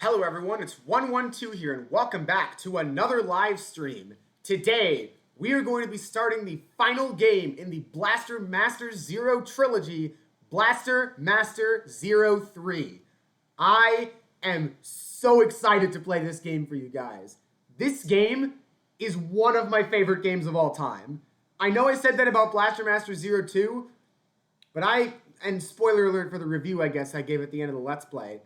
Hello everyone, it's 112 here and welcome back to another live stream. Today, we are going to be starting the final game in the Blaster Master Zero trilogy, Blaster Master Zero 3. I am so excited to play this game for you guys. This game is one of my favorite games of all time. I know I said that about Blaster Master Zero 2, but and spoiler alert for the review I guess I gave at the end of the Let's Play,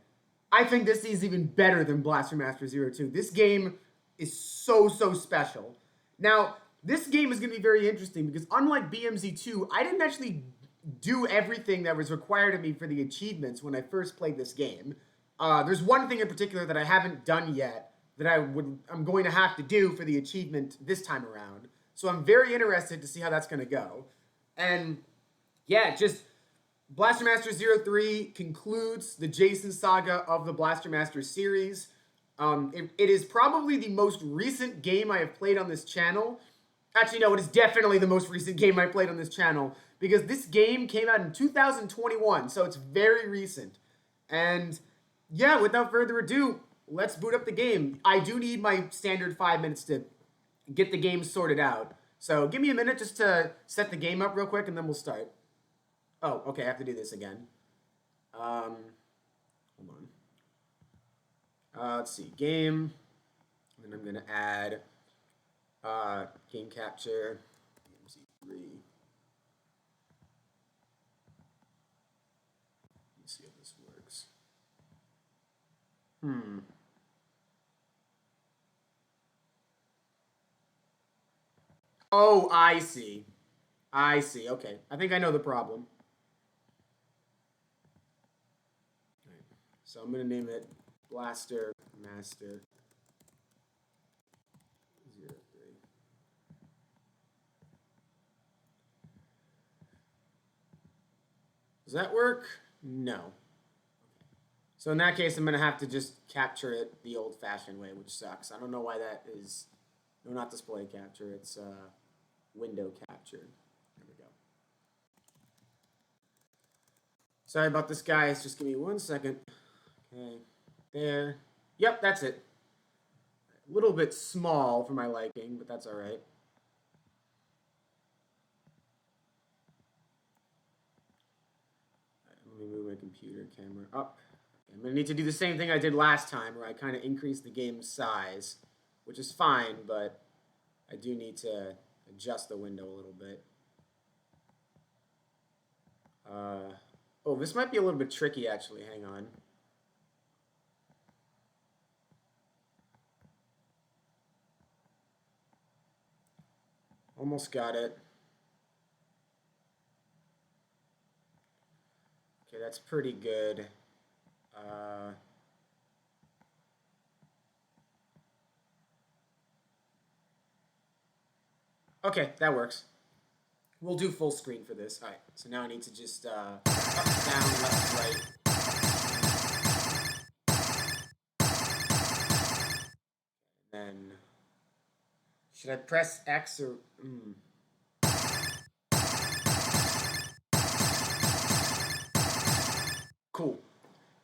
I think this is even better than Blaster Master Zero 2. This game is so special. Now, this game is going to be very interesting because unlike BMZ2, I didn't actually do everything that was required of me for the achievements when I first played this game. There's one thing in particular that I haven't done yet that I'm going to have to do for the achievement this time around. So I'm very interested to see how that's going to go. And yeah, just Blaster Master Zero 3 concludes the Jason saga of the Blaster Master series. It is probably the most recent game I have played on this channel. Actually, no, it is definitely the most recent game I played on this channel because this game came out in 2021, so it's very recent. And yeah, without further ado, let's boot up the game. I do need my standard 5 minutes to get the game sorted out. So give me a minute just to set the game up real quick and then we'll start. Oh, okay, I have to do this again. Hold on. Let's see, game. And then I'm going to add game capture. MC3. Let's see if this works. Oh, I see. Okay, I think I know the problem. So I'm going to name it Blaster Master 03. Does that work? No. So in that case, I'm going to have to just capture it the old-fashioned way, which sucks. I don't know why that is. No, not display capture. It's window capture. There we go. Sorry about this, guys. Just give me 1 second. Okay, there. Yep, that's it. A little bit small for my liking, but that's all right. Let me move my computer camera up. I'm going to need to do the same thing I did last time, where I kind of increased the game's size, which is fine, but I do need to adjust the window a little bit. Oh, this might be a little bit tricky, actually. Hang on. Almost got it. Okay, that's pretty good. Okay, that works. We'll do full screen for this. All right, so now I need to just up, down, left, right. And then, should I press X or... Cool.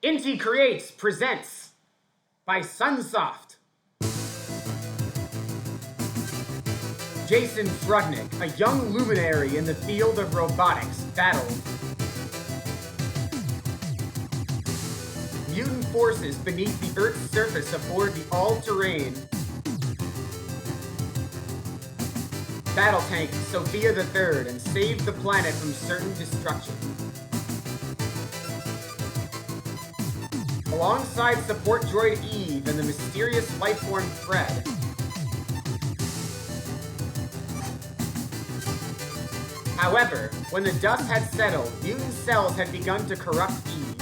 Inti Creates presents by Sunsoft. Jason Frudnick, a young luminary in the field of robotics, battled mutant forces beneath the Earth's surface aboard the all-terrain battle tank Sophia III and saved the planet from certain destruction. Alongside support droid Eve and the mysterious lifeform Fred, however, when the dust had settled, mutant cells had begun to corrupt Eve.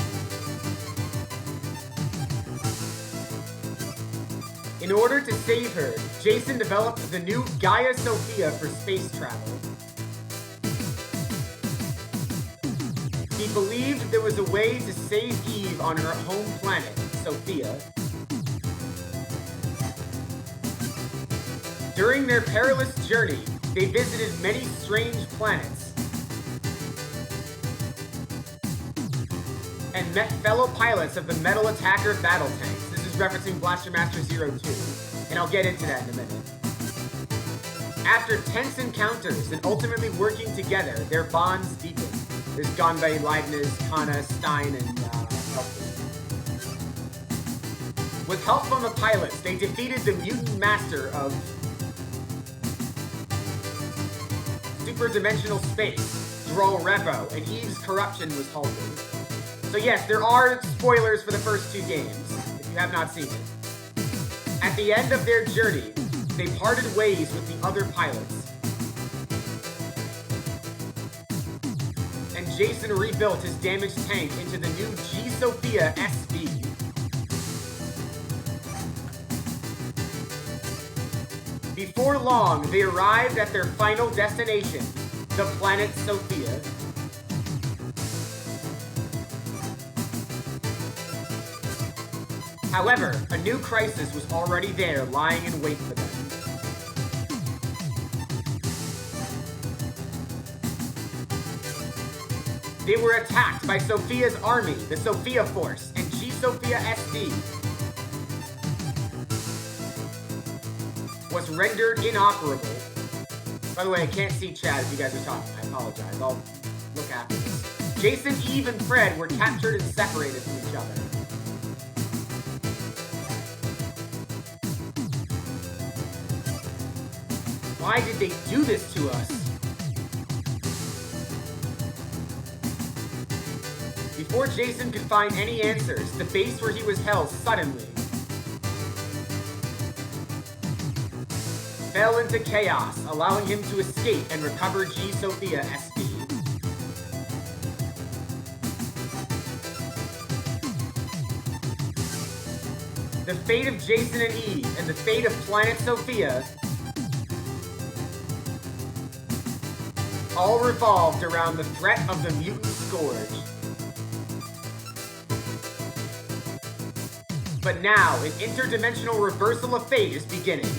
In order to save her, Jason developed the new G-Sophia for space travel. He believed there was a way to save Eve on her home planet, Sophia. During their perilous journey, they visited many strange planets and met fellow pilots of the Metal Attacker battle tanks. This is is referencing Blaster Master Zero 2, and I'll get into that in a minute. After tense encounters and ultimately working together, their bonds deepen. There's Ganbei, Leibniz, Kana, Stein, and Elfie. With help from the pilots, they defeated the mutant master of superdimensional space, Droll Revo, and Eve's corruption was halted. So yes, there are spoilers for the first two games, if you have not seen it. At the end of their journey, they parted ways with the other pilots. And Jason rebuilt his damaged tank into the new G-Sophia SV. Before long, they arrived at their final destination, the planet Sophia. However, a new crisis was already there, lying in wait for them. They were attacked by Sophia's army, the Sophia Force, and G-Sophia SD was rendered inoperable. By the way, I can't see chat if you guys are talking. I apologize. I'll look after this. Jason, Eve, and Fred were captured and separated from each other. Why did they do this to us? Before Jason could find any answers, the base where he was held suddenly fell into chaos, allowing him to escape and recover G-Sophia SD. The fate of Jason and Eve and the fate of Planet Sophia all revolved around the threat of the mutant scourge. But now, an interdimensional reversal of fate is beginning.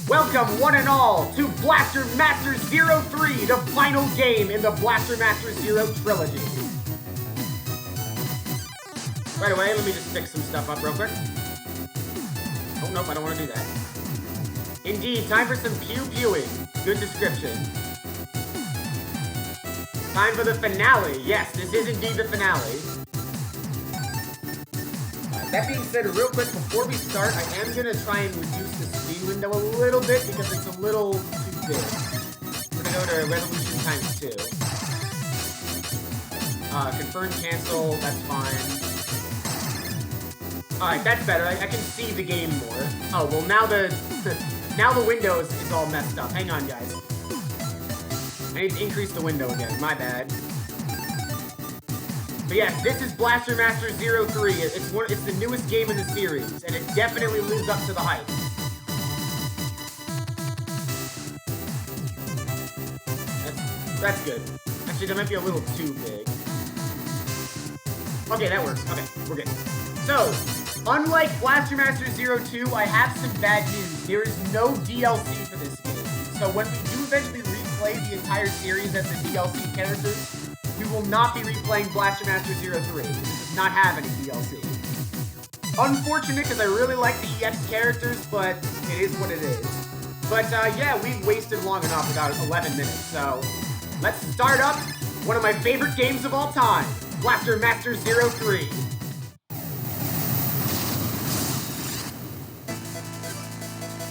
Welcome, one and all, to Blaster Master Zero 3, the final game in the Blaster Master Zero trilogy. Right away, let me just fix some stuff up real quick. Oh, nope, I don't want to do that. Indeed, time for some pew-pewing. Good description. Time for the finale. Yes, this is indeed the finale. That being said, real quick, before we start, I am going to try and reduce the screen window a little bit because it's a little too big. We're going to go to resolution times 2. Confirm, cancel, that's fine. Alright, that's better. I can see the game more. Oh, well now the now the window is all messed up. Hang on, guys. I need to increase the window again. My bad. But yes, this is Blaster Master Zero 3. It's the newest game in the series, and it definitely lives up to the hype. That's good. Actually, that might be a little too big. Okay, that works. Okay, we're good. So, unlike Blaster Master Zero 2, I have some bad news. There is no DLC for this game. So when we do eventually replay the entire series as the DLC characters, we will not be replaying Blaster Master Zero 3. It does not have any DLC. Unfortunate, because I really like the EX characters, but it is what it is. But yeah, we've wasted long enough, about 11 minutes, so let's start up one of my favorite games of all time, Blaster Master Zero 3.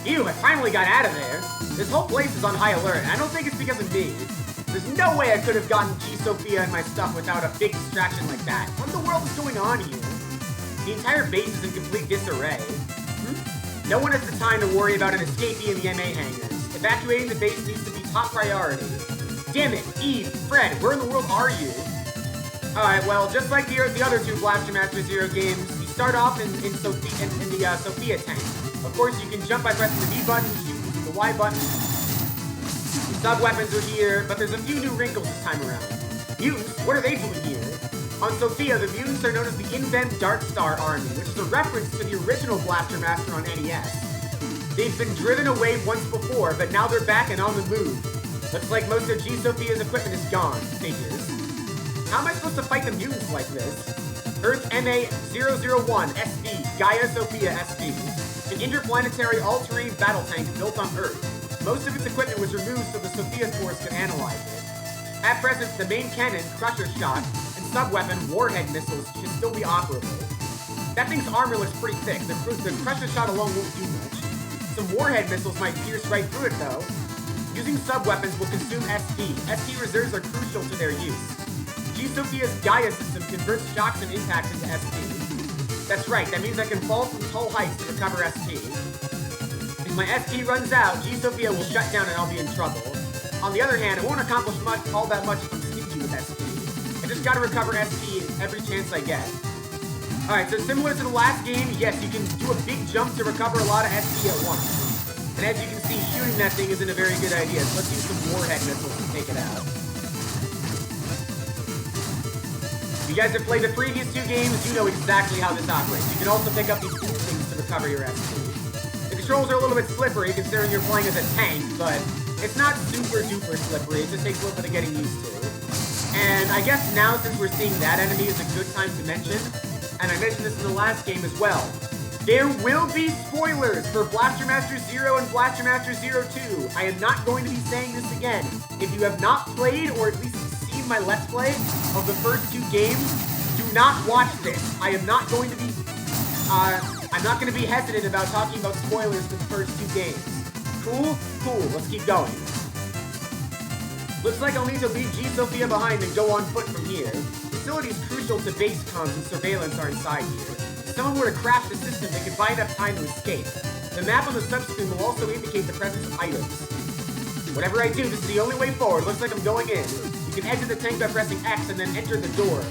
Ew, I finally got out of there. This whole place is on high alert, and I don't think it's because of me. There's no way I could have gotten G-Sophia and my stuff without a big distraction like that. What in the world is going on here? The entire base is in complete disarray. No one has the time to worry about an escapee in the MA hangars. Evacuating the base needs to be top priority. Damn it, Eve, Fred, where in the world are you? Alright, well, just like the other two Blaster Master Zero games, you start off in the Sophia tank. Of course, you can jump by pressing the B button, shoot with the Y button. The sub-weapons are here, but there's a few new wrinkles this time around. Mutants, what are they doing here? On Sophia, the mutants are known as the Invent Dark Star Army, which is a reference to the original Blaster Master on NES. They've been driven away once before, but now they're back and on the move. Looks like most of G-Sophia's equipment is gone. Figures. How am I supposed to fight the mutants like this? Earth MA-001 SV, G-Sophia SV, an interplanetary all-terrain battle tank built on Earth. Most of its equipment was removed so the Sophia force could analyze it. At present, the main cannon, Crusher Shot, and sub-weapon, Warhead missiles should still be operable. That thing's armor looks pretty thick. The Crusher Shot alone won't do much. Some Warhead missiles might pierce right through it, though. Using sub-weapons will consume SP. SP reserves are crucial to their use. G-Sophia's Gaia system converts shocks and impacts into SP. That's right, that means I can fall from tall heights to recover SP. If my SP runs out, G-Sophia will shut down and I'll be in trouble. On the other hand, it won't accomplish all that much if I'm stingy with SP. I just gotta recover SP every chance I get. Alright, so similar to the last game, yes, you can do a big jump to recover a lot of SP at once. And as you can see, shooting that thing isn't a very good idea, so let's use some Warhead missiles to take it out. If you guys have played the previous two games, you know exactly how this operates. You can also pick up these cool things to recover your SP. The controls are a little bit slippery considering you're playing as a tank, but it's not super duper slippery, it just takes a little bit of getting used to. And I guess now, since we're seeing that enemy, is a good time to mention, and I mentioned this in the last game as well, there will be spoilers for Blaster Master Zero and Blaster Master Zero 2. I am not going to be saying this again. If you have not played, or at least seen my Let's Play of the first two games, do not watch this. I am not going to be, I'm not going to be hesitant about talking about spoilers for the first two games. Cool? Cool. Let's keep going. Looks like I'll need to leave G-Sophia behind and go on foot from here. Facilities crucial to base comms and surveillance are inside here. If someone were to crash the system, they could buy enough time to escape. The map on the subscreen will also indicate the presence of items. Whatever I do, this is the only way forward. Looks like I'm going in. You can exit the tank by pressing X and then enter the door.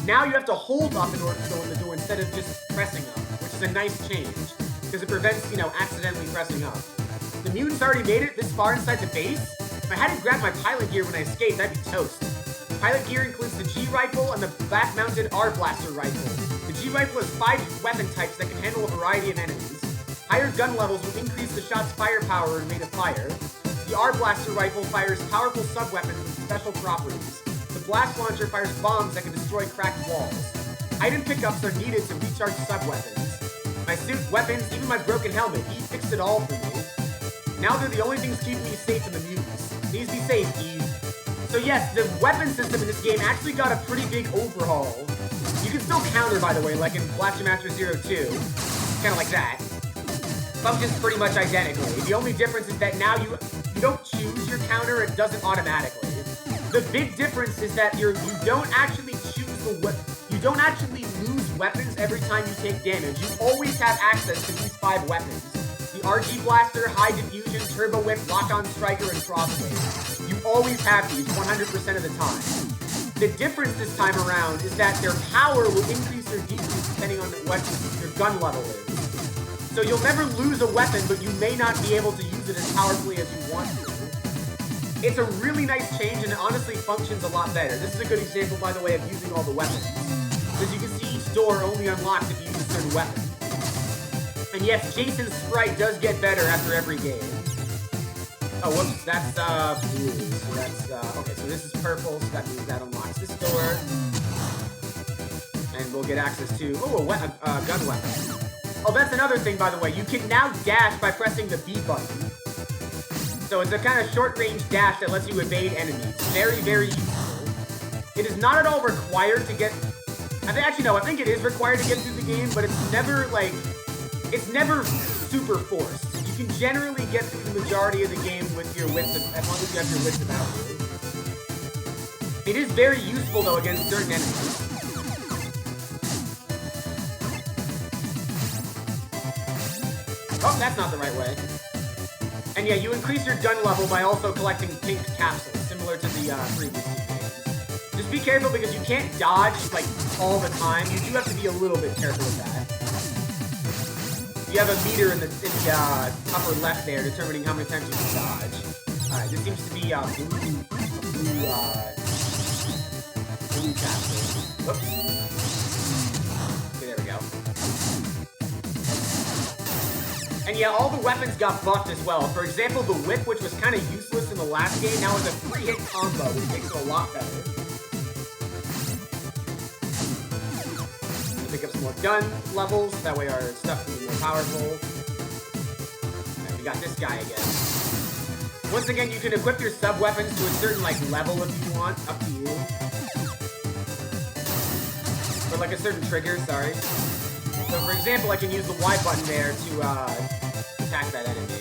Now you have to hold up in order to go in the door instead of just pressing up, which is a nice change, because it prevents, accidentally pressing up. The mutants already made it this far inside the base. If I hadn't grabbed my pilot gear when I escaped, I'd be toast. Pilot gear includes the G-Rifle and the back-mounted R-Blaster rifle. The G-Rifle has 5 weapon types that can handle a variety of enemies. Higher gun levels will increase the shot's firepower and rate of fire. The R-Blaster rifle fires powerful sub-weapons with special properties. The blast launcher fires bombs that can destroy cracked walls. Item pickups are needed to recharge sub-weapons. My suit, weapons, even my broken helmet, Eve fixed it all for me. Now they're the only things keeping me safe from the mutants. Please be safe, Eve. So yes, the weapon system in this game actually got a pretty big overhaul. You can still counter, by the way, like in Blaster Master Zero 2. Kind of like that. Functions pretty much identically. The only difference is that now you don't choose your counter, it does it automatically. The big difference is that you don't actually you don't actually lose weapons every time you take damage. You always have access to these 5 weapons. The RG Blaster, High Diffusion, Turbo Whip, Lock-On Striker, and Crossblade. You always have these 100% of the time. The difference this time around is that their power will increase or decrease depending on what your gun level is. So you'll never lose a weapon, but you may not be able to use it as powerfully as you want to. It's a really nice change and it honestly functions a lot better. This is a good example, by the way, of using all the weapons. As you can see, each door only unlocks if you use a certain weapon. And yes, Jason's sprite does get better after every game. Oh, whoops, that's, blue. So that's, okay, so this is purple, so that means that unlocks this door. And we'll get access to, a gun weapon. Oh, that's another thing, by the way. You can now dash by pressing the B button. So it's a kind of short-range dash that lets you evade enemies. Very, very useful. It is not at all required to get... I think it is required to get through the game, but it's never, it's never super forced. You can generally get through the majority of the game with your wits, as long as you have your wits about you. It is very useful, though, against certain enemies. Oh, that's not the right way. And yeah, you increase your gun level by also collecting pink capsules, similar to the previous two games. Just be careful because you can't dodge, all the time. You do have to be a little bit careful with that. You have a meter in the upper left there determining how many times you can dodge. Alright, this seems to be blue capsule. Whoops. Okay, there we go. And yeah, all the weapons got buffed as well. For example, the whip, which was kind of useless in the last game, now is a 3-hit combo, which makes it a lot better. pick up some more gun levels. That way our stuff can be more powerful. Alright, we got this guy again. Once again, you can equip your sub-weapons to a certain, like, level if you want. Up to you. Or, like, a certain trigger, sorry. So, for example, I can use the Y button there to, attack that enemy.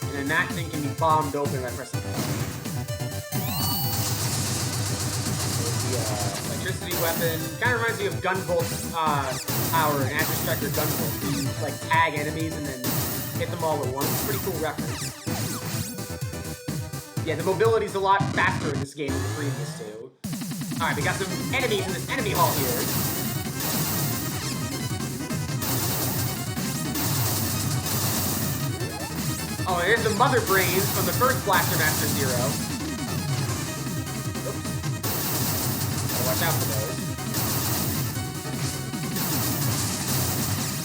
And then that thing can be bombed open by pressing the electricity weapon. Kind of reminds me of Gunvolt's, power in Azure Striker Gunvolt. You, like, tag enemies and then hit them all at once. Pretty cool reference. Yeah, the mobility's a lot faster in this game than the previous two. Alright, we got some enemies in this enemy hall here. Oh, and there's the mother brains from the first Blaster Master Zero. Oops. Gotta watch out for those.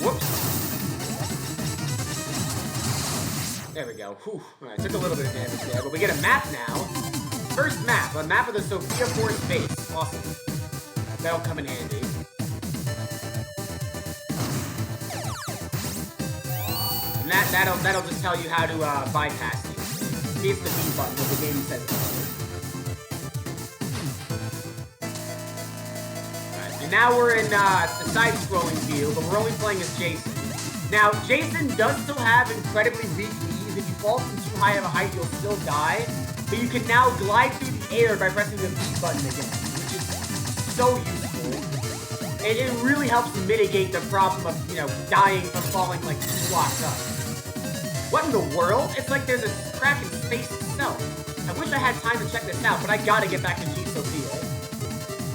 Whoops. There we go. Whew. Alright, took a little bit of damage there, but we get a map now. First map, a map of the Sophia Force base. Awesome. That'll come in handy. And that'll just tell you how to bypass these. It's the B button what the game says. Alright, and now we're in the side-scrolling view, but we're only playing as Jason. Now, Jason does still have incredibly weak knees. If you fall from too high of a height, you'll still die. But you can now glide through the air by pressing the B button again, which is so useful. And it really helps mitigate the problem of, you know, dying from falling like 2 blocks up. What in the world? It's like there's a crack in space itself. I wish I had time to check this out, but I gotta get back to G-Sophia.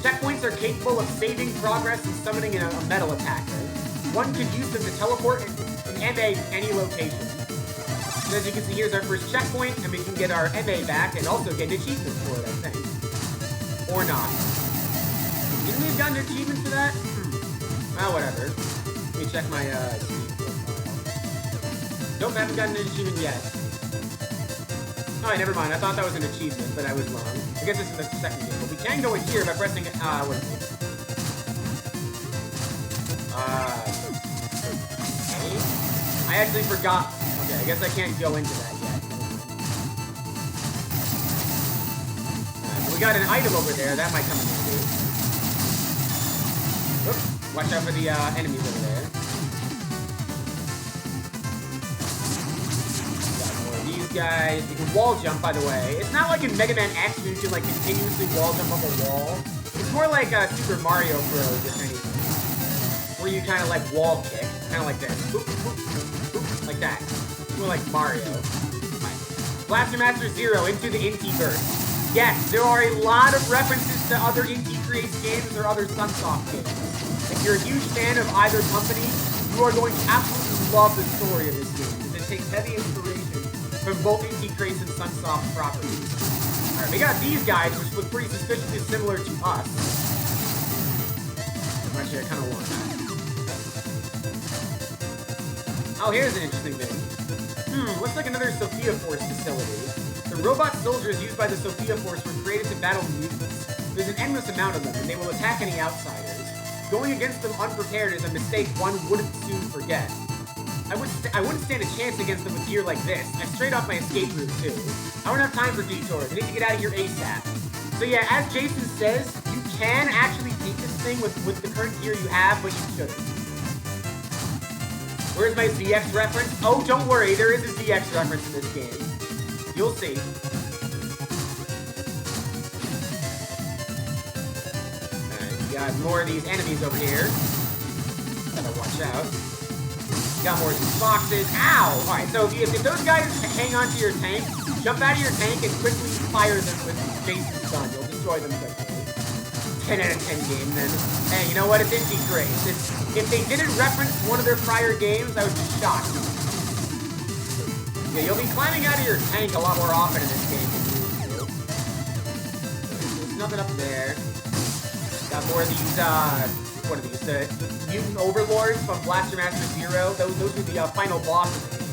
Checkpoints are capable of saving progress and summoning a metal attacker. One could use them to teleport an MA any location. So as you can see, here's our first checkpoint, and we can get our MA back and also get an achievement for it, I think. Or not. Didn't we have gotten an achievement for that? Well, whatever. Let me check my Steam profile. Nope, I haven't gotten an achievement yet. Alright, never mind. I thought that was an achievement, but I was wrong. I guess this is the second game. But we can go in here by pressing, what is it? Okay. I actually forgot. Okay, I guess I can't go into that yet. Alright, we got an item over there. That might come in handy. Oops. Watch out for the enemies over there. Got more of these guys. You can wall jump, by the way. It's not like in Mega Man X where you can like continuously wall jump up a wall. It's more like Super Mario Bros. If anything. Where you kind of like wall kick. Kind of like this. Boop, boop, boop, like that. More like Mario. Right. Blaster Master Zero into the Inti Burst. Yes, there are a lot of references to other Inti Creates games or other Sunsoft games. If you're a huge fan of either company, you are going to absolutely love the story of this game, because it takes heavy inspiration from both Inti Creates and Sunsoft properties. Alright, we got these guys, which look pretty suspiciously similar to us. Actually, I kind of want that. Oh, here's an interesting thing. Looks like another Sophia Force facility. The robot soldiers used by the Sophia Force were created to battle mutants. There's an endless amount of them, and they will attack any outsiders. Going against them unprepared is a mistake one wouldn't soon forget. I wouldn't stand a chance against them with gear like this. I'm straight off my escape route, too. I don't have time for detours. I need to get out of here ASAP. So yeah, as Jason says, you can actually beat this thing with the current gear you have, but you shouldn't. Where's my ZX reference? Oh, don't worry, there is a ZX reference in this game. You'll see. Alright, we got more of these enemies over here. Gotta watch out. Got more of these boxes. Ow! Alright, so if those guys hang onto your tank, jump out of your tank and quickly fire them with Jason's gun. You'll destroy them quickly. 10 out of 10 game, then. Hey, you know what? It's Inti Creates. If they didn't reference one of their prior games, I would be shocked. Yeah, you'll be climbing out of your tank a lot more often in this game than usual. There's nothing up there. Got more of these, what are these? The mutant overlords from Blaster Master Zero. Those are the final boss of the game.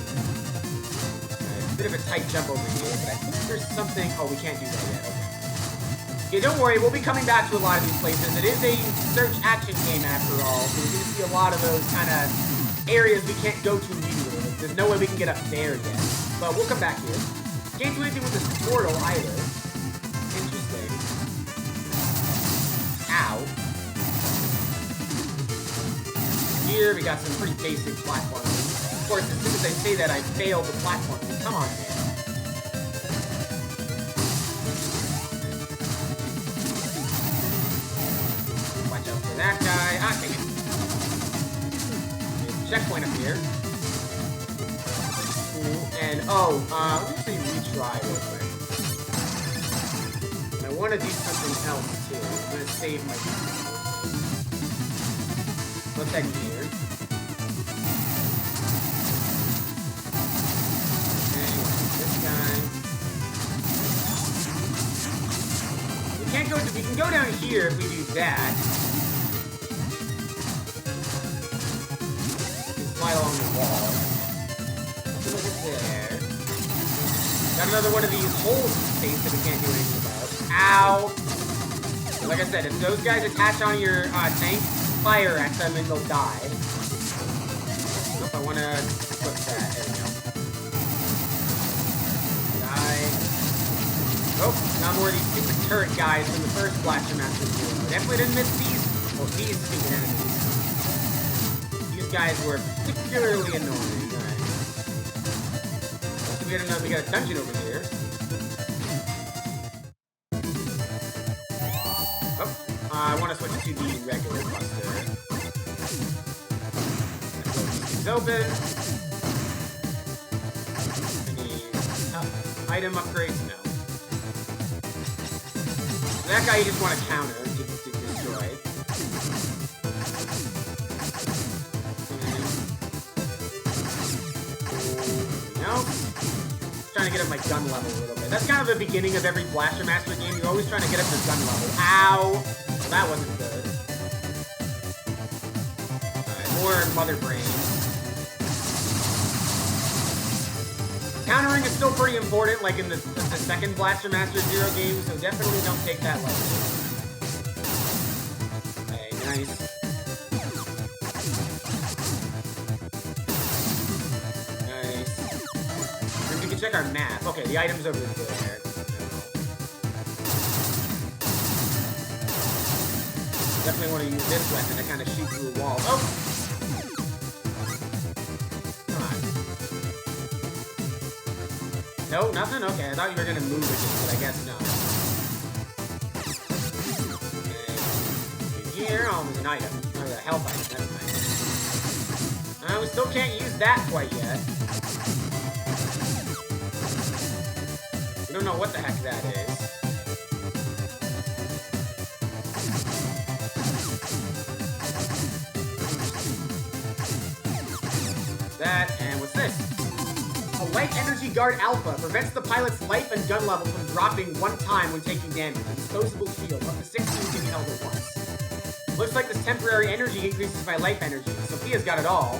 Right, a bit of a tight jump over here, but I think there's something... Oh, we can't do that yet. Okay. Yeah, don't worry, we'll be coming back to a lot of these places. It is a search action game after all, so we're going to see a lot of those kind of areas we can't go to immediately. There's no way we can get up there yet. But we'll come back here. Can't do anything with this portal either. Interesting. Ow. Here we got some pretty basic platforming. Of course, as soon as I say that, I failed the platforming. Come on, man. Watch out for that guy. Ah, dang it. There's a checkpoint up here. And, let me actually retry real quick. And I want to do something else, too. I'm going to save my... Let's head here. Okay, this guy. We can go down here if we do that. We can slide along the wall. There. Got another one of these holes in space that we can't do anything about. Ow! So like I said, if those guys attach on your tank, fire at them and they'll die. Nope, I want to flip that. There we go. Die. Oh, not more of these stupid turret guys from the first Blaster Master Zero. Definitely didn't miss these. Well, these stupid enemies. These guys were particularly annoying. We got a dungeon over here. Oh, I want to switch to the regular buster. It's open. Any item upgrades? No. That guy you just want to counter to destroy. No. Trying to get up my gun level a little bit. That's kind of the beginning of every Blaster Master game. You're always trying to get up your gun level. Ow! Well, that wasn't good. Alright, more Mother Brain. Countering is still pretty important, like in the second Blaster Master Zero game, so definitely don't take that lightly. Okay, nice. Check our map. Okay, the item's over there. Definitely want to use this weapon to kind of shoot through a wall. Oh! Come on. No, nothing? Okay, I thought you were going to move again, but I guess no. Okay. Here, oh, there's an item. Oh, the health item. That's nice. We still can't use that quite yet. I don't know what the heck that is. That, and what's this? A Life Energy Guard Alpha prevents the pilot's life and gun level from dropping one time when taking damage. A disposable shield, up to 16 can be held at once. Looks like this temporary energy increases my life energy. Sophia's got it all.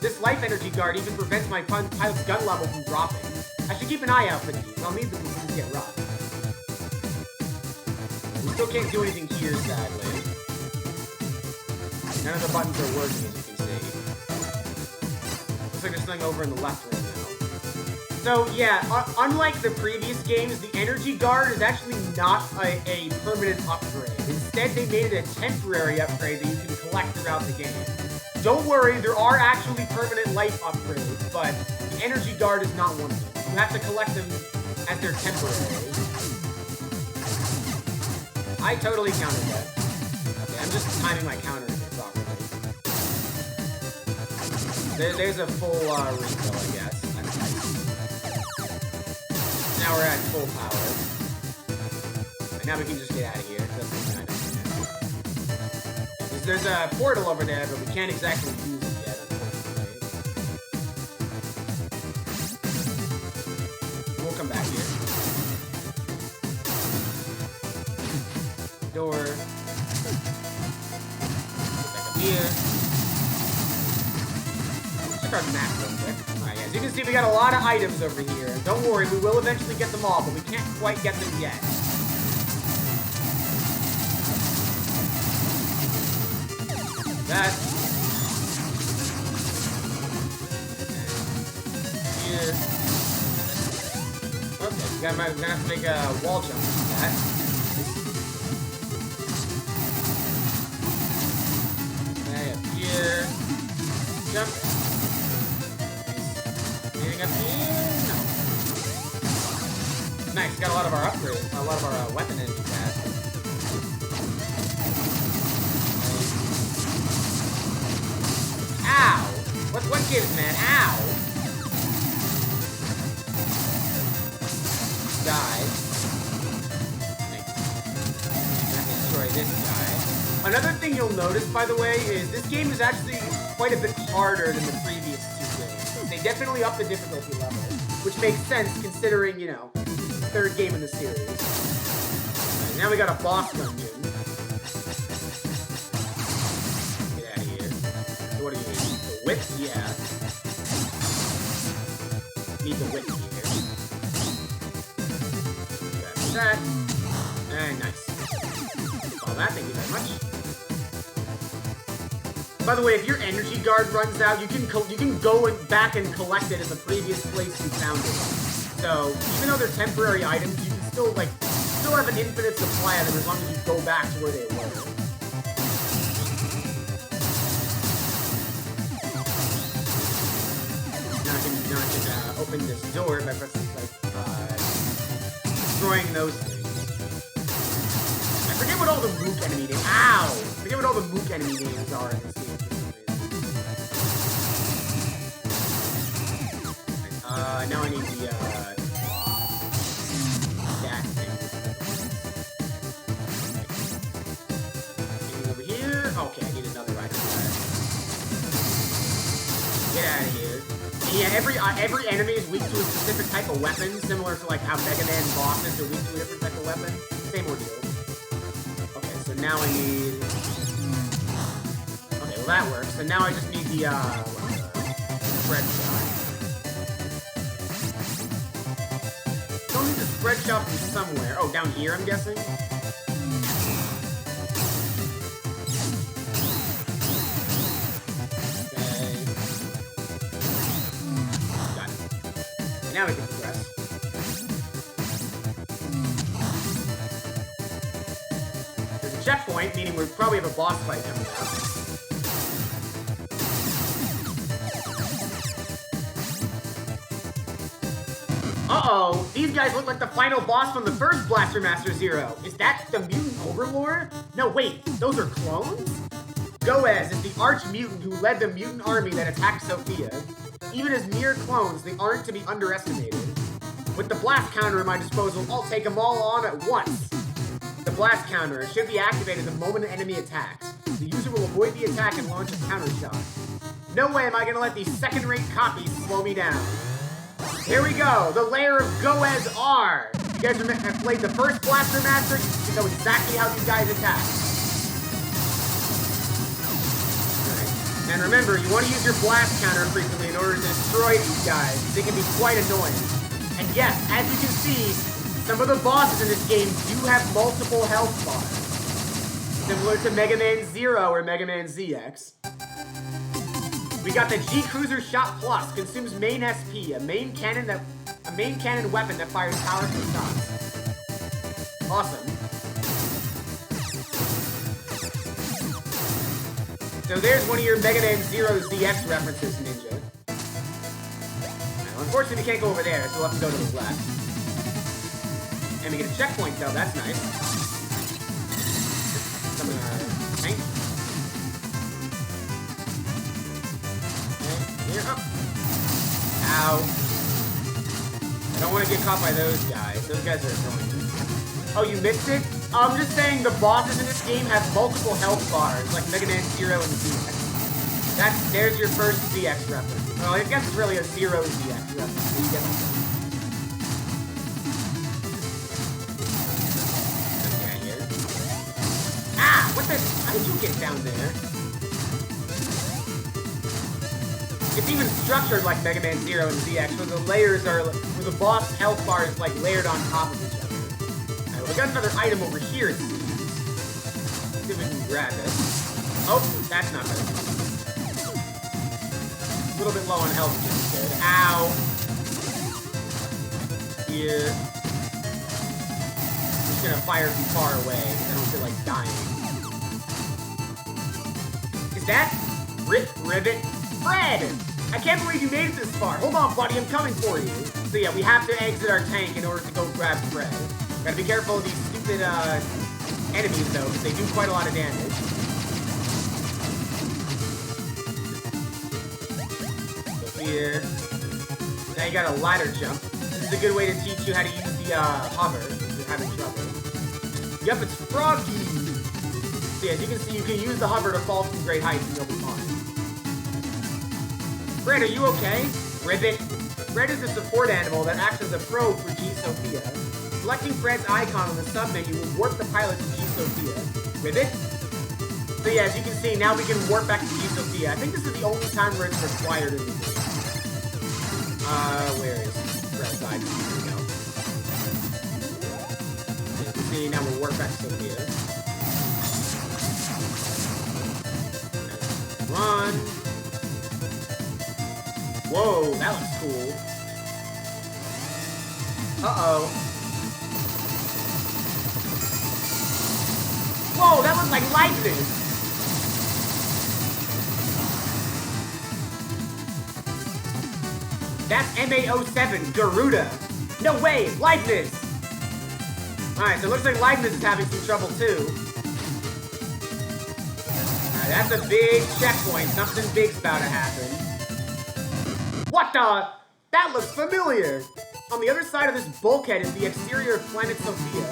This Life Energy Guard even prevents my pilot's gun level from dropping. I should keep an eye out for these. I'll need them when things get rough. We still can't do anything here, sadly. None of the buttons are working, as you can see. Looks like there's something over in the left right now. So, yeah, unlike the previous games, the Energy Guard is actually not a permanent upgrade. Instead, they made it a temporary upgrade that you can collect throughout the game. Don't worry, there are actually permanent life upgrades, but the Energy Guard is not one of them. You have to collect them as they're temporary. I totally countered that. Okay, I'm just timing my counter here properly. There's a full refill, I guess. That's nice. Now we're at full power. And now we can just get out of here. There's a portal over there, but we can't exactly use it yet, unfortunately. We'll come back here. Door. Get back up here. Check our map real quick. Alright, as you can see, we got a lot of items over here. Don't worry, we will eventually get them all, but we can't quite get them yet. that. Here. Okay, we're gonna have to make a wall jump with that. Okay, up here. Jump. Getting up here. No. Nice, got a lot of our upgrades, a lot of our weapon enemies back. Ow! What gives, man? Ow! Die. Nice. Gonna destroy this guy. Another thing you'll notice, by the way, is this game is actually quite a bit harder than the previous two games. They definitely upped the difficulty level, which makes sense considering, you know, third game in the series. Right, now we got a boss dungeon. Get out of here. So what do you need? The whip? Yeah. Need the whip here. Grab that. And nice. All that, thank you very much. By the way, if your energy guard runs out, you can go back and collect it in the previous place you found it. So, even though they're temporary items, you can still have an infinite supply of them as long as you go back to where they were. Now I can open this door by pressing, destroying those things. I forget what all the mook enemy names. Ow! I forget what all the mook enemy names are in this game. Now I need the, that thing. Anything over here? Okay, I need another item for that. Get out of here. And yeah, every enemy is weak to a specific type of weapon, similar to like how Mega Man bosses are weak to a different type of weapon. Same ordeal. Okay, so now I need... Okay, well that works. So now I just need the, spread shot. Spread shot from somewhere. Oh, down here, I'm guessing? Okay. Got it. And now we can progress. There's a checkpoint, meaning we probably have a boss fight coming up. Uh-oh, these guys look like the final boss from the first Blaster Master Zero. Is that the mutant overlord? No, wait, those are clones? Goez is the arch-mutant who led the mutant army that attacked Sophia. Even as mere clones, they aren't to be underestimated. With the blast counter at my disposal, I'll take them all on at once. The blast counter should be activated the moment an enemy attacks. The user will avoid the attack and launch a counter shot. No way am I gonna let these second-rate copies slow me down. Here we go, the lair of Goez R. You guys have played the first Blaster Master, you know exactly how these guys attack. Right. And remember, you want to use your blast counter frequently in order to destroy these guys. They can be quite annoying. And yes, as you can see, some of the bosses in this game do have multiple health bars. Similar to Mega Man Zero or Mega Man ZX. We got the G-Cruiser Shot Plus, consumes main SP, a main cannon weapon that fires powerful shots. Awesome. So there's one of your Mega Man Zero ZX references, Ninja. Now, unfortunately, we can't go over there, so we'll have to go to the left. And we get a checkpoint, though. That's nice. Summon our tank. Here, oh. Ow. I don't want to get caught by those guys. Those guys are annoying. Oh, you missed it? I'm just saying the bosses in this game have multiple health bars, like Mega Man Zero and ZX. There's your first ZX reference. Well, I guess it's really a Zero ZX reference, so you get them. Okay, here. Ah! What the? How did you get down there? It's even structured like Mega Man Zero and ZX, where the layers are, where the boss health bar is like layered on top of each other. Alright, we got another item over here, it seems. Let's see if we can grab it. Oh, that's not good. A little bit low on health, which is good. Ow. Here. I'm just gonna fire from far away because I don't feel like dying. Is that Rivet? Fred! I can't believe you made it this far. Hold on, buddy, I'm coming for you. So yeah, we have to exit our tank in order to go grab Fred. Gotta be careful of these stupid enemies though, because they do quite a lot of damage. So here. Now you got a ladder jump. This is a good way to teach you how to use the hover if you're having trouble. Yep, it's Froggy! So yeah, as you can see, you can use the hover to fall from great heights and you'll be fine. Fred, are you okay? Ribbit. Fred is a support animal that acts as a probe for G-Sophia. Selecting Fred's icon on the sub-menu will warp the pilot to G-Sophia. Ribbit? So yeah, as you can see, now we can warp back to G-Sophia. I think this is the only time where it's required in the game. Where is Fred's icon? Here we go. As you can see, now we'll warp back to Sophia. Run. Whoa, that looks cool. Uh-oh. Whoa, that looks like lightning! That's MA07, Garuda. No way, Likeness! Alright, so it looks like Likeness is having some trouble too. Alright, that's a big checkpoint. Something big's about to happen. What the? That looks familiar! On the other side of this bulkhead is the exterior of Planet Sophia,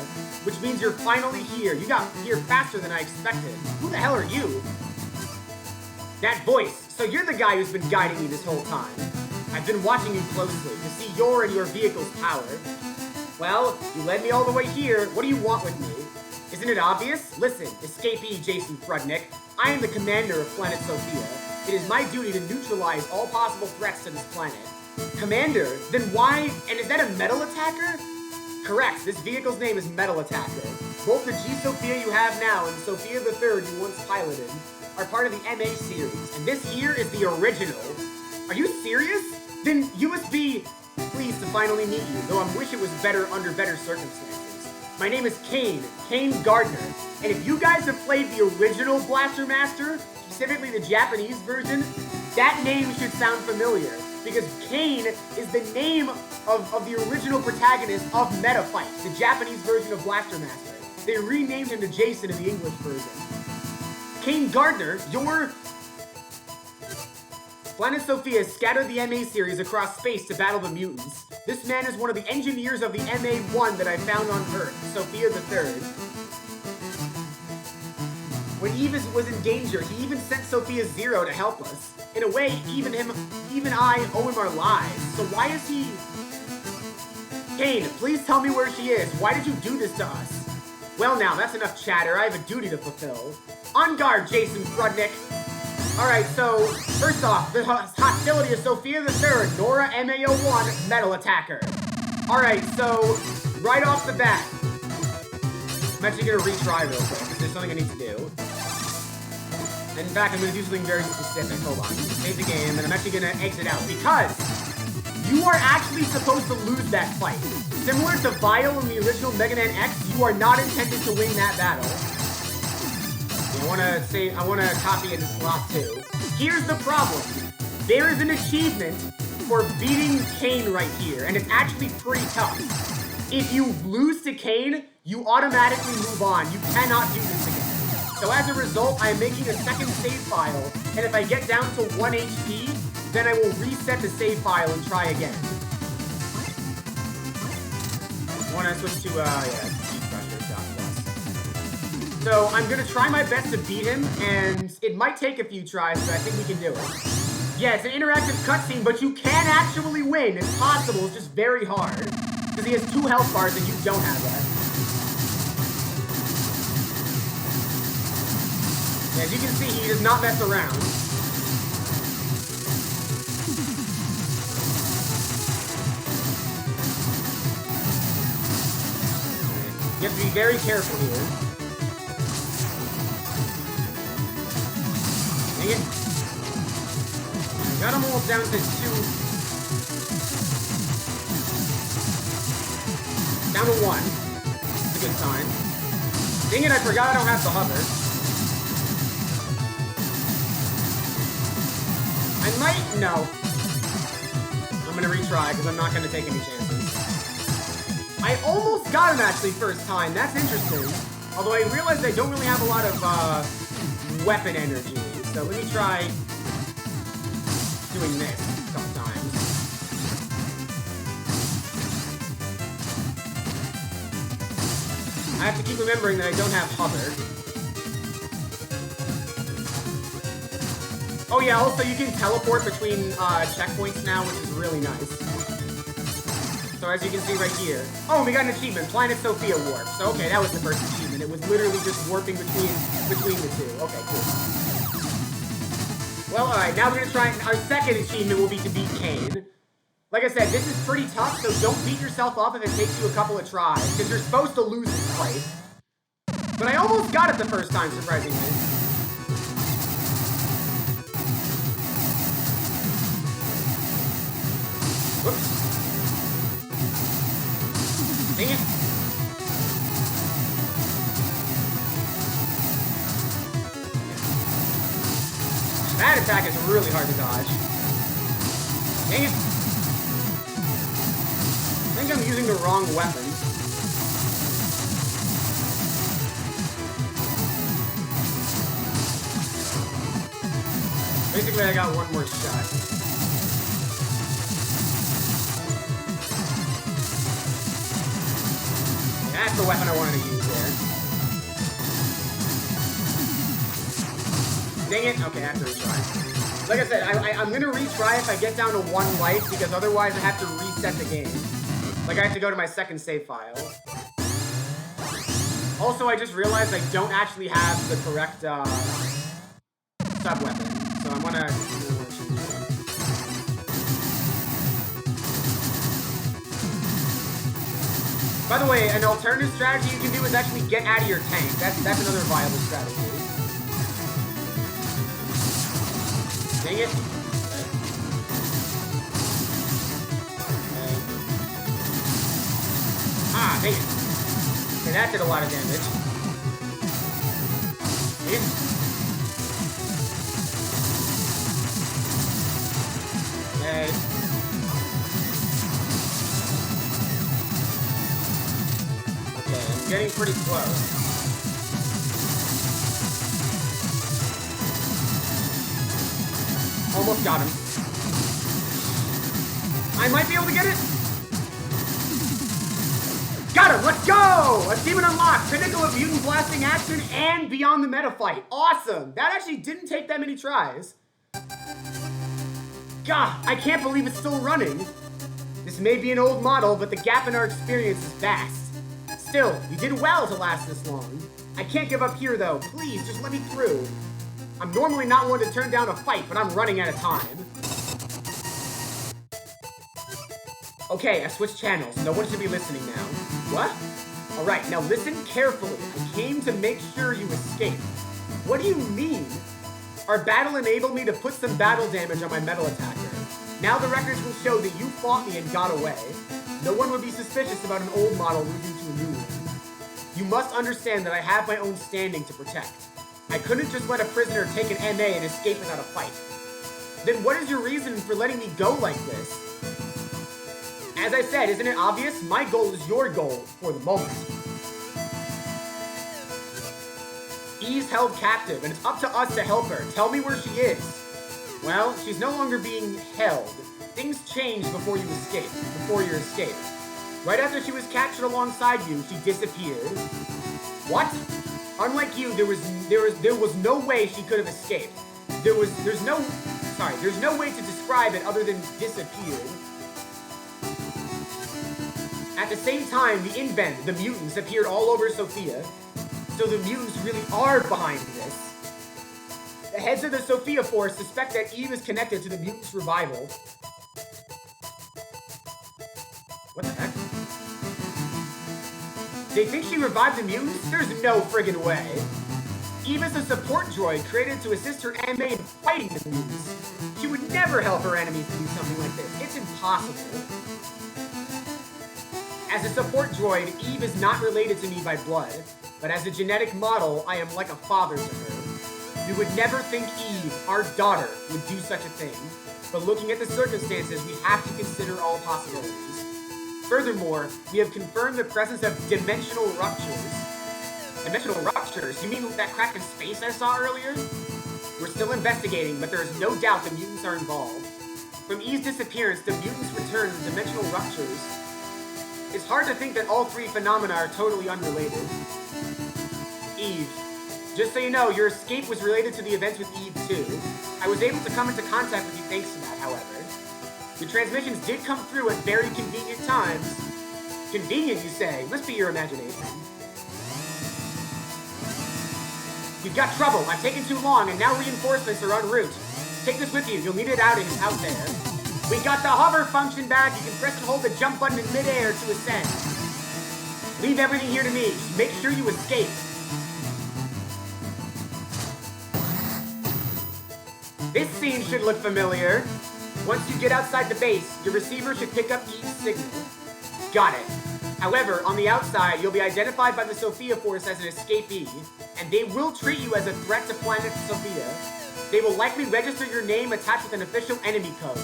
which means you're finally here. You got here faster than I expected. Who the hell are you? That voice. So you're the guy who's been guiding me this whole time. I've been watching you closely to see your and your vehicle's power. Well, you led me all the way here. What do you want with me? Isn't it obvious? Listen, escapee Jason Frudnick. I am the commander of Planet Sophia. It is my duty to neutralize all possible threats to this planet. Commander? Then why? And is that a metal attacker? Correct. This vehicle's name is Metal Attacker. Both the G-Sophia you have now and the Sophia the Third you once piloted are part of the MA series, and this here is the original. Are you serious? Then you must be pleased to finally meet you, though I wish it was better under better circumstances. My name is Kane Gardner, and if you guys have played the original Blaster Master, specifically the Japanese version, that name should sound familiar, because Kane is the name of the original protagonist of Meta Fight, the Japanese version of Blaster Master. They renamed him to Jason in the English version. Kane Gardner, your... Planet Sophia scattered the MA series across space to battle the mutants. This man is one of the engineers of the MA-1 that I found on Earth, Sophia the Third. When Eve was in danger, he even sent Sophia Zero to help us. In a way, even I owe him our lives. So why is he... Kane, please tell me where she is. Why did you do this to us? Well now, that's enough chatter. I have a duty to fulfill. On guard, Jason Frudnick. Alright, so, first off, the hostility of Sophia the Third, Nora MA01, Metal Attacker. Alright, so, right off the bat, I'm actually gonna retry real quick, because there's something I need to do. And in fact, I'm gonna do something very specific. Hold on. Save the game, and I'm actually gonna exit out, because you are actually supposed to lose that fight. Similar to Vile in the original Mega Man X, you are not intended to win that battle. I wanna copy it in slot 2. Here's the problem. There is an achievement for beating Kane right here, and it's actually pretty tough. If you lose to Kane, you automatically move on. You cannot do this again. So as a result, I am making a second save file, and if I get down to 1 HP, then I will reset the save file and try again. I wanna switch to, So I'm gonna try my best to beat him, and it might take a few tries, but I think we can do it. Yeah, it's an interactive cutscene, but you can actually win. It's possible, it's just very hard. Because he has 2 health bars and you don't have that. Yeah, as you can see, he does not mess around. You have to be very careful here. Dang it. Got him almost down to 2. Down to 1. That's a good sign. Dang it, I forgot I don't have the hover. I might... No. I'm gonna retry, because I'm not gonna take any chances. I almost got him, actually, first time. That's interesting. Although I realized I don't really have a lot of, weapon energy. So let me try doing this a couple times. I have to keep remembering that I don't have hover. Oh yeah, also you can teleport between checkpoints now, which is really nice. So as you can see right here. Oh, we got an achievement, Planet Sophia Warp. So okay, that was the first achievement. It was literally just warping between the two. Okay, cool. Well, alright, now we're gonna try, our second achievement will be to beat Kane. Like I said, this is pretty tough, so don't beat yourself up if it takes you a couple of tries, because you're supposed to lose this fight. But I almost got it the first time, surprisingly. Whoops. Dang it. That attack is really hard to dodge. Dang it. I think I'm using the wrong weapon. Basically, I got one more shot. That's the weapon I wanted to use there. Dang it. Okay, I have to retry. Like I said, I'm going to retry if I get down to 1 life, because otherwise I have to reset the game. Like, I have to go to my second save file. Also, I just realized I don't actually have the correct sub-weapon. So I'm going to... By the way, an alternative strategy you can do is actually get out of your tank. That's another viable strategy. Dang it. Okay. Ah, dang it. Okay, that did a lot of damage. Dang it. Okay. Okay, I'm getting pretty close. Almost got him. I might be able to get it. Got him! Let's go! Achievement unlocked! Pinnacle of mutant blasting action and beyond the meta fight. Awesome! That actually didn't take that many tries. God, I can't believe it's still running. This may be an old model, but the gap in our experience is vast. Still, you did well to last this long. I can't give up here, though. Please, just let me through. I'm normally not one to turn down a fight, but I'm running out of time. Okay, I switched channels. No one should be listening now. What? Alright, now listen carefully. I came to make sure you escape. What do you mean? Our battle enabled me to put some battle damage on my metal attacker. Now the records will show that you fought me and got away. No one would be suspicious about an old model moving to a new one. You must understand that I have my own standing to protect. I couldn't just let a prisoner take an MA and escape without a fight. Then what is your reason for letting me go like this? As I said, isn't it obvious? My goal is your goal for the moment. E's held captive, and it's up to us to help her. Tell me where she is. Well, she's no longer being held. Things changed before your escape. Right after she was captured alongside you, she disappeared. What? Unlike you, there was no way she could have escaped. There's no way to describe it other than disappeared. At the same time, the Invent, the mutants, appeared all over Sophia. So the mutants really are behind this. The heads of the Sophia Force suspect that Eve is connected to the mutants' revival. What the heck? They think she revived the mutants? There's no friggin' way. Eve is a support droid created to assist her MA in fighting the mutants. She would never help her enemies to do something like this. It's impossible. As a support droid, Eve is not related to me by blood, but as a genetic model, I am like a father to her. You would never think Eve, our daughter, would do such a thing, but looking at the circumstances, we have to consider all possibilities. Furthermore, we have confirmed the presence of dimensional ruptures. Dimensional ruptures? You mean that crack in space I saw earlier? We're still investigating, but there is no doubt the mutants are involved. From Eve's disappearance, the mutants return to dimensional ruptures. It's hard to think that all three phenomena are totally unrelated. Eve. Just so you know, your escape was related to the events with Eve too. I was able to come into contact with you thanks to that, however. Your transmissions did come through at very convenient times. Convenient, you say? Must be your imagination. You've got trouble. I've taken too long, and now reinforcements are en route. Take this with you. You'll need it out there. We got the hover function back. You can press and hold the jump button in midair to ascend. Leave everything here to me. Just make sure you escape. This scene should look familiar. Once you get outside the base, your receiver should pick up Eve's signal. Got it. However, on the outside, you'll be identified by the Sophia Force as an escapee, and they will treat you as a threat to planet Sophia. They will likely register your name attached with an official enemy code.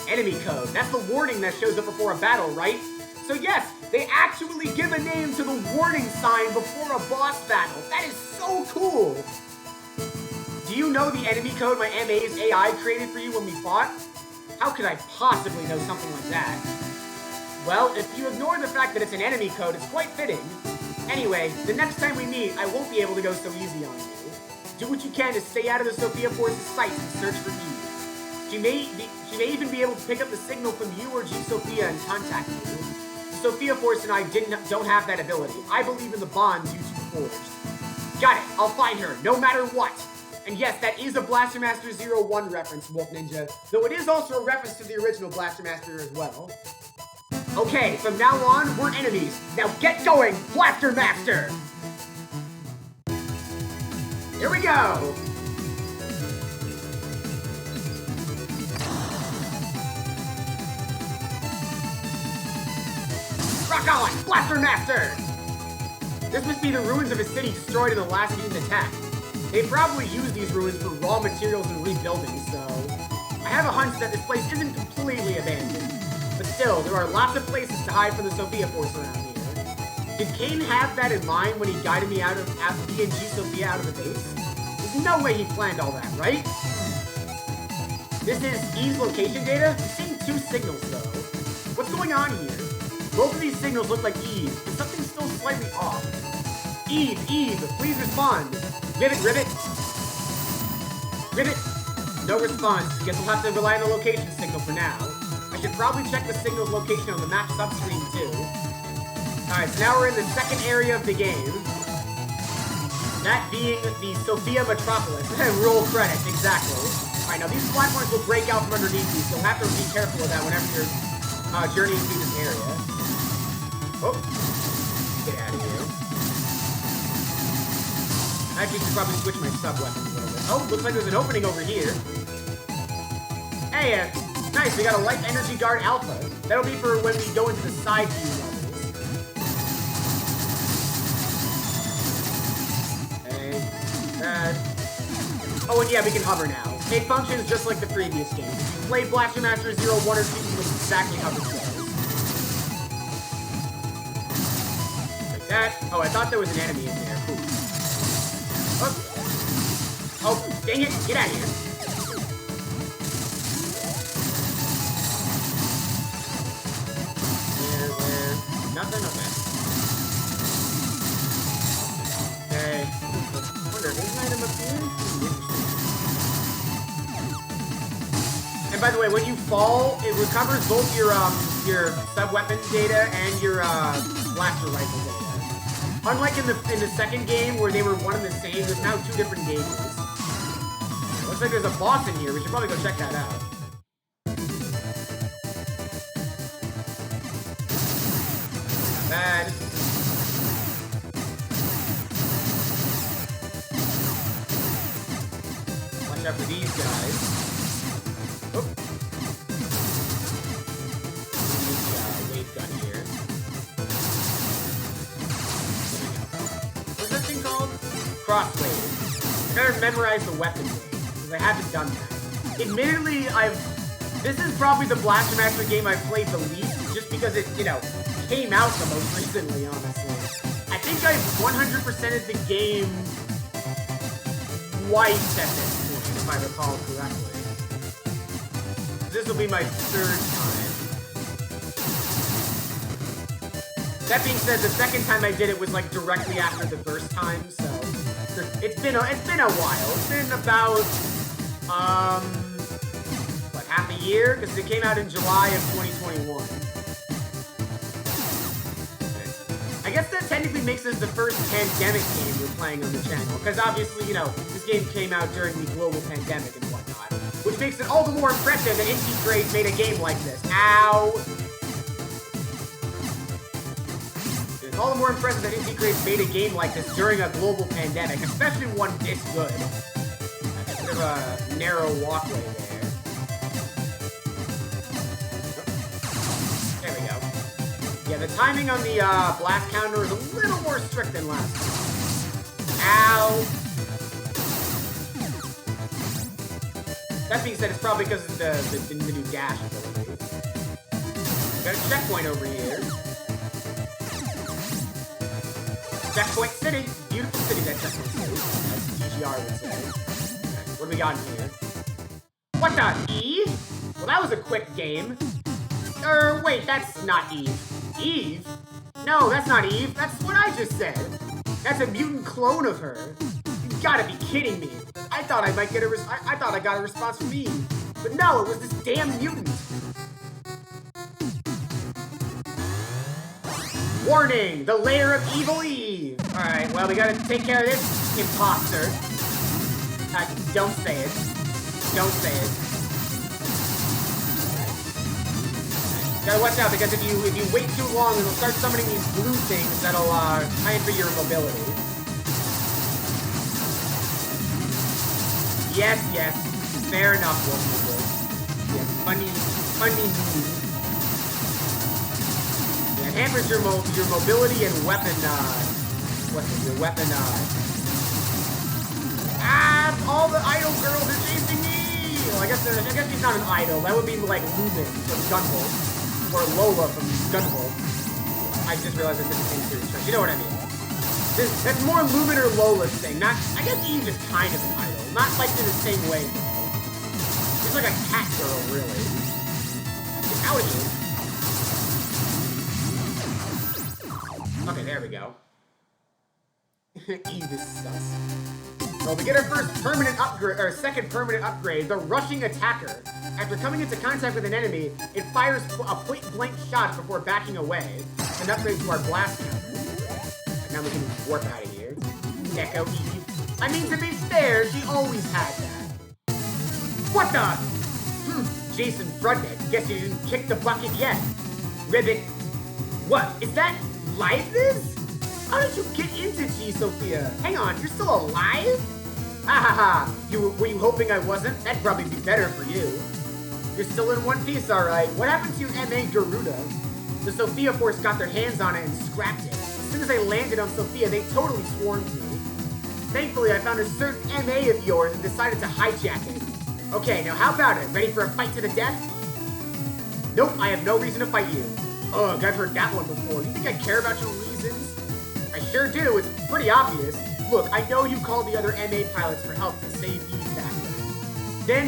Enemy code, that's the warning that shows up before a battle, right? So yes, they actually give a name to the warning sign before a boss battle. That is so cool! Do you know the enemy code my MA's AI created for you when we fought? How could I possibly know something like that? Well, if you ignore the fact that it's an enemy code, it's quite fitting. Anyway, the next time we meet, I won't be able to go so easy on you. Do what you can to stay out of the Sophia Force's sights and search for Eve. She may even be able to pick up the signal from you or G-Sophia and contact you. The Sophia Force and I don't have that ability. I believe in the bonds you two forged. Got it, I'll find her, no matter what. And yes, that is a Blaster Master 01 reference, Wolf Ninja, though it is also a reference to the original Blaster Master as well. Okay, from now on, we're enemies. Now get going, Blaster Master! Here we go! Rock on, Blaster Master! This must be the ruins of a city destroyed in the last mutant attack. They probably used these ruins for raw materials and rebuilding, so I have a hunch that this place isn't completely abandoned. But still, there are lots of places to hide from the Sophia Force around here. Did Kane have that in mind when he guided me out of me and G-Sophia out of the base? There's no way he planned all that, right? This is Eve's location data? I'm seeing two signals, though. What's going on here? Both of these signals look like Eve, but something's still slightly off. Eve, please respond. Ribbit. No response. Guess we'll have to rely on the location signal for now. I should probably check the signal's location on the map subscreen too. Alright, so now we're in the second area of the game. That being the Sophia Metropolis. Roll credits, exactly. Alright, now these platforms will break out from underneath you, so you'll have to be careful of that whenever you're journeying through this area. Oh, get out of here. I actually should probably switch my sub-weapons a little bit. Oh, looks like there's an opening over here. Hey, nice, we got a Light Energy Guard Alpha. That'll be for when we go into the side view levels. Okay, that. Oh, and yeah, we can hover now. It functions just like the previous game. If you play Blaster Master 01 or 2, you will exactly how this goes. Like that. Oh, I thought there was an enemy in there. Ooh. Oh, dang it! Get out of here! Where? Nothing? Okay. Okay. I wonder, is an item up here? And by the way, when you fall, it recovers both your sub-weapon data and your blaster rifle data. Unlike in the second game where they were one and the same, there's now two different gauges. Looks like there's a boss in here. We should probably go check that out. Bad. watch out for these guys. Oop. Use the wave gun here. What's this thing called? Crosswave. I gotta memorize the weapon name, because I haven't done that. Admittedly, this is probably the Blaster Master game I've played the least, just because it, you know, came out the most recently, honestly. I think I've 100%ed the game twice at this point, if I recall correctly. This will be my third time. That being said, the second time I did it was like directly after the first time, so it's been a while. It's been about what, half a year? Because it came out in July of 2021. I guess that technically makes this the first pandemic game we're playing on the channel, because obviously, you know, this game came out during the global pandemic and whatnot, which makes it all the more impressive that Inky Grade made a game like this. Ow! It's all the more impressive that Inky Grade made a game like this during a global pandemic, especially one this good. That's a bit of a narrow walkway there. There we go. Yeah, the timing on the blast counter is a little more strict than last time. Ow! That being said, it's probably because of the new dash ability. Got a checkpoint over here. Checkpoint City! Beautiful city, that Checkpoint City. As TGR would say. Okay, what do we got in here? What the? Eve? Well, that was a quick game. Wait, that's not Eve. Eve? No, that's not Eve. That's what I just said. That's a mutant clone of her. You gotta be kidding me. I thought I might get I thought I got a response from Eve. But no, it was this damn mutant. Warning! The lair of evil Eve! Alright, well, we gotta take care of this imposter. Don't say it. Don't say it. Gotta watch out, because if you wait too long, it'll start summoning these blue things that'll hamper your mobility. Yes, yes. Fair enough, Wolf. Yes, funny move. Yeah, it hampers your mobility and weapon, your weapon, all the idol girls are chasing me! Well, I guess she's not an idol. That would be like Lumen from Gunvolt. Or Lola from Gunvolt. I just realized I said the same series first. You know what I mean. That's more Lumen or Lola's thing. Not, I guess Eve is kind of an idol. Not like in the same way, though. She's like a cat girl, really. Get out of here. Okay, there we go. Eve is sus. Well, we get our first permanent upgrade, or second permanent upgrade, the Rushing Attacker. After coming into contact with an enemy, it fires a point-blank shot before backing away. It's an upgrade to our blast counter. And now we can warp out of here. Echo Eve. I mean, to be fair, she always had that. What the? Jason Frudnick. Guess you didn't kick the bucket yet. Ribbit. What? Is that liveness? How did you get into G-Sophia? Hang on, you're still alive? Ha ha ha. Were you hoping I wasn't? That'd probably be better for you. You're still in one piece, alright. What happened to your MA Garuda? The Sophia Force got their hands on it and scrapped it. As soon as I landed on Sophia, they totally swarmed me. Thankfully, I found a certain MA of yours and decided to hijack it. Okay, now how about it? Ready for a fight to the death? Nope, I have no reason to fight you. Ugh, I've heard that one before. You think I care about your reasons? I sure do. It's pretty obvious. Look, I know you called the other MA pilots for help to save Eve back then.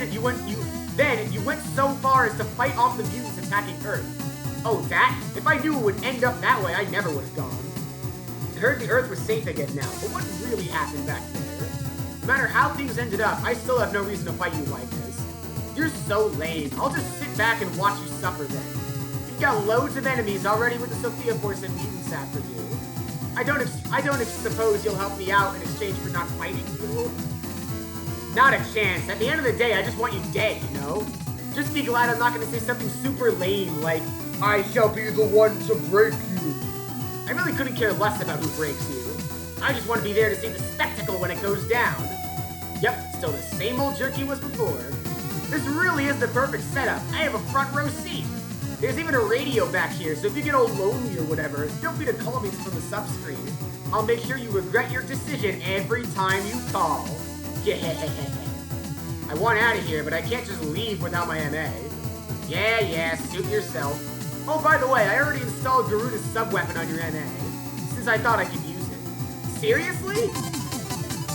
Then you went so far as to fight off the mutants attacking Earth. Oh, that? If I knew it would end up that way, I never would have gone. I heard the Earth was safe again now, but what really happened back there? No matter how things ended up, I still have no reason to fight you like this. You're so lame. I'll just sit back and watch you suffer then. You've got loads of enemies already with the Sophia Force and mutants after you. I don't suppose you'll help me out in exchange for not fighting you? Not a chance. At the end of the day, I just want you dead, you know? Just be glad I'm not going to say something super lame like, I shall be the one to break you. I really couldn't care less about who breaks you. I just want to be there to see the spectacle when it goes down. Yep, still the same old jerky was before. This really is the perfect setup. I have a front row seat. There's even a radio back here, so if you get all lonely or whatever, feel free to call me from the sub screen. I'll make sure you regret your decision every time you call. Yeah. I want out of here, but I can't just leave without my MA. Yeah, suit yourself. Oh, by the way, I already installed Garuda's sub-weapon on your MA, since I thought I could use it. Seriously?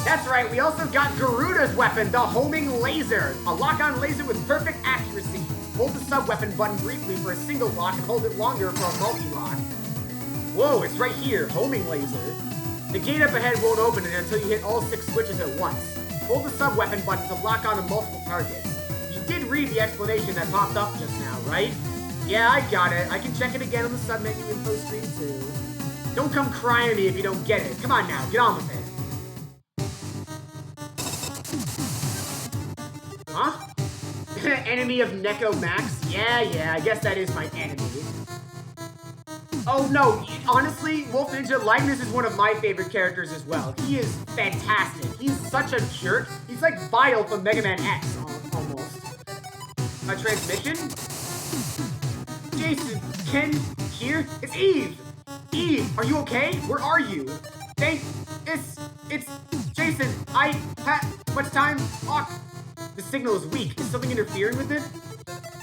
That's right, we also got Garuda's weapon, the homing laser. A lock-on laser with perfect accuracy. Hold the sub-weapon button briefly for a single lock and hold it longer for a multi-lock. Whoa, it's right here, homing laser. The gate up ahead won't open it until you hit all 6 switches at once. Hold the sub-weapon button to lock onto multiple targets. You did read the explanation that popped up just now, right? Yeah, I got it. I can check it again on the sub-menu info screen too. Don't come crying to me if you don't get it. Come on now, get on with it. Huh? Enemy of Neko Max? Yeah, I guess that is my enemy. Oh no, honestly, Wolf Ninja, Liveness is one of my favorite characters as well. He is fantastic. He's such a jerk. He's like Vile from Mega Man X, almost. A transmission? Jason, Ken, here? It's Eve! Eve, are you okay? Where are you? It's Jason, much time? The signal is weak. Is something interfering with it?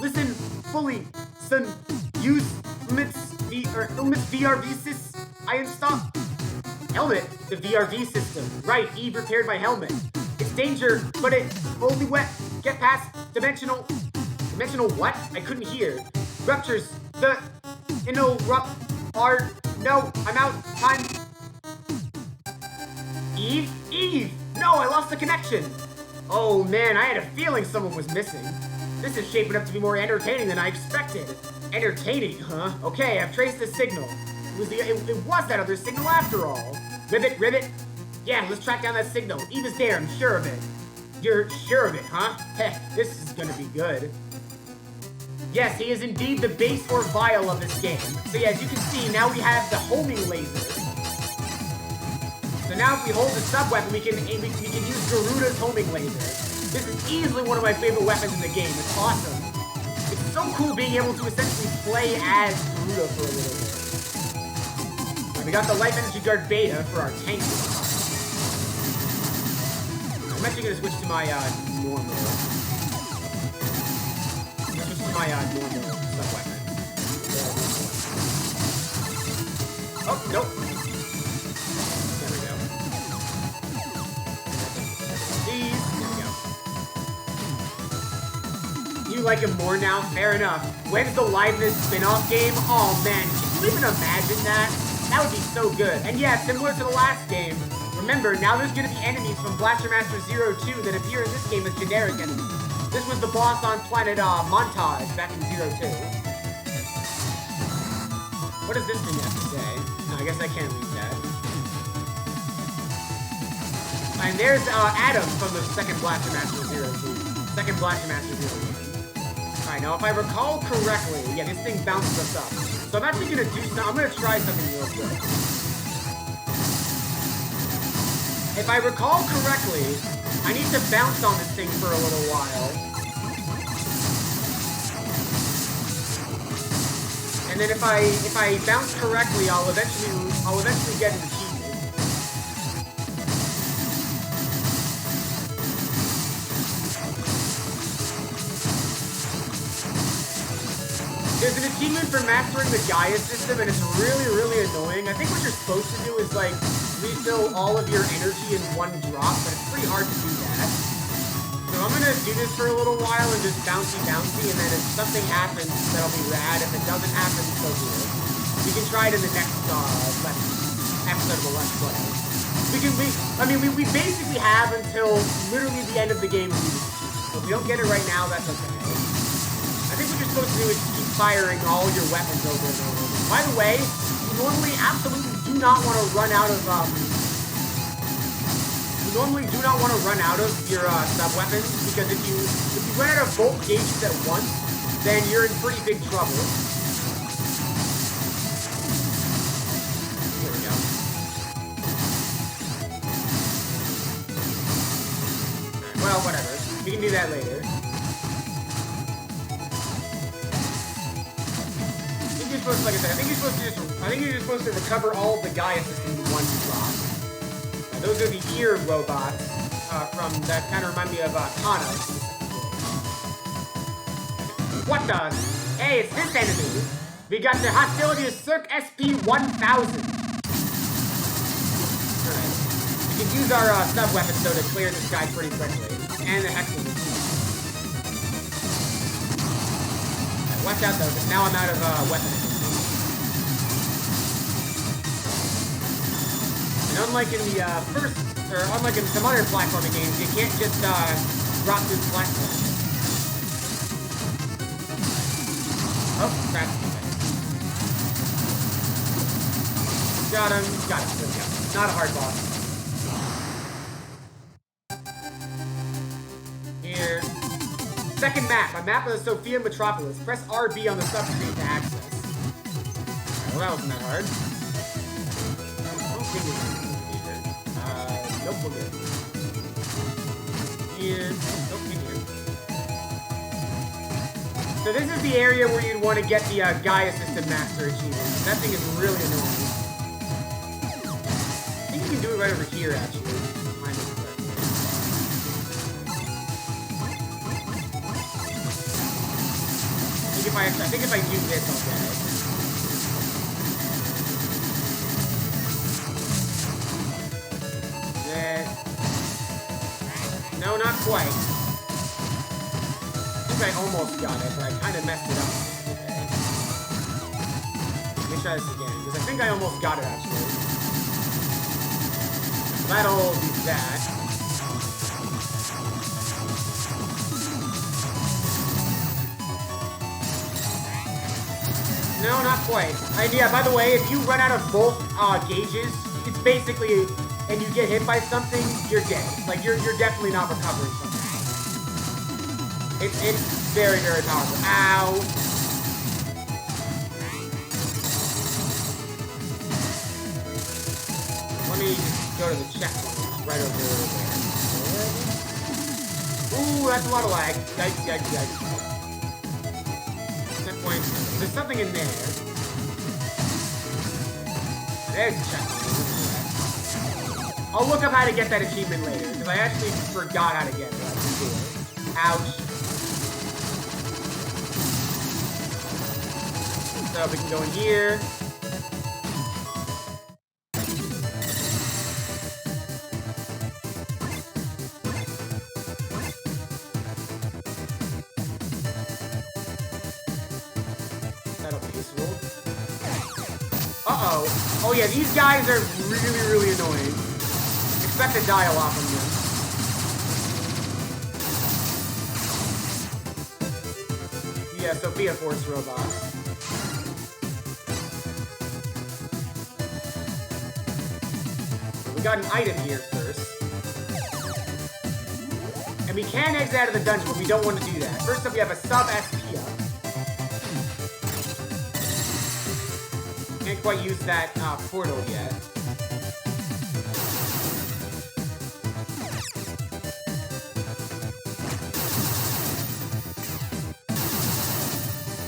Listen fully, son. Use Umits VRV I installed. Helmet, the VRV system. Right, Eve repaired my helmet. It's danger, but it only get past dimensional what? I couldn't hear. Ruptures, no, I'm out, time. Eve, no, I lost the connection. Oh man, I had a feeling someone was missing. This is shaping up to be more entertaining than I expected. Entertaining, huh? Okay, I've traced the signal. It was that other signal after all. Ribbit? Yeah, let's track down that signal. Eve is there, I'm sure of it. You're sure of it, huh? Heh, this is gonna be good. Yes, he is indeed the base or Vile of this game. So yeah, as you can see, now we have the homing laser. So now if we hold the sub-weapon, we can use Garuda's homing laser. This is easily one of my favorite weapons in the game. It's awesome. It's so cool being able to essentially play as Garuda for a little bit. And we got the Life Energy Guard Beta for our tank. I'm actually going to switch to my normal. Normal sub-weapon. Oh, nope. There we go. There we go. You like him more now? Fair enough. When's the Liveness spin-off game? Oh man, can you even imagine that? That would be so good. And yeah, similar to the last game, remember, now there's going to be enemies from Blaster Master 02 that appear in this game as generic enemies. This was the boss on planet Montage back in 02. What does this thing have to say? No, I guess I can't read that. And there's Adam from the second Blaster Master 02. Second Blaster Master 02. Alright, now if I recall correctly, yeah, this thing bounces us up. So I'm actually going to do something. I'm going to try something real quick. If I recall correctly, I need to bounce on this thing for a little while. And then if I bounce correctly, I'll eventually get an achievement. There's an achievement for mastering the Gaia system, and it's really, really annoying. I think what you're supposed to do is like refill all of your energy in one drop, but it's pretty hard to do that. So I'm gonna do this for a little while and just bouncy, and then if something happens, that'll be rad. If it doesn't happen, so be it. We can try it in the next episode of the Let's Play. We basically have until literally the end of the game to do this. So if we don't get it right now, that's okay. I think what you're supposed to do is keep firing all your weapons over and over. By the way, you normally absolutely do not want to run out of your sub-weapons, because if you run out of both gauges at once, then you're in pretty big trouble. Here we go. We can do that later. Like I said, I think you're just supposed to recover all of the Gaia system in one drop. Those are the ear robots from that kind of remind me of Kana. What the? Hey, it's this enemy. We got the hostility of Cirque SP-1000. Alright. We can use our sub-weapon so to clear this guy pretty quickly. And the Hexel. Watch out though, because now I'm out of weapons. And unlike in the unlike in some other platforming games, you can't just drop through the platform. Oh, crap. Got him. There we go. Not a hard boss. Here. Second map. A map of the Sophia Metropolis. Press RB on the subscreen to access. Alright, well, that wasn't that hard. Nope, we're good. Here. Nope, in here. So this is the area where you'd want to get the Gaia System Master achievement. That thing is really annoying. I think you can do it right over here, actually. I think if I do this, I'll get it. No, not quite. I think I almost got it, but I kind of messed it up. Okay. Let me try this again, because I think I almost got it, actually. That'll be that. No, not quite. And yeah, by the way, if you run out of both gauges, it's basically, and you get hit by something, you're dead. Like, you're definitely not recovering from that. It's very, very powerful. Ow. Let me just go to the checkpoint. Right over there. Ooh, that's a lot of lag. Yikes. Checkpoint. There's something in there. There's a checkpoint. I'll look up how to get that achievement later, because I actually forgot how to get it. Ouch. So we can go in here. Oh yeah, these guys are really, really annoying. Expect to die a lot from them. Yeah, Sophia Force robots. We got an item here first. And we can exit out of the dungeon, but we don't want to do that. First up, we have a sub-SP up. Can't quite use that portal yet.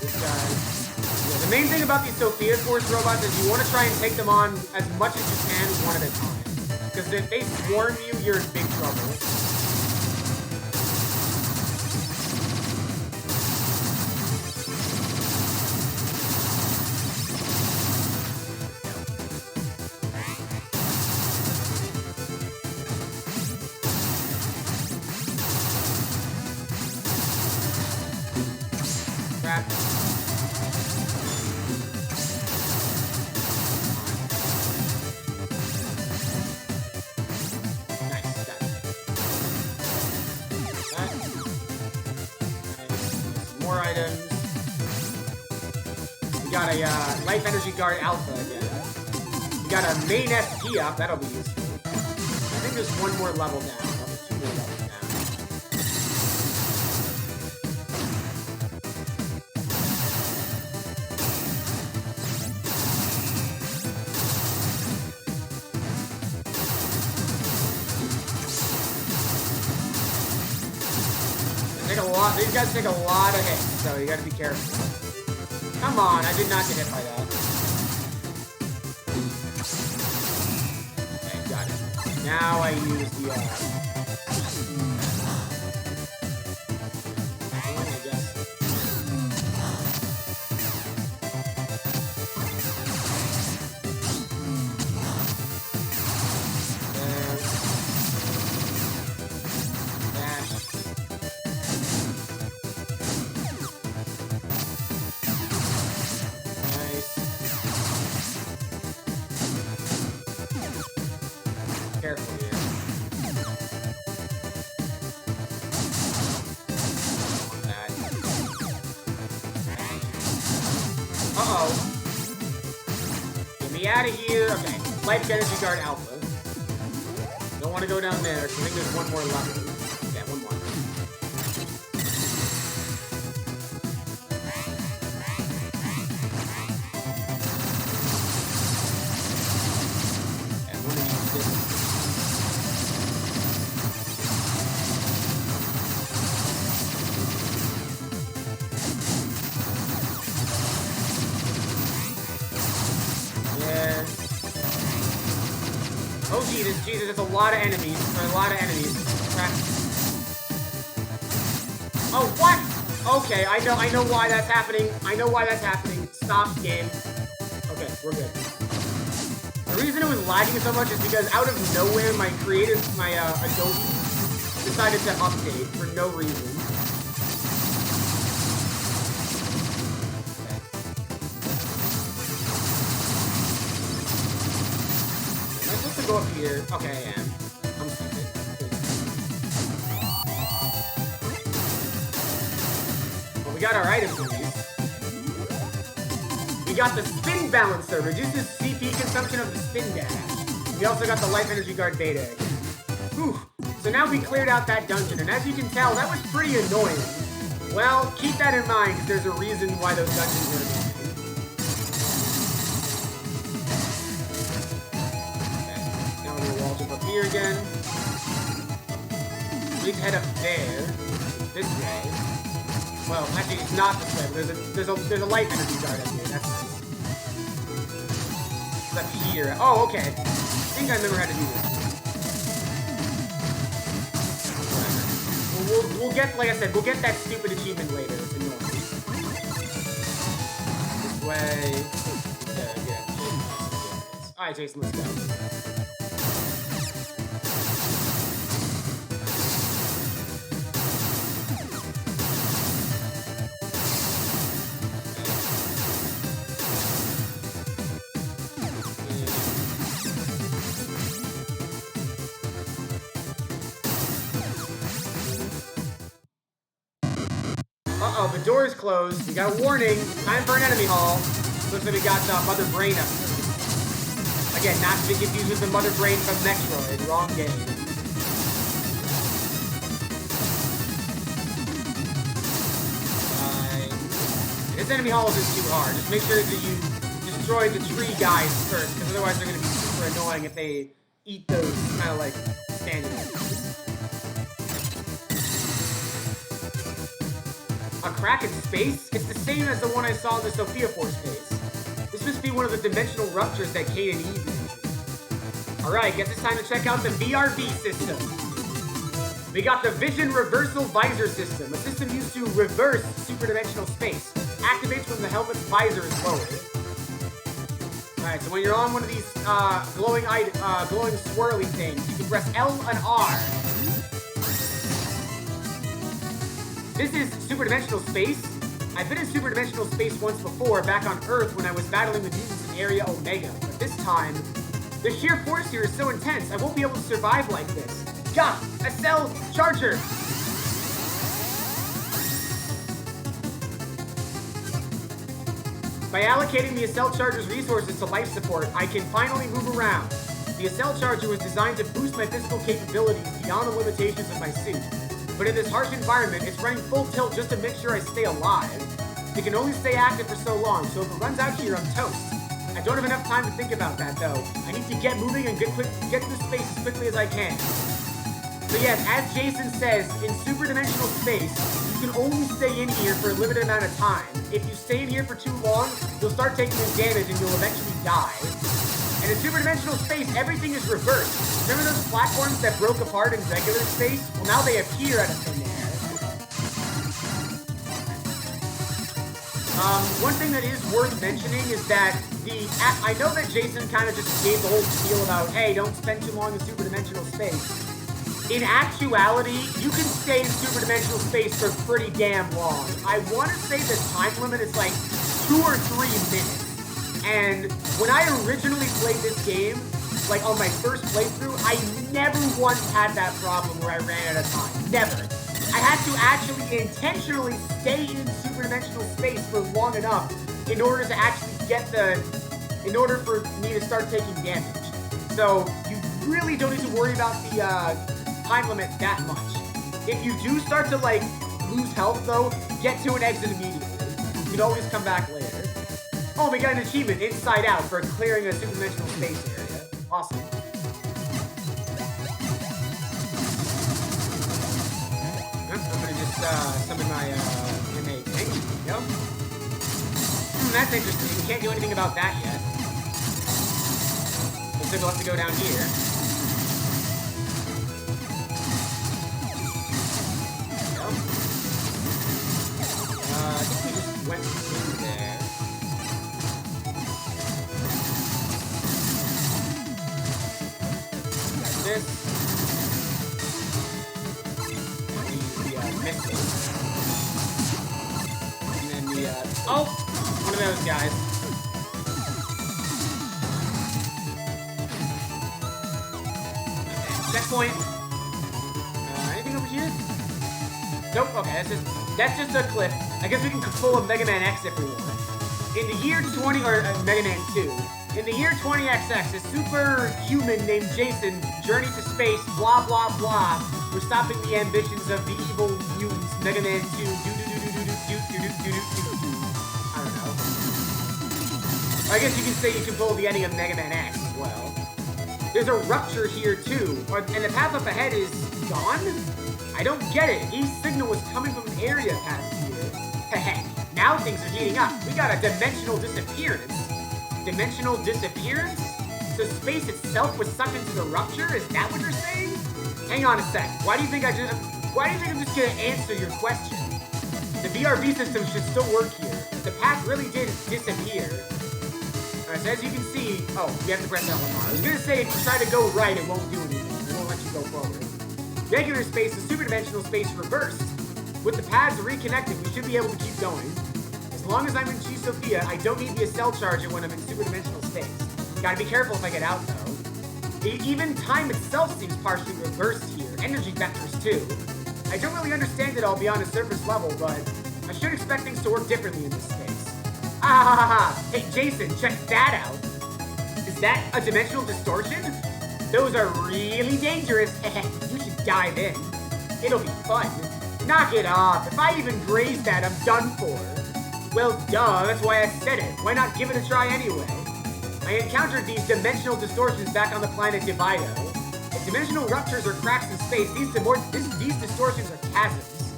This guy. Yeah, the main thing about these Sophia Force robots is you want to try and take them on as much as you can, one at a time. Because if they swarm you, you're in big trouble. Life Energy Guard Alpha again. We got a main SP up, that'll be useful. I think there's one more level down. Two more levels down. lot. These guys take a lot of hits, so you gotta be careful. Come on, I did not get hit by that. Okay, got it. Now I use the, careful here. That. Uh-oh. Get me out of here. Okay. Life Energy Guard Alpha. Don't want to go down there, because I think there's one more level. Yeah, one more. And one of these different. Oh Jesus, there's a lot of enemies. There's a lot of enemies. Crap. Oh, what? Okay, I know why that's happening. I know why that's happening. Stop, game. Okay, we're good. The reason it was lagging so much is because out of nowhere, my Adobe decided to update for no reason. Go up here. Okay, I am. I'm stupid. Well, we got our items in these. We got the spin balancer, reduces CP consumption of the spin dash. We also got the life energy guard beta. Whew. So now we cleared out that dungeon, and as you can tell, that was pretty annoying. Well, keep that in mind, because there's a reason why those dungeons were annoying. Up here again. We can head up there. This way. Well, actually, it's not this way. But there's a life energy guard up here. That's nice. It's up here. Oh, okay. I think I remember how to do this. Whatever. We'll get, like I said, we'll get that stupid achievement later. It's annoying. This way. Yeah. Alright, Jason, let's go. Uh-oh, the door is closed. We got a warning. Time for an enemy haul. Looks like we got Mother Brain up there. Again, not to be confused with the Mother Brain from Metroid. Wrong game. This enemy haul isn't too hard. Just make sure that you destroy the tree guys first, because otherwise they're going to be super annoying if they eat those kind of like standing enemies. A crack in space? It's the same as the one I saw in the Sophia Force base. This must be one of the dimensional ruptures that Kate and Eve made. Alright, guess it's time to check out the VRV system. We got the Vision Reversal Visor System, a system used to reverse superdimensional space. Activates when the helmet's visor is lowered. Alright, so when you're on one of these glowing swirly things, you can press L and R. This is superdimensional space. I've been in superdimensional space once before, back on Earth when I was battling the mutants in Area Omega. But this time, the sheer force here is so intense, I won't be able to survive like this. Gah! A cell charger! By allocating the Acel Charger's resources to life support, I can finally move around. The Acel Charger was designed to boost my physical capabilities beyond the limitations of my suit. But in this harsh environment, it's running full tilt just to make sure I stay alive. It can only stay active for so long, so if it runs out here, I'm toast. I don't have enough time to think about that, though. I need to get moving and get through space as quickly as I can. So yes, as Jason says, in super dimensional space, you can only stay in here for a limited amount of time. If you stay in here for too long, you'll start taking this damage and you'll eventually die. And in super dimensional space, everything is reversed. Remember those platforms that broke apart in regular space? Well, now they appear out of thin air. One thing that is worth mentioning is that I know that Jason kind of just gave the whole spiel about, hey, don't spend too long in super dimensional space. In actuality, you can stay in super dimensional space for pretty damn long. I want to say the time limit is like 2 or 3 minutes. And when I originally played this game, like on my first playthrough, I never once had that problem where I ran out of time. Never. I had to actually intentionally stay in super dimensional space for long enough in order to actually in order for me to start taking damage. So you really don't need to worry about the time limit that much. If you do start to like lose health though, get to an exit immediately. You can always come back later. Oh, we got an achievement, Inside Out, for clearing a super dimensional space area. Awesome. I'm gonna just summon my innate thing. Yep. That's interesting. We can't do anything about that yet. Looks like we'll have to go down here. Yep. I think we just went through there. Got this. And then the, oh! One of those guys. Checkpoint. Anything over here? Nope, okay, that's just a cliff. I guess we can pull a Mega Man X if we want. In the year 20, or Mega Man 2, in the year 20XX, a superhuman named Jason journeyed to space, blah, blah, blah. We're stopping the ambitions of the evil mutants, Mega Man 2, I don't know. I guess you can say you can pull the ending of Mega Man X as well. There's a rupture here too, and the path up ahead is gone? I don't get it. Each signal was coming from an area past here. Hehe, now things are heating up. We got a dimensional disappearance. Dimensional disappearance? So space itself was sucked into the rupture? Is that what you're saying? Hang on a sec. Why do you think I'm just gonna answer your question? The VRV system should still work here. The path really did disappear. Alright, so as you can see, oh, we have to press L1R. I was gonna say if you try to go right, it won't do anything. It won't let you go forward. Regular space and super dimensional space reversed. With the paths reconnected, we should be able to keep going. As long as I'm in G-Sophia, I don't need the cell charger when I'm in super dimensional space. Gotta be careful if I get out though. Even time itself seems partially reversed here. Energy vectors too. I don't really understand it all beyond a surface level, but I should expect things to work differently in this case. Ah, hey Jason, check that out. Is that a dimensional distortion? Those are really dangerous. You should dive in. It'll be fun. Knock it off. If I even graze that, I'm done for. Well, duh, that's why I said it. Why not give it a try anyway? I encountered these dimensional distortions back on the planet Divido. If dimensional ruptures or cracks in space, these distortions are chasms.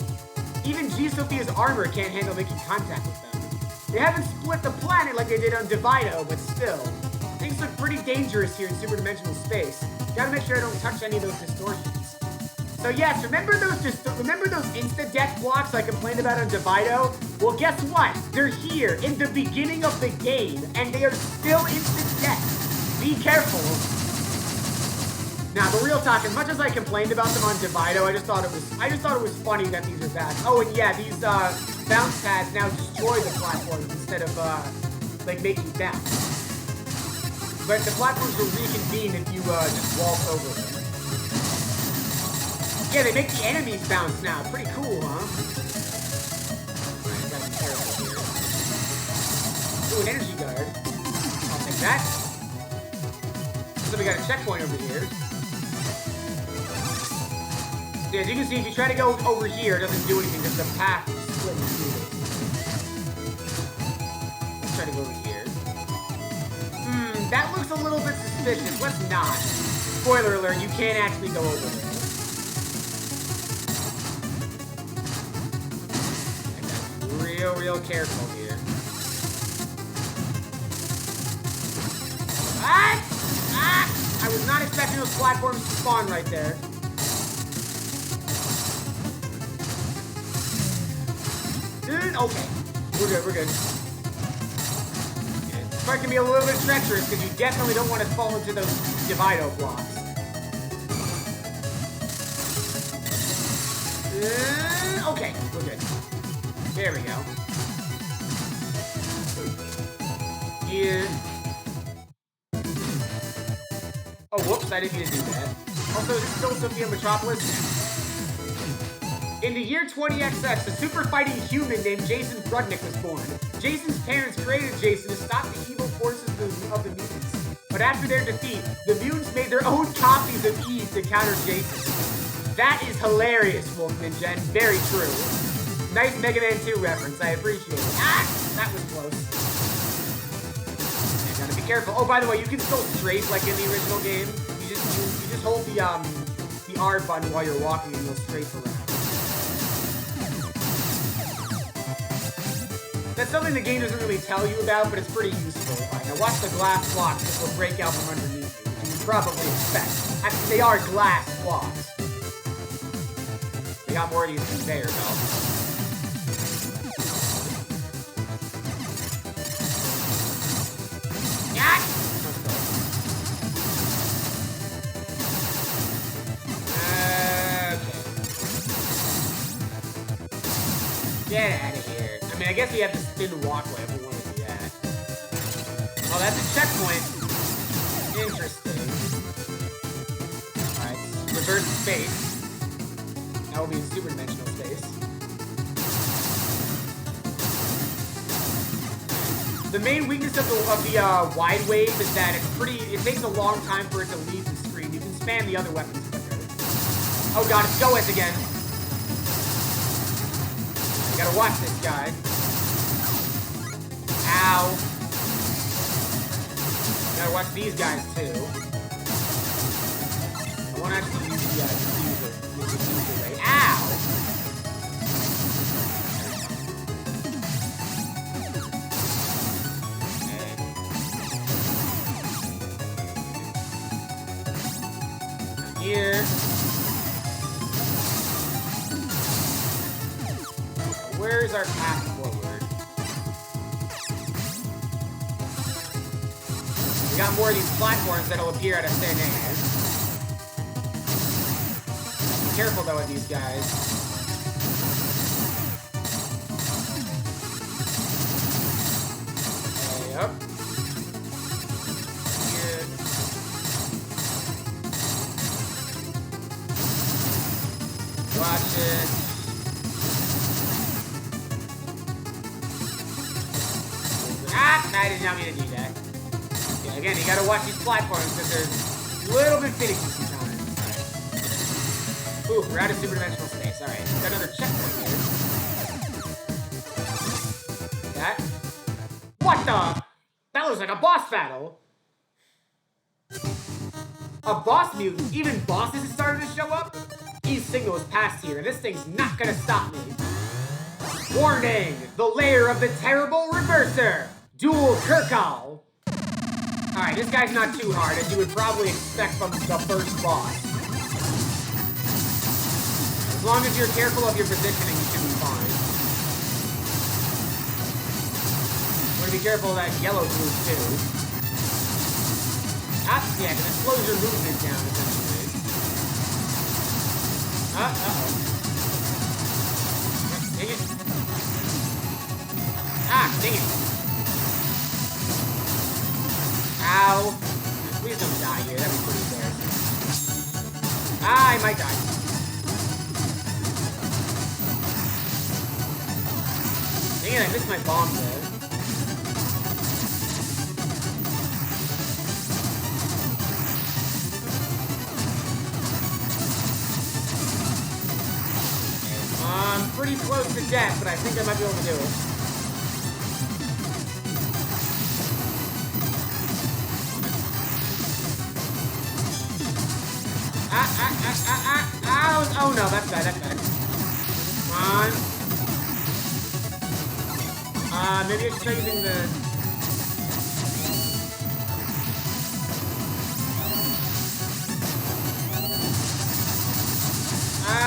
Even G-Sophia's armor can't handle making contact with them. They haven't split the planet like they did on Divido, but still. Things look pretty dangerous here in superdimensional space. Gotta make sure I don't touch any of those distortions. So yes, remember those insta-death blocks I complained about on Divido? Well, guess what? They're here in the beginning of the game, and they are still instant-death. Be careful. Now, the real talk, as much as I complained about them on Divido, I just thought it was funny that these are back. Oh, and yeah, these bounce pads now destroy the platforms instead of like making bounce. But the platforms will reconvene if you just waltz over them. Yeah, they make the enemies bounce now. Pretty cool, huh? Alright, gotta be careful here. Ooh, an energy guard. I'll take that. So we got a checkpoint over here. So as you can see, if you try to go over here, it doesn't do anything because the path is split in two. Let's try to go over here. That looks a little bit suspicious. Let's not. Spoiler alert, you can't actually go over there. real careful here. Ah! Ah! I was not expecting those platforms to spawn right there. Okay. We're good, we're good. Yeah, this part can be a little bit treacherous because you definitely don't want to fall into those Divido blocks. Okay, we're good. There we go. Yeah. Oh, whoops, I didn't mean to do that. Also, is it still Sophia Metropolis? In the year 20XX, a super fighting human named Jason Brudnick was born. Jason's parents created Jason to stop the evil forces of the mutants. But after their defeat, the mutants made their own copies of Eve to counter Jason. That is hilarious, Wolf Ninja, and very true. Nice Mega Man 2 reference, I appreciate it. Ah! That was close. Yeah, gotta be careful. Oh, by the way, you can still strafe like in the original game. You just hold the R button while you're walking and you'll strafe around. That's something the game doesn't really tell you about, but it's pretty useful. Right, now watch the glass blocks that will break out from underneath you, which you would probably expect. Actually, they are glass blocks. We got more of these conveyor belts. Get out of here. I mean, I guess we have to spin the walkway if we want to do that. Oh, that's a checkpoint. Interesting. Alright, reverse space. That will be in super dimensional space. The main weakness of the wide wave is that it takes a long time for it to leave the screen. You can spam the other weapons quicker. Oh god, it's Goeth again. You gotta watch this guy. Ow. You gotta watch these guys too. I wanna actually use the diffuser ray. Ow! Okay. Here. Where's our path forward? We got more of these platforms that'll appear out of thin air. Be careful though with these guys. Okay, up. Here. Watch it. I did not mean to do that. Yeah, again, you gotta watch these platforms because they're a little bit finicky sometimes. Alright. Ooh, we're out of super dimensional space. Alright, got another checkpoint here. That. What the? That looks like a boss battle. A boss mutant? Even bosses have started to show up? Eve's signal is past here, and this thing's not gonna stop me. Warning! The lair of the terrible reverser! Dual Kirkal! Alright, this guy's not too hard, as you would probably expect from the first boss. As long as you're careful of your positioning, you should be fine. You want to be careful of that yellow blue, too. Ah, yeah, because it slows your movement down, essentially. Uh-oh. Dang it. Ah, dang it. Ow. Please don't die here. That'd be pretty embarrassing. Ah, I might die. Dang it, I missed my bomb there. I'm pretty close to death, but I think I might be able to do it. Oh no, that's bad, that's bad. Come on. Maybe I should try using the...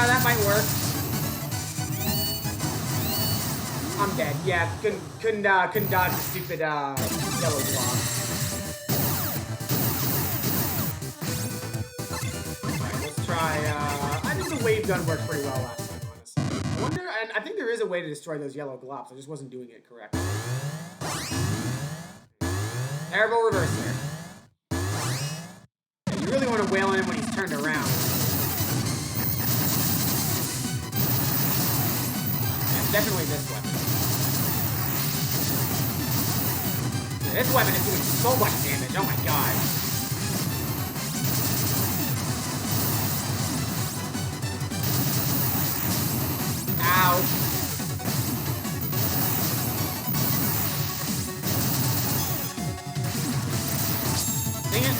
that might work. I'm dead. Yeah, couldn't dodge the stupid, yellow block. Alright, let's try, I think the wave gun worked pretty well last time, honestly. I wonder, and I think there is a way to destroy those yellow globs. I just wasn't doing it correctly. Terrible reverse there. Yeah, you really want to wail on him when he's turned around. Yeah, definitely this weapon. Yeah, this weapon is doing so much damage. Oh my god. Ow. Dang it.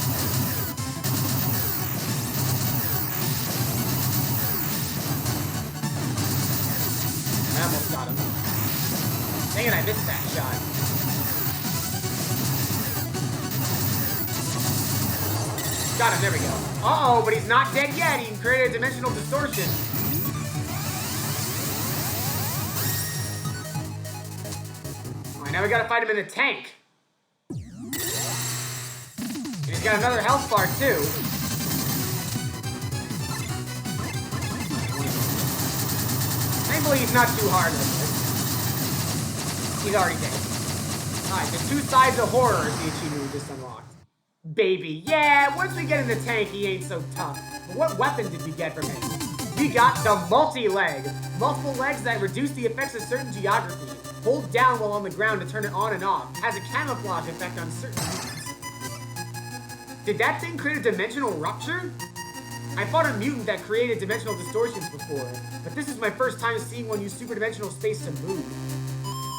I almost got him. Dang it, I missed that shot. Got him, there we go. Uh-oh, but he's not dead yet. He created a dimensional distortion. Alright, now we gotta fight him in the tank. He's got another health bar, too. Thankfully, he's not too hard with this. He's already dead. Alright, the two sides of horror is the achievement we just unlocked. Baby, yeah, once we get in the tank, he ain't so tough. But what weapon did we get from him? We got the multi-leg. Multiple legs that reduce the effects of certain geography. Hold down while on the ground to turn it on and off. Has a camouflage effect on certain mutants. Did that thing create a dimensional rupture? I fought a mutant that created dimensional distortions before, but this is my first time seeing one use superdimensional space to move.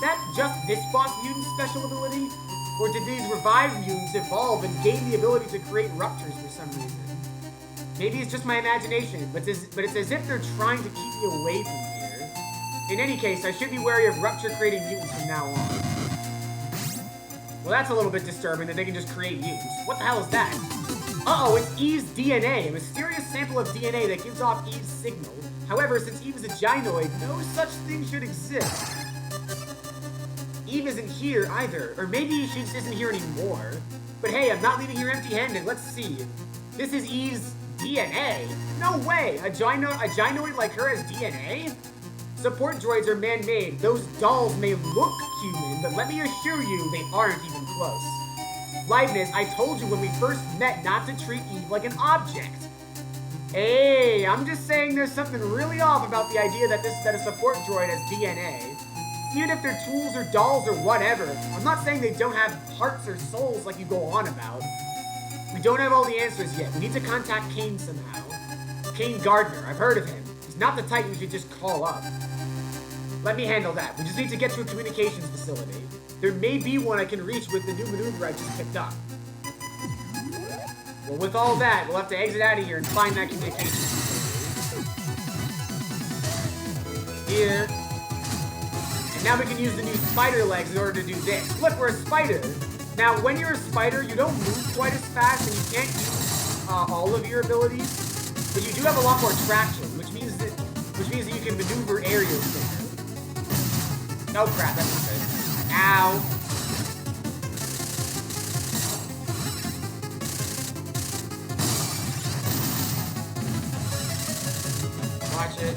That just this boss mutant's special ability? Or did these revived mutants evolve and gain the ability to create ruptures for some reason? Maybe it's just my imagination, but it's as if they're trying to keep me away from here. In any case, I should be wary of rupture-creating mutants from now on. Well, that's a little bit disturbing that they can just create mutants. What the hell is that? Uh-oh, it's Eve's DNA, a mysterious sample of DNA that gives off Eve's signal. However, since Eve is a gynoid, no such thing should exist. Eve isn't here either, or maybe she just isn't here anymore. But hey, I'm not leaving here empty-handed. Let's see. This is Eve's DNA? No way! A gynoid like her has DNA? Support droids are man-made. Those dolls may look human, but let me assure you, they aren't even close. Leibniz, I told you when we first met not to treat Eve like an object. Hey, I'm just saying there's something really off about the idea that a support droid has DNA. Even if they're tools or dolls or whatever, I'm not saying they don't have hearts or souls like you go on about. We don't have all the answers yet. We need to contact Kane somehow. Kane Gardner, I've heard of him. He's not the type we should just call up. Let me handle that. We just need to get to a communications facility. There may be one I can reach with the new maneuver I just picked up. Well, with all that, we'll have to exit out of here and find that communications facility. Here. And now we can use the new spider legs in order to do this. Look, we're a spider. Now, when you're a spider, you don't move quite as fast, and you can't use all of your abilities, but you do have a lot more traction, which means that you can maneuver areas quicker. Oh crap, that's not good. Ow. Watch it.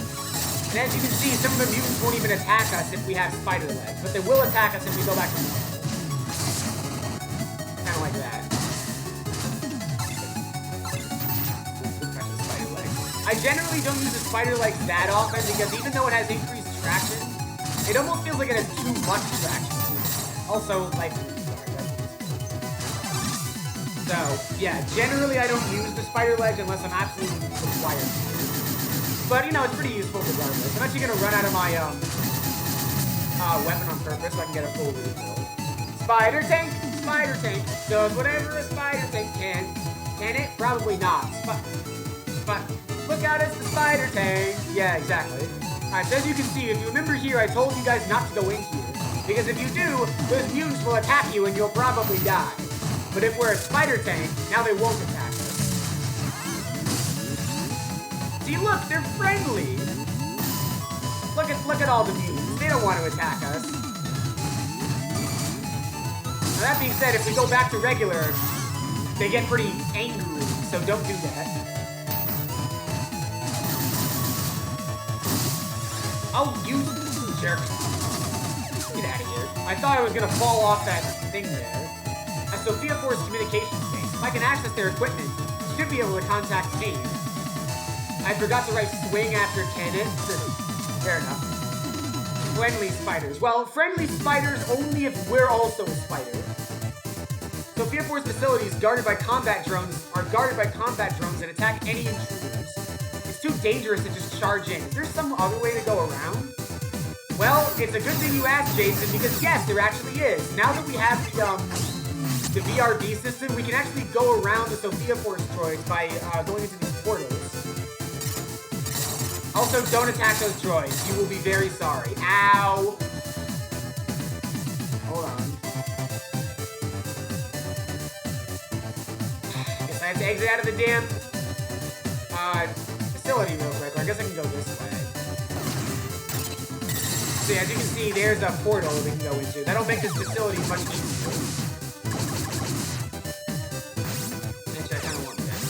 And as you can see, some of the mutants won't even attack us if we have spider legs, but they will attack us if we go back to normal. Kind of like that. Spider legs. I generally don't use the spider legs that often because even though it has increased traction, it almost feels like it has too much traction. Also, like, so, yeah, generally I don't use the spider legs unless I'm absolutely required to. But, you know, it's pretty useful regardless. I'm actually going to run out of my weapon on purpose so I can get a full refill. Spider tank! Spider tank does whatever a spider tank can. Can it? Probably not. Look out, it's the spider tank! Yeah, exactly. Alright, so as you can see, if you remember here, I told you guys not to go in here. Because if you do, those mutants will attack you and you'll probably die. But if we're a spider tank, now they won't attack us. See, look, they're friendly. Look at all the mutants. They don't want to attack us. Now that being said, if we go back to regular, they get pretty angry, so don't do that. Oh, you jerk. Get out of here. I thought I was gonna fall off that thing there. A Sophia Force communication space. If I can access their equipment, I should be able to contact Kane. I forgot to write swing after cannon. Fair enough. Friendly spiders. Well, friendly spiders only if we're also a spider. Sophia Force facilities guarded by combat drones are guarded by combat drones that attack any intruders. It's too dangerous to just charge in. Is there some other way to go around? Well, it's a good thing you asked, Jason, because yes, there actually is. Now that we have the VRD system, we can actually go around the Sophia Force droids by going into these portals. Also, don't attack those droids. You will be very sorry. Ow! Hold on. Guess I have to exit out of the damn facility real quick. Or I guess I can go this way. So yeah, as you can see, there's a portal we can go into. That'll make this facility much easier. Actually, I kind of want that.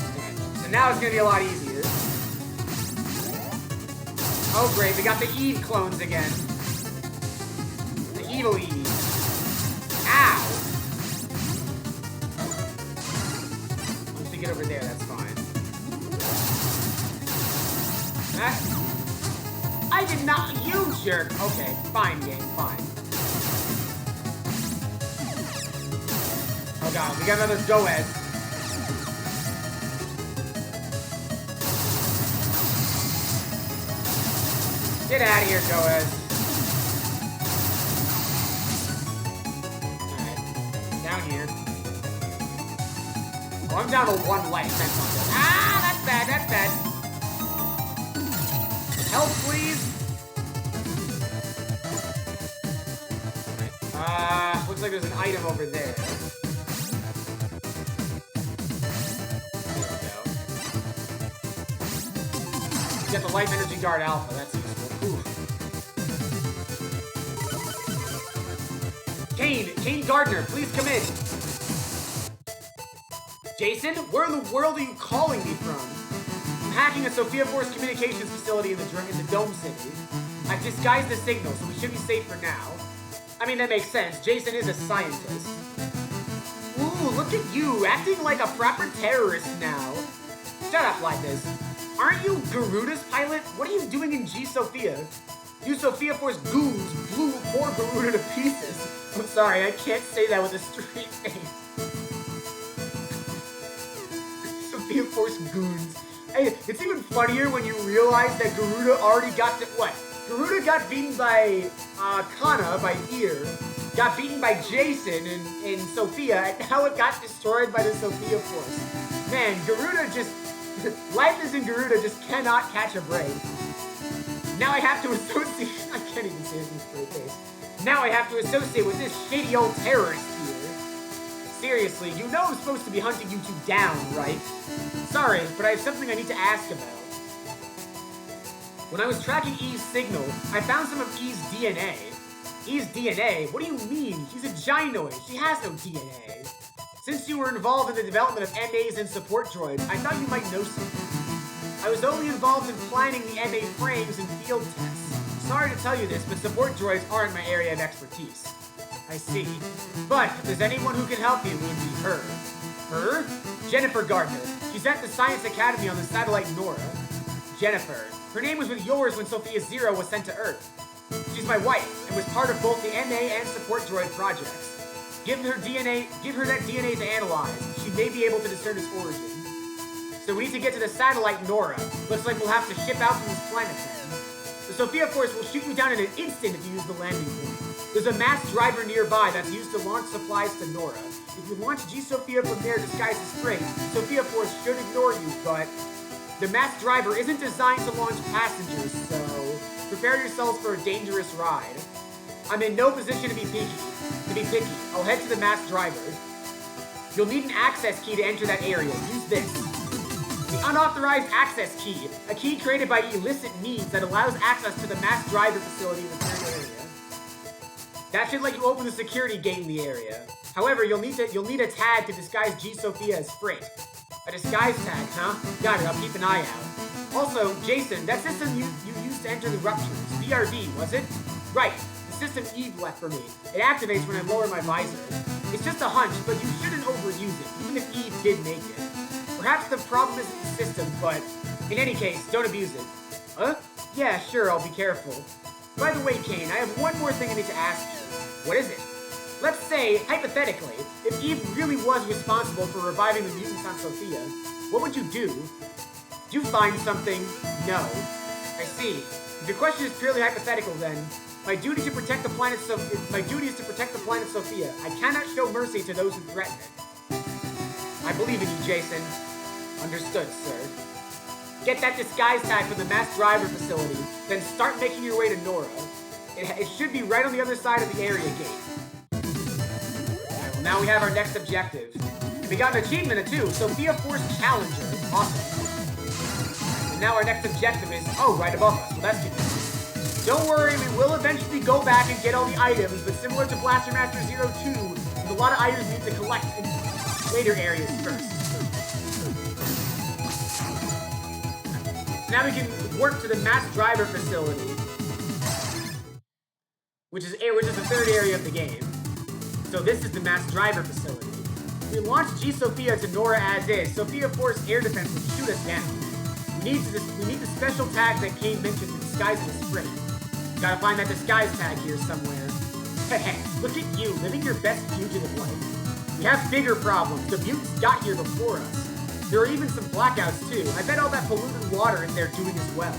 Okay. So now it's going to be a lot easier. Oh great, we got the Eve clones again. The evil Eve. Ow! Once we get over there, that's fine. I did not, you jerk! Okay, fine game, fine. Oh god, we got another Goez. Get out of here, Goez. Alright. Down here. Oh, I'm down to 1 life. That's not good. Ah, that's bad, that's bad. Help, please. Alright. Looks like there's an item over there. There we go. We got the Life Energy Guard Alpha. That's useful. Kane Gardner, please come in. Jason, where in the world are you calling me from? I'm hacking a Sophia Force communications facility in the Dome City. I've disguised the signal, so we should be safe for now. I mean, that makes sense. Jason is a scientist. Ooh, look at you, acting like a proper terrorist now. Shut up, Lypis. Aren't you Garuda's pilot? What are you doing in G-Sophia? You Sophia Force goons blew poor Garuda to pieces. I'm sorry, I can't say that with a straight face. Sophia Force goons. Hey, it's even funnier when you realize that Garuda already got to, what? Garuda got beaten by, Kana, by Ear. Got beaten by Jason in Sophia, and now it got destroyed by the Sophia Force. Man, Garuda just... Lypis and Garuda just cannot catch a break. Now I have to associate... I can't even say this in a straight face. Now I have to associate with this shady old terrorist here. Seriously, you know I'm supposed to be hunting you two down, right? Sorry, but I have something I need to ask about. When I was tracking Eve's signal, I found some of Eve's DNA. Eve's DNA? What do you mean? She's a gynoid. She has no DNA. Since you were involved in the development of MAs and support droids, I thought you might know something. I was only involved in planning the MA frames and field tests. Sorry to tell you this, but support droids aren't my area of expertise. I see. But if there's anyone who can help you, it would be her. Her? Jennifer Gardner. She's at the Science Academy on the satellite Nora. Jennifer. Her name was with yours when Sophia Zero was sent to Earth. She's my wife, and was part of both the MA and support droid projects. Give her that DNA to analyze. She may be able to discern its origin. So we need to get to the satellite Nora. Looks like we'll have to ship out from this planet then. The Sophia Force will shoot you down in an instant if you use the landing point. There's a mass driver nearby that's used to launch supplies to Nora. If you launch G-Sophia from there disguised as freight, Sophia Force should ignore you, but the mass driver isn't designed to launch passengers, so Prepare yourselves for a dangerous ride. I'm in no position to be picky. I'll head to the masked driver. You'll need an access key to enter that area. Use this. The unauthorized access key, a key created by illicit means that allows access to the masked driver facility in the third area. That should let you open the security gate in the area. However, you'll need a tag to disguise G-Sophia as Freight. A disguise tag, huh? Got it, I'll keep an eye out. Also, Jason, that system you used to enter the ruptures, BRV, was it? Right, the system Eve left for me. It activates when I lower my visor. It's just a hunch, but you shouldn't overuse it, even if Eve did make it. Perhaps the problem isn't the system, but in any case, don't abuse it. Huh? Yeah, sure, I'll be careful. By the way, Kane, I have one more thing I need to ask you. What is it? Let's say, hypothetically, if Eve really was responsible for reviving the mutants on Sophia, what would you do? Do you find something? No. I see. If your question is purely hypothetical, then my duty is to protect the planet Sophia. I cannot show mercy to those who threaten it. I believe in you, Jason. Understood, sir. Get that disguise tag from the masked driver facility, then start making your way to Nora. It should be right on the other side of the area gate. Alright, well now we have our next objective. And we got an achievement too, Sophia Force Challenger. Awesome. And now our next objective is, right above us, well that's good. Don't worry, we will eventually go back and get all the items, but similar to Blaster Master 02, there's a lot of items we need to collect in later areas first. Now we can work to the masked driver facility, which is the third area of the game. So this is the masked driver facility. We launched G-Sophia to Nora as is. Sophia Force air defense will shoot us down. We need the special tag that Kane mentioned to disguise it as Freight. Gotta find that disguise tag here somewhere. Look at you, living your best fugitive life. We have bigger problems. The mutants got here before us. There are even some blackouts too. I bet all that polluted water in there doing as well.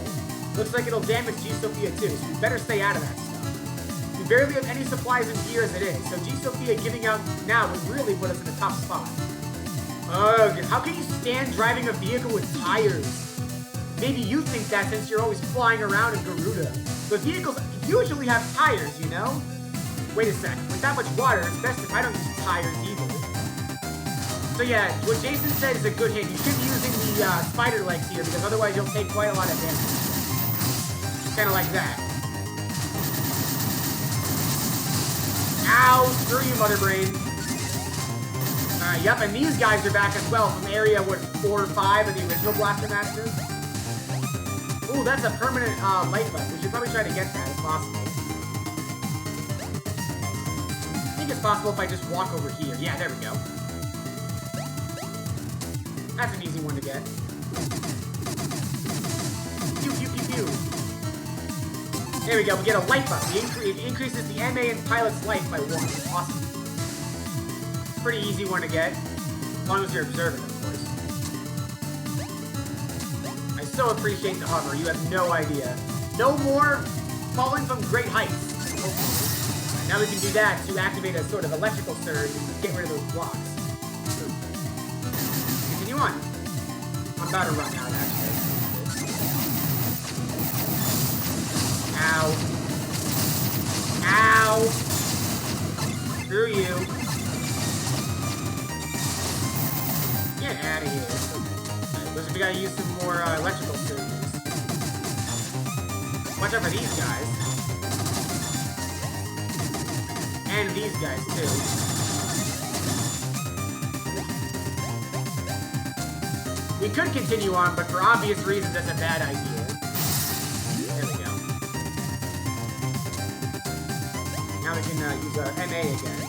Looks like it'll damage G-Sophia too, so we better stay out of that stuff. We barely have any supplies in gear as it is, so G-Sophia giving out now would really put us in a tough spot. Ugh, how can you stand driving a vehicle with tires? Maybe you think that since you're always flying around in Garuda. But vehicles usually have tires, you know? Wait a sec, with that much water, it's best if I don't use tires either. So yeah, what Jason said is a good hit. You should be using the spider legs here, because otherwise you'll take quite a lot of damage. Kinda like that. Ow! Screw you, Mother Brain. Yep, and these guys are back as well from area, 4 or 5 of the original Blaster Master. Ooh, that's a permanent light button. We should probably try to get that if possible. I think it's possible if I just walk over here. Yeah, there we go. That's an easy one to get. Pew, pew, pew, pew. There we go, we get a light buff. It increases the MA and pilot's life by 1. Awesome. Pretty easy one to get. As long as you're observant, of course. I so appreciate the hover, you have no idea. No more falling from great heights. Hopefully. Now we can do that to activate a sort of electrical surge and get rid of those blocks. Continue on. I'm about to run out, actually. Ow. Ow! Screw you. Get out of here. Alright, looks like we gotta use some more electrical surges. Watch out for these guys. And these guys, too. We could continue on, but for obvious reasons, that's a bad idea. There we go. Now we can use our MA again.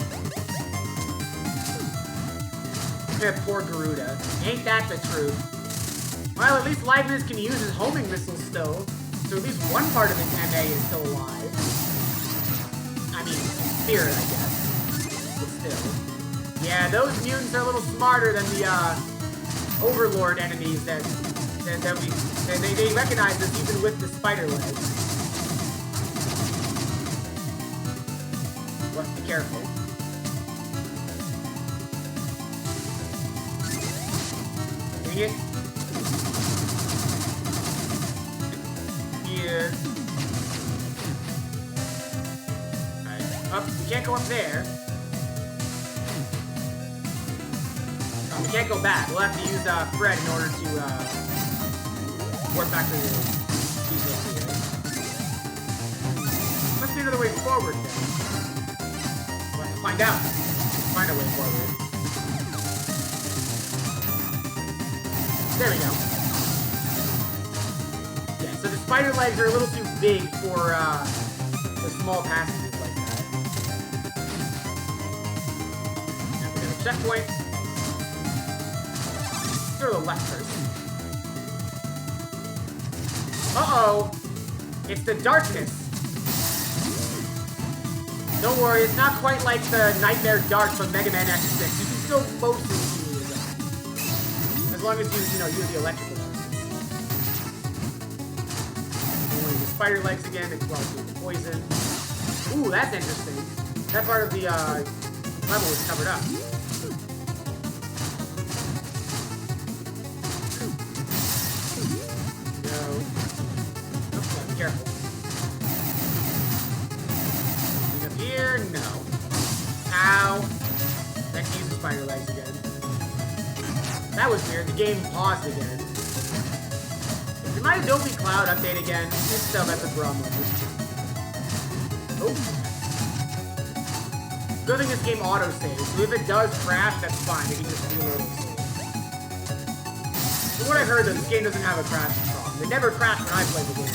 Poor Garuda. Ain't that the truth? Well, at least Liveness can use his homing missile still, so at least one part of his MA is still alive. I mean, spirit, I guess. But still. Yeah, those mutants are a little smarter than the, Overlord enemies that they recognize us even with the spider legs. Let's be careful. Dang it. Here. We can't go up there. We can't go back. We'll have to use Fred in order to warp back to the G-Sophia. Must be another way forward then. We'll have to find out. Find a way forward. There we go. Yeah, so the spider legs are a little too big for the small passages like that. And we got a checkpoint. Or the left first. Uh-oh! It's the darkness! Don't worry, it's not quite like the Nightmare Dark from Mega Man X6. You can still mostly use it. As long as you know, use the electrical darkness. And when you use spider legs again, it's well doing the poison. Ooh, that's interesting. That part of the level is covered up. Careful. Anything up here? No. Ow. Let's use the spider legs again. That was weird. The game paused again. Did my Adobe Cloud update again? It's still that's a problem. Oh. Good thing this game auto-saves. So if it does crash, that's fine. It can just reload the save. From what I heard, though, this game doesn't have a crash problem. It never crashed when I played the game.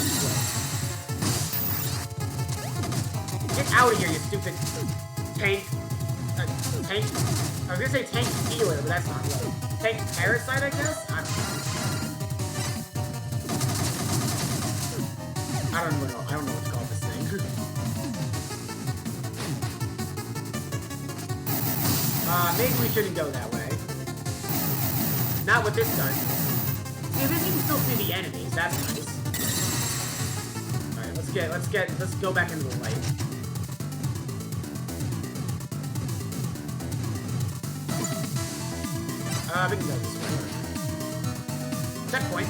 Get out of here, you stupid tank. Tank? I was gonna say tank stealer, but that's not right. Tank parasite, I guess? I don't know. I don't know what to call this thing. Maybe we shouldn't go that way. Not with this gun. See, this you can still see the enemies. That's nice. Alright, let's go back into the light. We can go this way. Checkpoint.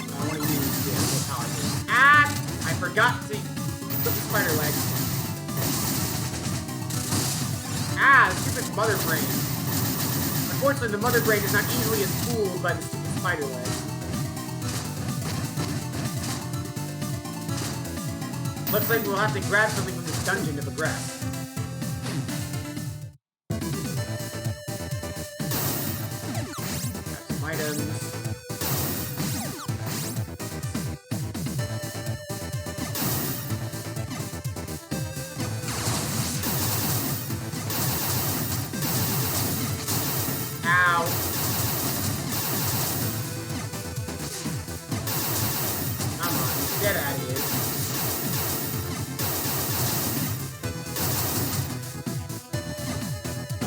I want to use the power here. Ah! I forgot to put the spider leg. Ah, the stupid mother brain. Unfortunately, the mother brain is not easily as fooled by the stupid spider leg. Looks like we'll have to grab something from this dungeon to progress. Grab some items. Ow. Come on, get out of here.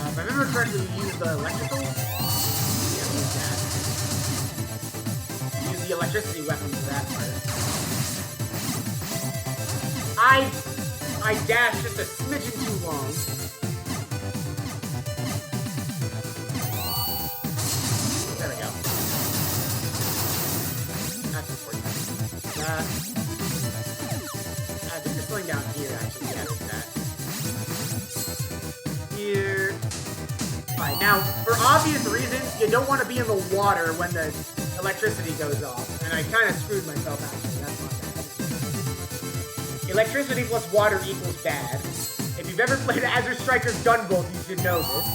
If I remember correctly, you use the electrical? Yeah, use that. Use the electricity weapon for that part. I dashed just a smidgen too long. There we go. That's important. I think there's something down here, actually. Yeah, there's that. Here. Alright, now, for obvious reasons, you don't want to be in the water when the electricity goes off. And I kind of screwed myself, actually. That's not bad. Electricity plus water equals bad. If you've ever played Azure Striker's Gunvolt, you should know this.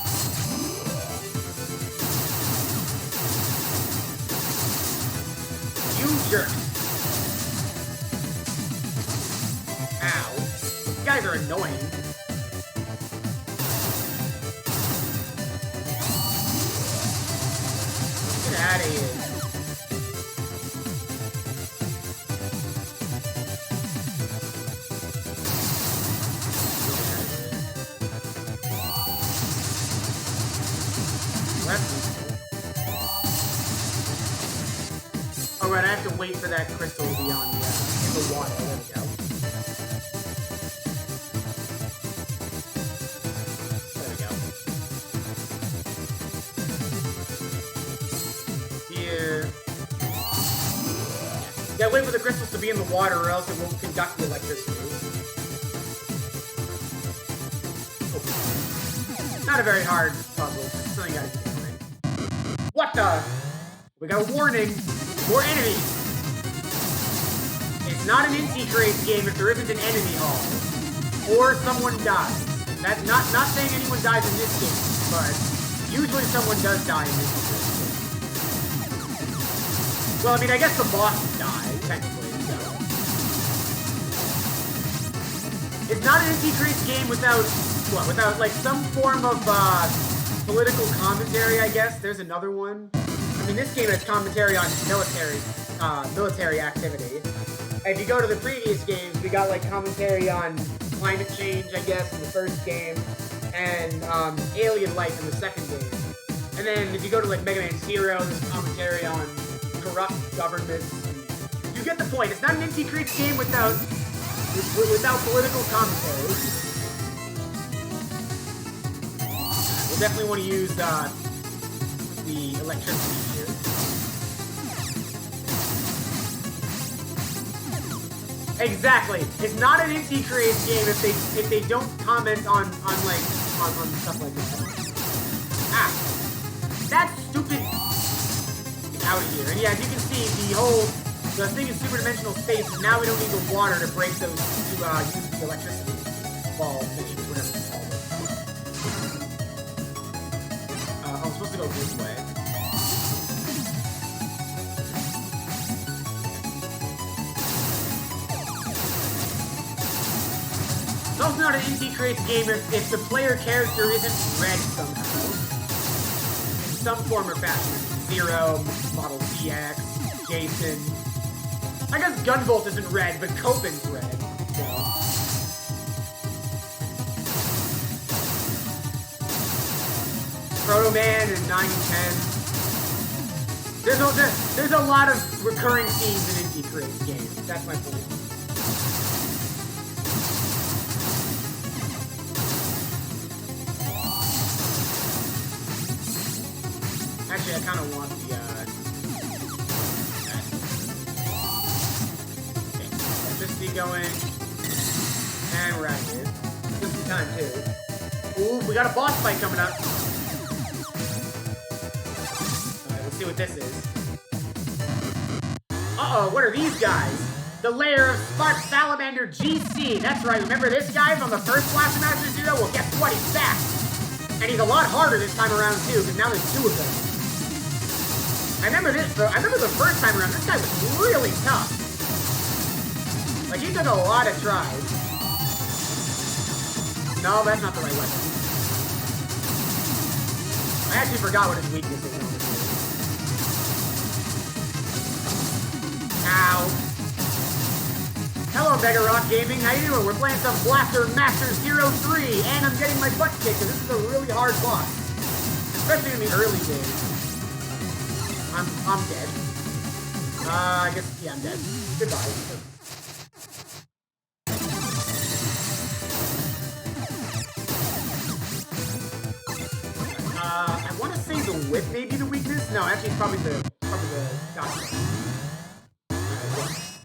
You jerk. Ow. These guys are annoying. Get out of here. Alright, I have to wait for that crystal to be on the, in the water. There we go. There we go. Here. gotta wait for the crystals to be in the water or else it won't conduct the electricity. Oh. Not a very hard puzzle. Something you gotta keep doing. What the? We got a warning. More enemies. It's not an Inti-Crates game if there isn't an enemy hall. Or someone dies. That's not saying anyone dies in this game, but usually someone does die in this game. Well, I mean, I guess the bosses die, technically, so. It's not an Inti-Crates game without, what, without, like, some form of, political commentary, I guess. There's another one. I mean, this game has commentary on military activity. If you go to the previous games, we got, like, commentary on climate change, I guess, in the first game, and, alien life in the second game. And then, if you go to, like, Mega Man Zero, there's commentary on corrupt governments. You get the point. It's not an Inti-Crates game without political commentary. We'll definitely want to use, the electricity here. Exactly. It's not an Inti-Crates game if they don't comment on stuff like this. Ah, that's stupid. Get out of here. And yeah, as you can see, the thing is super dimensional space, and now we don't need the water to break those to use the electricity ball things, whatever it's called. I'm supposed to go this way. It's also not an Inti-Crates game if the player character isn't red somehow. In some form or fashion. Zero, Model ZX, Jason. I guess Gunvolt isn't red, but Copen's red. So. Proto Man and 9 and 10. There's a lot of recurring themes in Inti-Crates games. That's my point. Actually, I kind of want the, okay, electricity going, and we're out of here. Just in time, too. Ooh, we got a boss fight coming up. Alright, let's see what this is. Uh-oh, what are these guys? The lair of Spark Salamander GC. That's right, remember this guy from the first Blaster Master Zero? Well, guess what? He's back. And he's a lot harder this time around, too, because now there's two of them. I remember the first time around, this guy was really tough. Like, he took a lot of tries. No, that's not the right weapon. I actually forgot what his weakness is. Ow. Hello, Mega Rock Gaming. How you doing? We're playing some Blaster Master 03, and I'm getting my butt kicked, because this is a really hard boss. Especially in the early days. I'm dead. I guess, yeah, I'm dead. Goodbye. I want to say the whip may be the weakness. No, actually, it's probably the gotcha.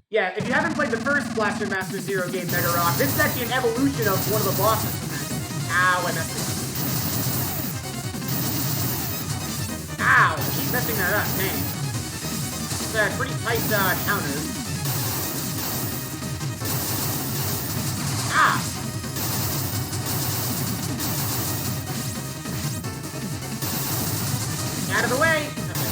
Yeah, if you haven't played the first Blaster Master Zero game, Mega Rock, this is actually an evolution of one of the bosses from that. Ow, I messed it up. Ow, I keep messing that up, man. It's a pretty tight counter. Ah! Out of the way! Okay.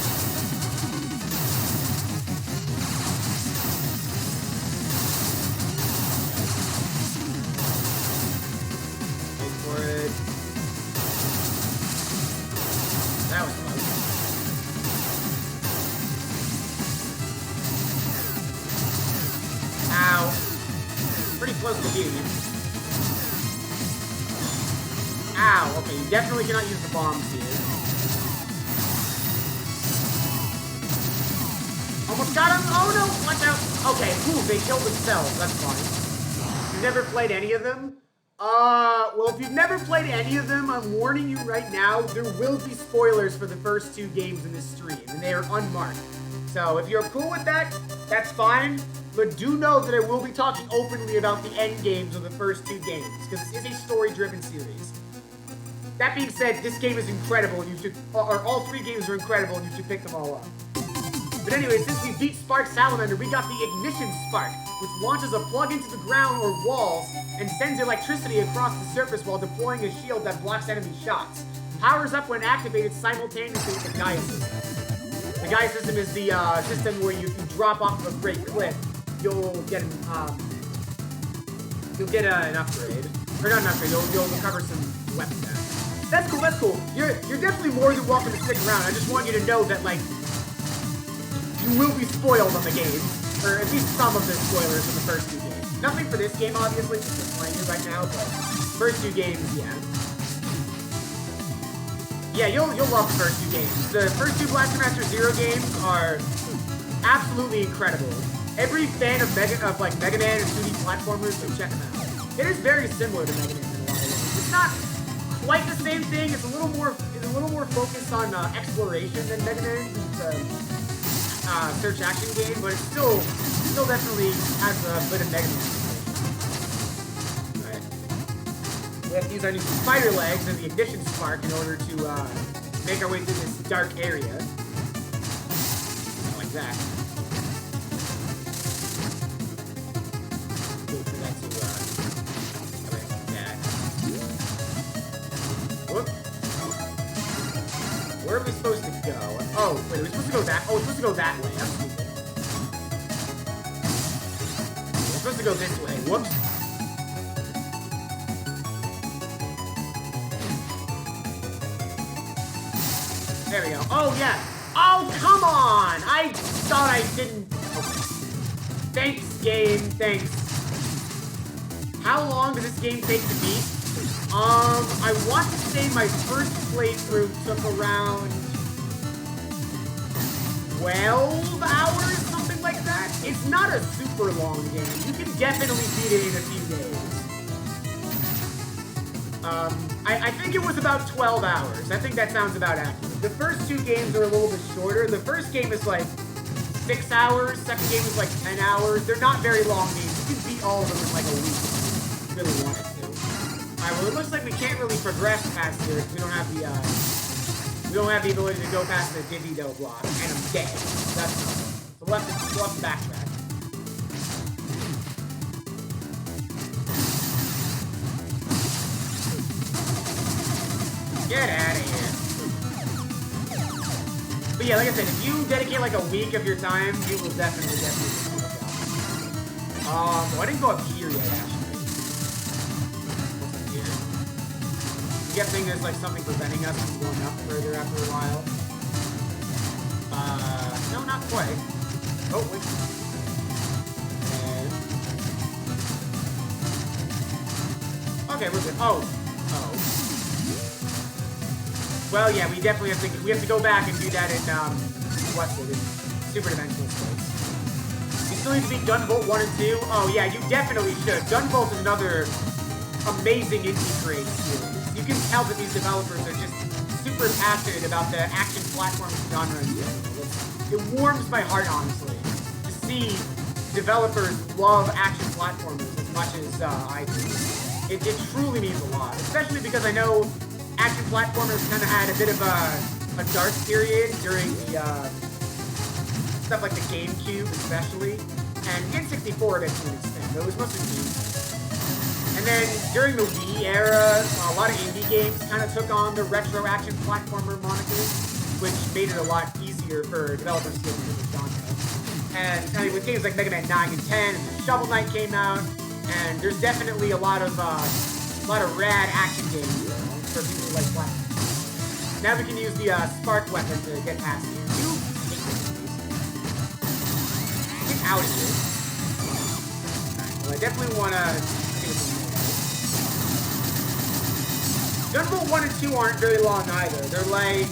Wait for it. That was close. Ow. Pretty close to beating him. Ow. Okay, you definitely cannot use the bombs here. Almost got him. Oh no, watch out. Okay, ooh, they killed themselves. That's fine. You've never played any of them? Well, if you've never played any of them, I'm warning you right now, there will be spoilers for the first two games in this stream, and they are unmarked. So if you're cool with that, that's fine. But do know that I will be talking openly about the end games of the first 2 games, because this is a story-driven series. That being said, this game is incredible, and you should, or all 3 games are incredible, and you should pick them all up. But anyway, since we beat Spark Salamander, we got the Ignition Spark, which launches a plug into the ground or walls and sends electricity across the surface while deploying a shield that blocks enemy shots. Powers up when activated simultaneously with the Gaia system. The Gaia system is the system where you drop off of a great cliff, you'll get an upgrade. Or not an upgrade, you'll recover some weapon back. That's cool, that's cool. You're definitely more than welcome to stick around. I just want you to know that, like, you will be spoiled on the game. Or at least some of the spoilers in the first 2 games. Nothing for this game, obviously, since we're playing it right now, but first 2 games, yeah. Yeah, you'll love the first 2 games. The first 2 Blaster Master Zero games are absolutely incredible. Every fan of Mega Man and 2D platformers should check them out. It is very similar to Mega Man in a lot of ways. It's not quite the same thing. It's a little more focused on exploration than Mega Man. It's a search action game, but it still definitely has a bit of Mega Man. Alright. We have to use our new spider legs and the ignition spark in order to make our way through this dark area. Like that. Wait for that to like that. Whoop. Where are we supposed to go? Oh, wait, are we supposed to go that? Oh, we're supposed to go that way. I'm stupid. We're supposed to go this way. Whoops. There we go. Oh, yeah. Oh, come on! I thought I didn't... Okay. Thanks, game. Thanks. How long does this game take to beat? I want to say my first playthrough took around 12 hours, something like that. It's not a super long game. You can definitely beat it in a few days. I think it was about 12 hours. I think that sounds about accurate. The first 2 games are a little bit shorter. The first game is like 6 hours. Second game is like 10 hours. They're not very long games. You can beat all of them in like a week if you really wanted to. Alright, well, it looks like we can't really progress past here because we don't have the ability to go past the Divido block, and I'm dead. That's not. So we'll have to backtrack. Get out of here. But yeah, like I said, if you dedicate like a week of your time, you will definitely do it. Well, I didn't go up here yet, actually. I'm guessing there's like something preventing us from going up further after a while. No, not quite. Oh, wait. Okay, we're good. Oh. Well, yeah, we definitely have to go back and do that in what's it? In Super Dimensional Space. You still need to beat Gunvolt 1 and 2. Oh yeah, you definitely should. Gunvolt is another amazing indie creative series. You can tell that these developers are just super passionate about the action platforming genre in general. It warms my heart, honestly, to see developers love action platformers as much as I do. It truly means a lot, especially because I know action platformers kind of had a bit of a dark period during the stuff like the GameCube, especially, and N64 to an extent. But it was mostly Wii. And then during the Wii era, a lot of indie games kind of took on the retro action platformer moniker, which made it a lot easier for developers to get into the genre. And I mean, with games like Mega Man 9 and 10, and Shovel Knight came out, and there's definitely a lot of rad action games for people who like platformers. Now we can use the spark weapon to get past you. Get out of here. Well, I definitely want to take it from there. Gunvolt 1 and 2 aren't very long either. They're like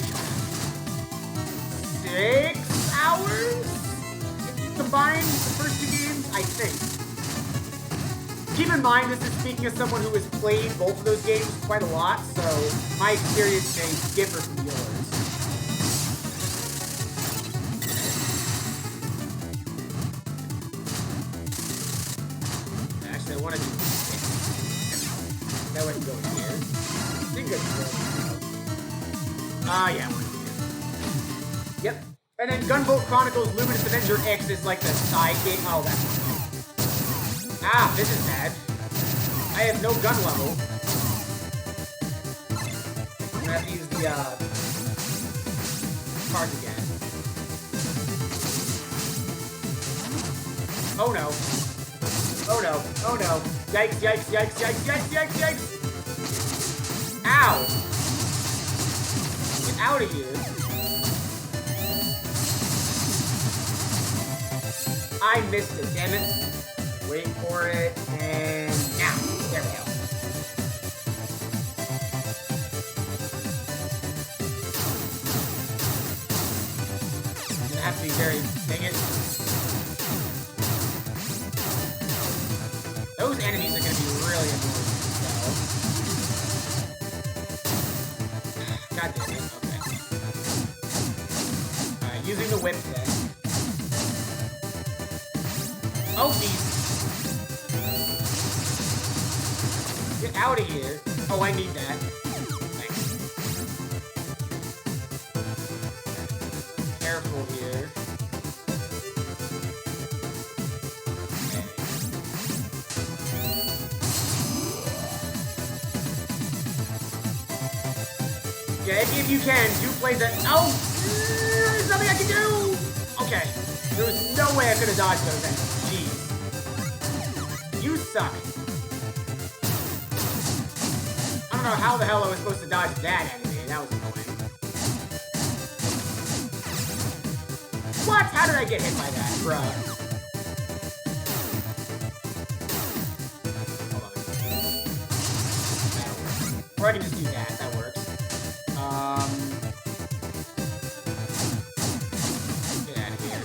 6 hours? If you combine the first 2 games, I think. Keep in mind, this is speaking as someone who has played both of those games quite a lot, so my experience may differ from yours. I want to do this. That way I can go in here. I think I can go. Yeah, I want to do this. Yep. And then Gunvolt Chronicles Luminous Avenger X is like the side game. Oh, that's okay. Ah, this is bad. I have no gun level. I'm gonna have to use the cards again. Oh no. Oh no. Oh no. Yikes, yikes, yikes, yikes, yikes, yikes, yikes. Ow. Get out of here. I missed it, damn it. Waiting for it, and now. There we go. Gonna have to be very, dang it. Those enemies are gonna be really annoying. God damn it, okay. Alright, using the whip then. Oh, jeez. Get out of here. Oh, I need that. Thanks. Careful here. Okay. Yeah, if you can, do play the... Oh! There's nothing I can do! Okay. There was no way I could have dodged those enemies. Jeez. You suck. I don't know how the hell I was supposed to dodge that enemy. That was annoying. What? How did I get hit by that, bruh? Hold on. That'll work. Or I can just do that. That works. Get out of here.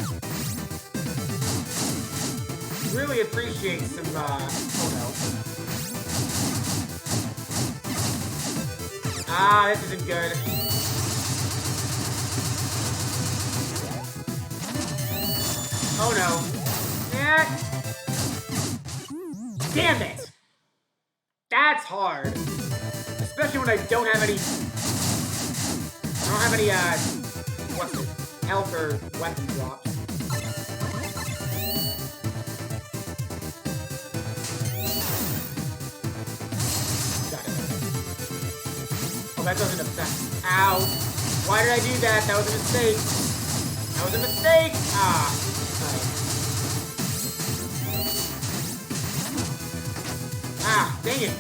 Really appreciate some, oh no. Ah, this isn't good. Oh no. Damn it! That's hard. Especially when I don't have any... what's it? Health or weapon drops. That doesn't affect. Ow. Why did I do that? That was a mistake. That was a mistake. Ah. Right. Ah, dang it.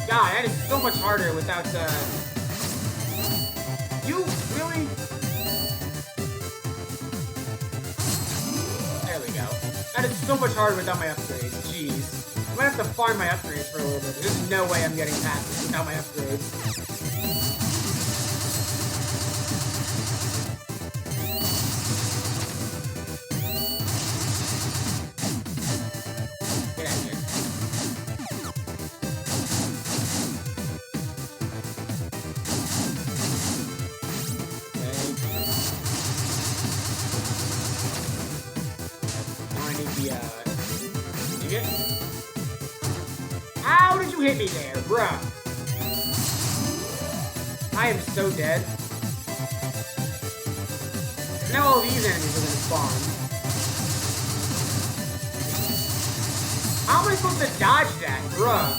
God, that is so much harder without, You really? There we go. That is so much harder without my upgrades. Jeez. I'm gonna have to farm my upgrades for a little bit. There's no way I'm getting past this without my upgrades. Get out of here. How did you hit me there, bruh? I am so dead. Now all these enemies are gonna spawn. How am I supposed to dodge that, bruh?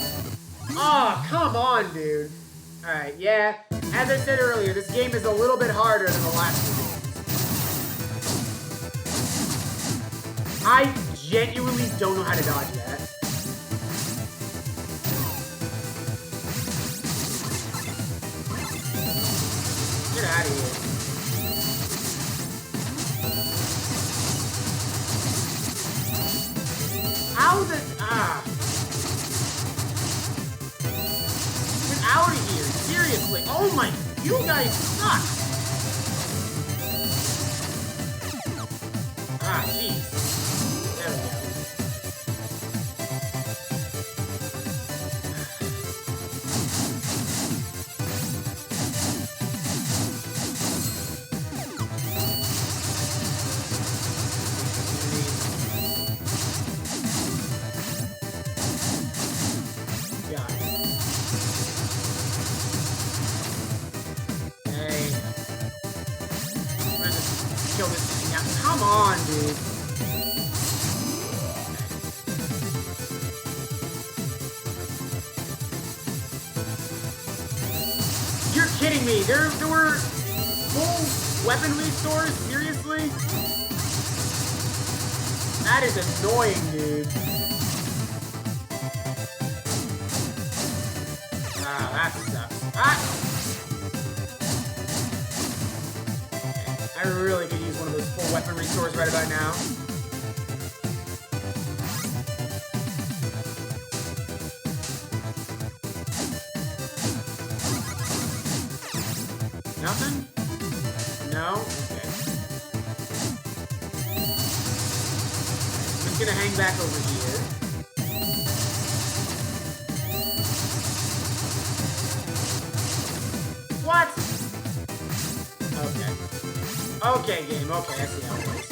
Oh, come on, dude. Alright, yeah. As I said earlier, this game is a little bit harder than the last two games. I genuinely don't know how to dodge that. Get out of here. How the... Get out of here. Seriously. Oh my... You guys suck. Ah, jeez. There we go. this thing. Now, come on, dude. You're kidding me. There were full weaponry stores? Seriously? That is annoying, dude. Ah, that sucks. Ah! I really could use one of those full weaponry stores right about now. Nothing? No? Okay. I'm just gonna hang back over here. What? Okay. Okay, game. Okay, I see how it works.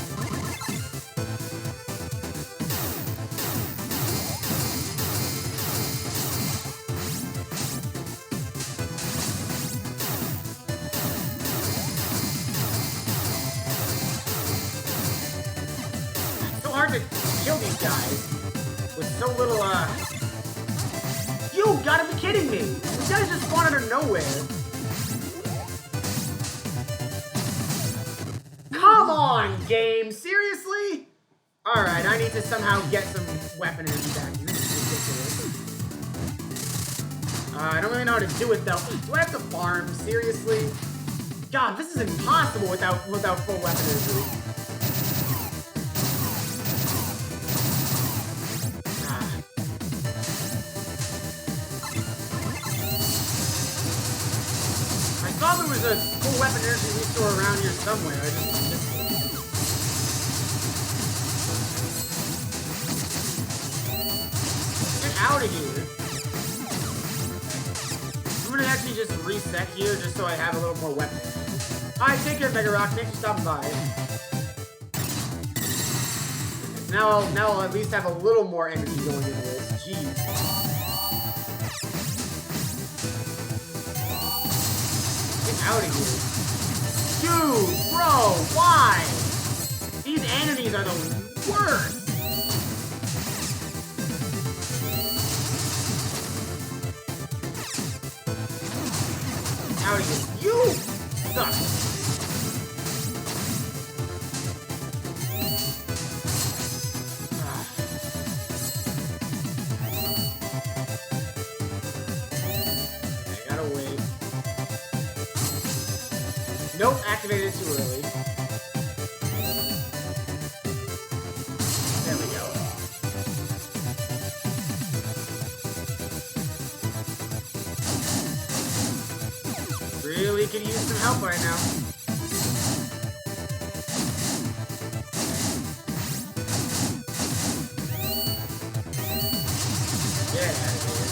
It's so hard to kill these guys with so little, You gotta be kidding me! These guys just spawn out of nowhere. Come on, game! Seriously? Alright, I need to somehow get some weapon energy back. This is ridiculous. I don't really know how to do it, though. Do I have to farm? Seriously? God, this is impossible without full weapon energy. I thought there was a full weapon energy restore around here somewhere. I just missed it. Get out of here. I'm gonna actually just reset here just so I have a little more weapon. Alright, take care, Mega Rock. Thanks for stopping by. Now I'll at least have a little more energy going into this. Jeez. Out of here. Dude, bro, why? These entities are the worst. Out of here. You suck. I gotta wait. Nope, activated too early. There we go. Really could use some help right now. Get out of here.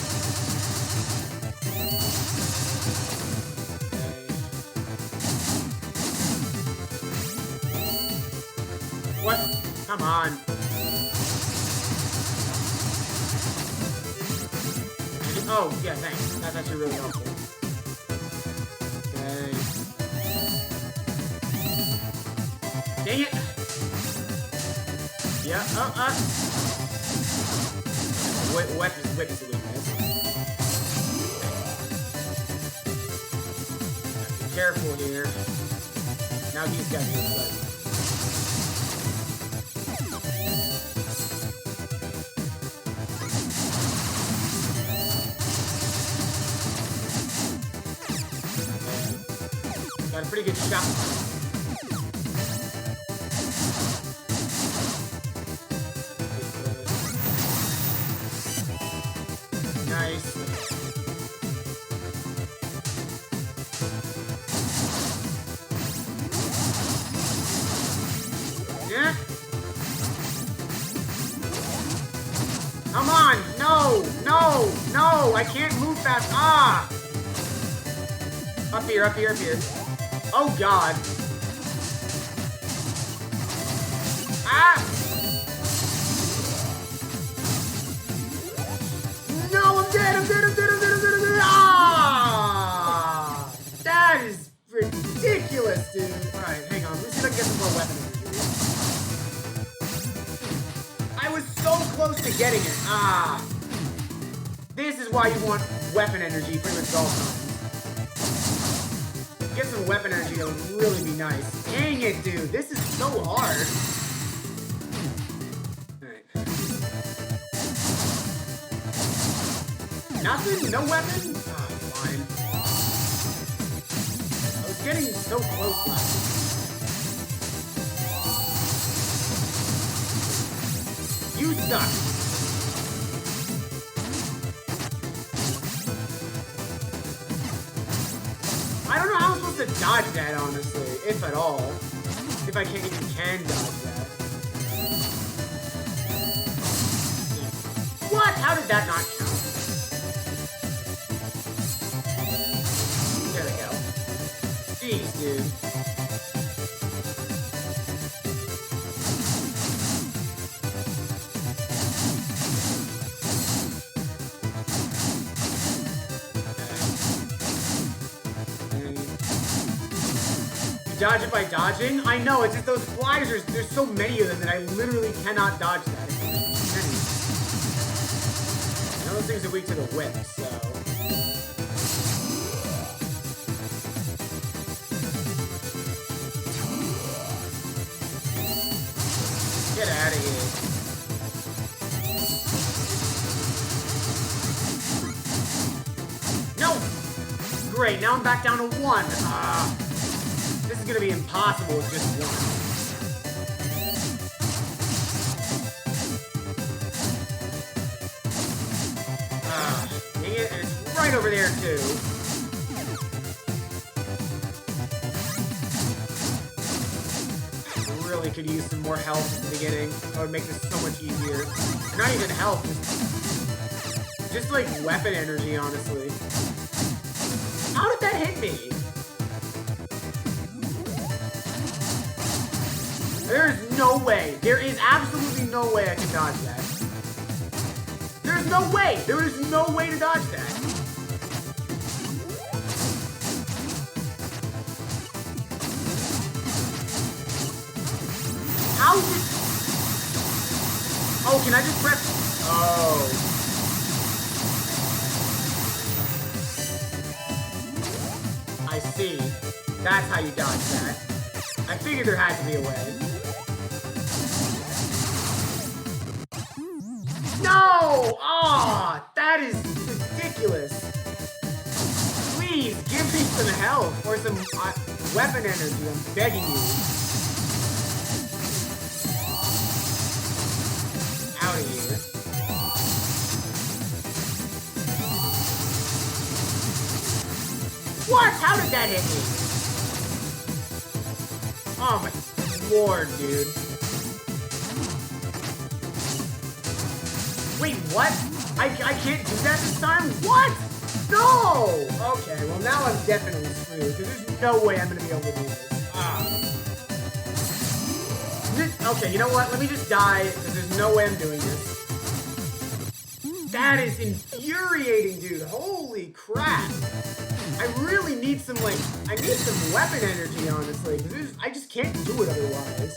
What? Come on. Oh, yeah, thanks. That's actually really helpful. Okay. Dang it! Yeah, What is the weakness? Be careful here. Now these guys are good. Got a pretty good shot. Nice. Yeah. Come on! No! No! No! I can't move fast. Ah! Up here, up here, up here. Oh God. Ah! No, I'm dead, I'm dead, I'm dead, I'm dead, I'm dead, I'm dead. Ah! That is ridiculous, dude. Alright, hang on. Let's see if I can get some more weapons. close to getting it. Ah. This is why you want weapon energy pretty much all times. Get some weapon energy, that would really be nice. Dang it, dude. This is so hard. Alright. Nothing? No weapon? Ah, fine. I was getting so close last time. You suck. I don't know how I'm supposed to dodge that, honestly, if at all. If I can't even dodge that. What? How did that not count? There we go. Jeez, dude. Dodge it by dodging? I know, it's just those flies, there's so many of them that I literally cannot dodge that. I know those things are weak to the whip, so... Get out of here. No! Great, now I'm back down to 1. This is gonna be impossible with just 1. Dang it, and it's right over there too. Really could use some more health at the beginning. That would make this so much easier. Not even health, just like weapon energy, honestly. How did that hit me? There's no way. There is absolutely no way I can dodge that. There's no way. There is no way to dodge that. How did... Oh, can I just press... Oh. I see. That's how you dodge that. I figured there had to be a way. No! Aw, that is ridiculous. Please, give me some health or some weapon energy. I'm begging you. Out of here. What? How did that hit me? Oh my lord, dude. Wait, what? I can't do that this time? What? No! Okay, well now I'm definitely screwed, because there's no way I'm going to be able to do this. Okay, you know what? Let me just die, because there's no way I'm doing this. That is infuriating, dude. Holy crap. I really need some, like, I need some weapon energy, honestly, because I just can't do it otherwise.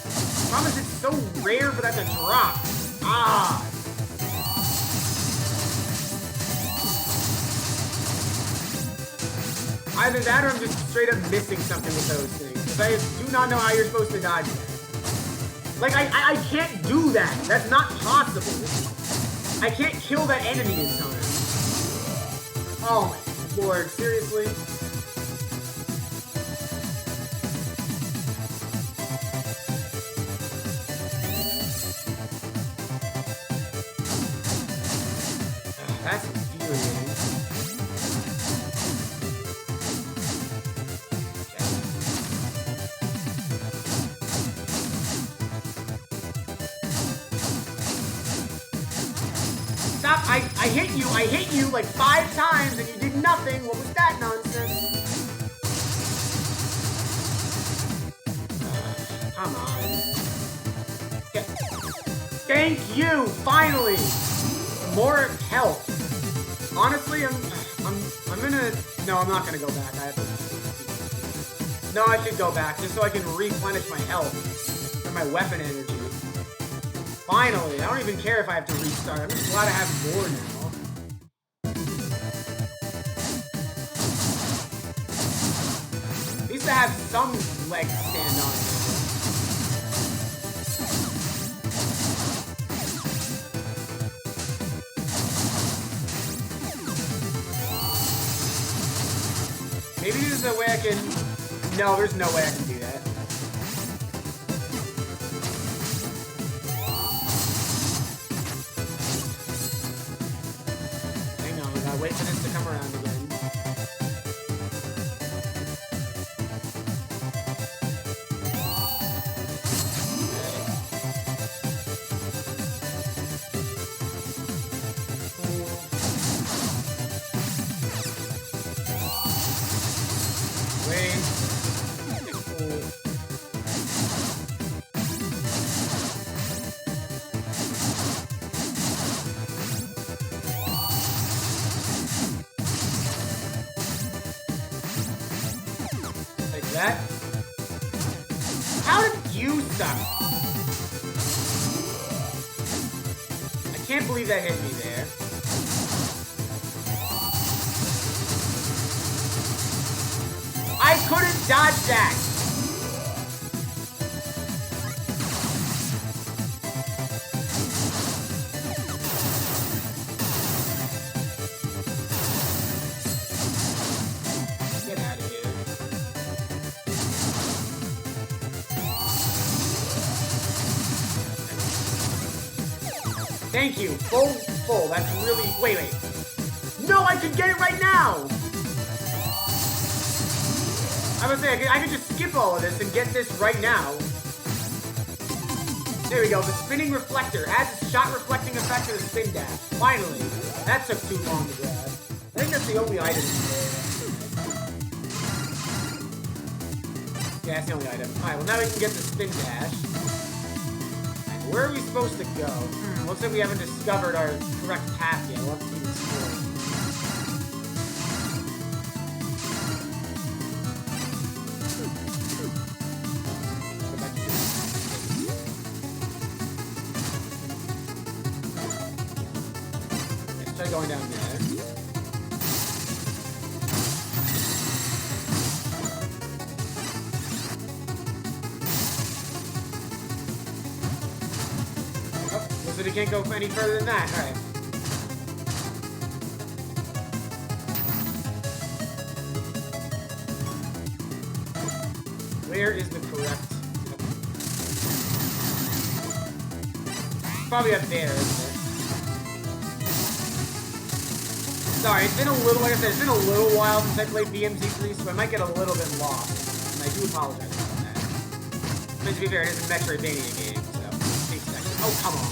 I promise it's so rare for that to drop. Ah! Either that or I'm just straight up missing something with those things. Because I do not know how you're supposed to dodge that. Like, I can't do that. That's not possible. I can't kill that enemy in time. Oh my lord, seriously? That's infuriating. Stop! I hit you like 5 times and you did nothing. What was that nonsense? Come on. Okay. Thank you! Finally! More health. Honestly, I'm gonna... No, I'm not gonna go back. No, I should go back, just so I can replenish my health and my weapon energy. Finally, I don't even care if I have to restart. I'm just glad I have more now. At least I have some legs to stand on. Maybe there's a way I can... No, there's no way I can do that. Hang on, we gotta wait for this to come around again. That? How did you suck? I can't believe that hit me there. I couldn't dodge that. Get out of here. Thank you. Full. That's really... Wait. No, I can get it right now! I was saying, I could just skip all of this and get this right now. There we go. The spinning reflector adds a shot reflecting effect to the spin dash. Finally. That took too long to grab. I think that's the only item. Yeah, that's the only item. Alright, well now we can get the spin dash. Where are we supposed to go? Looks like we haven't discovered our correct path yet. We'll have to keep exploring. Go back to let's try going down there. So we can't go any further than that. Alright. Where is the correct... Probably up there, isn't it? Sorry, it's been a little, like I said, it's been a little while since I played BMZ3, so I might get a little bit lost. And I do apologize about that. But to be fair, it is a Metroidvania game, so it takes seconds. Oh, come on.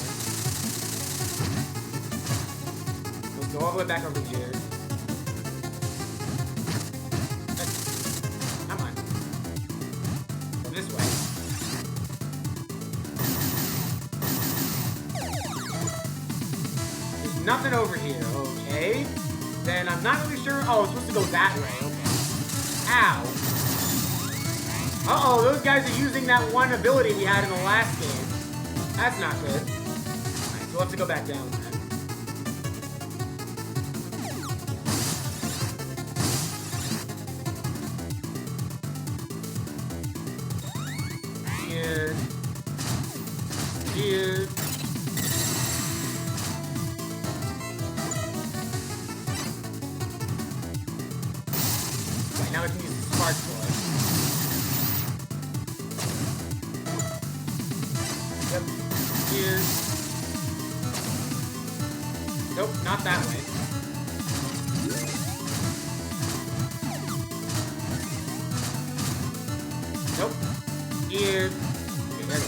Go all the way back over here. Come on. Go this way. There's nothing over here. Okay. Then I'm not really sure. Oh, it's supposed to go that way. Okay. Ow. Uh-oh, those guys are using that one ability we had in the last game. That's not good. Alright, so we'll have to go back down then. Here. Right, now we can use the spark boy. Yep. Here. Nope, not that way. Nope. Here. Okay, there we go.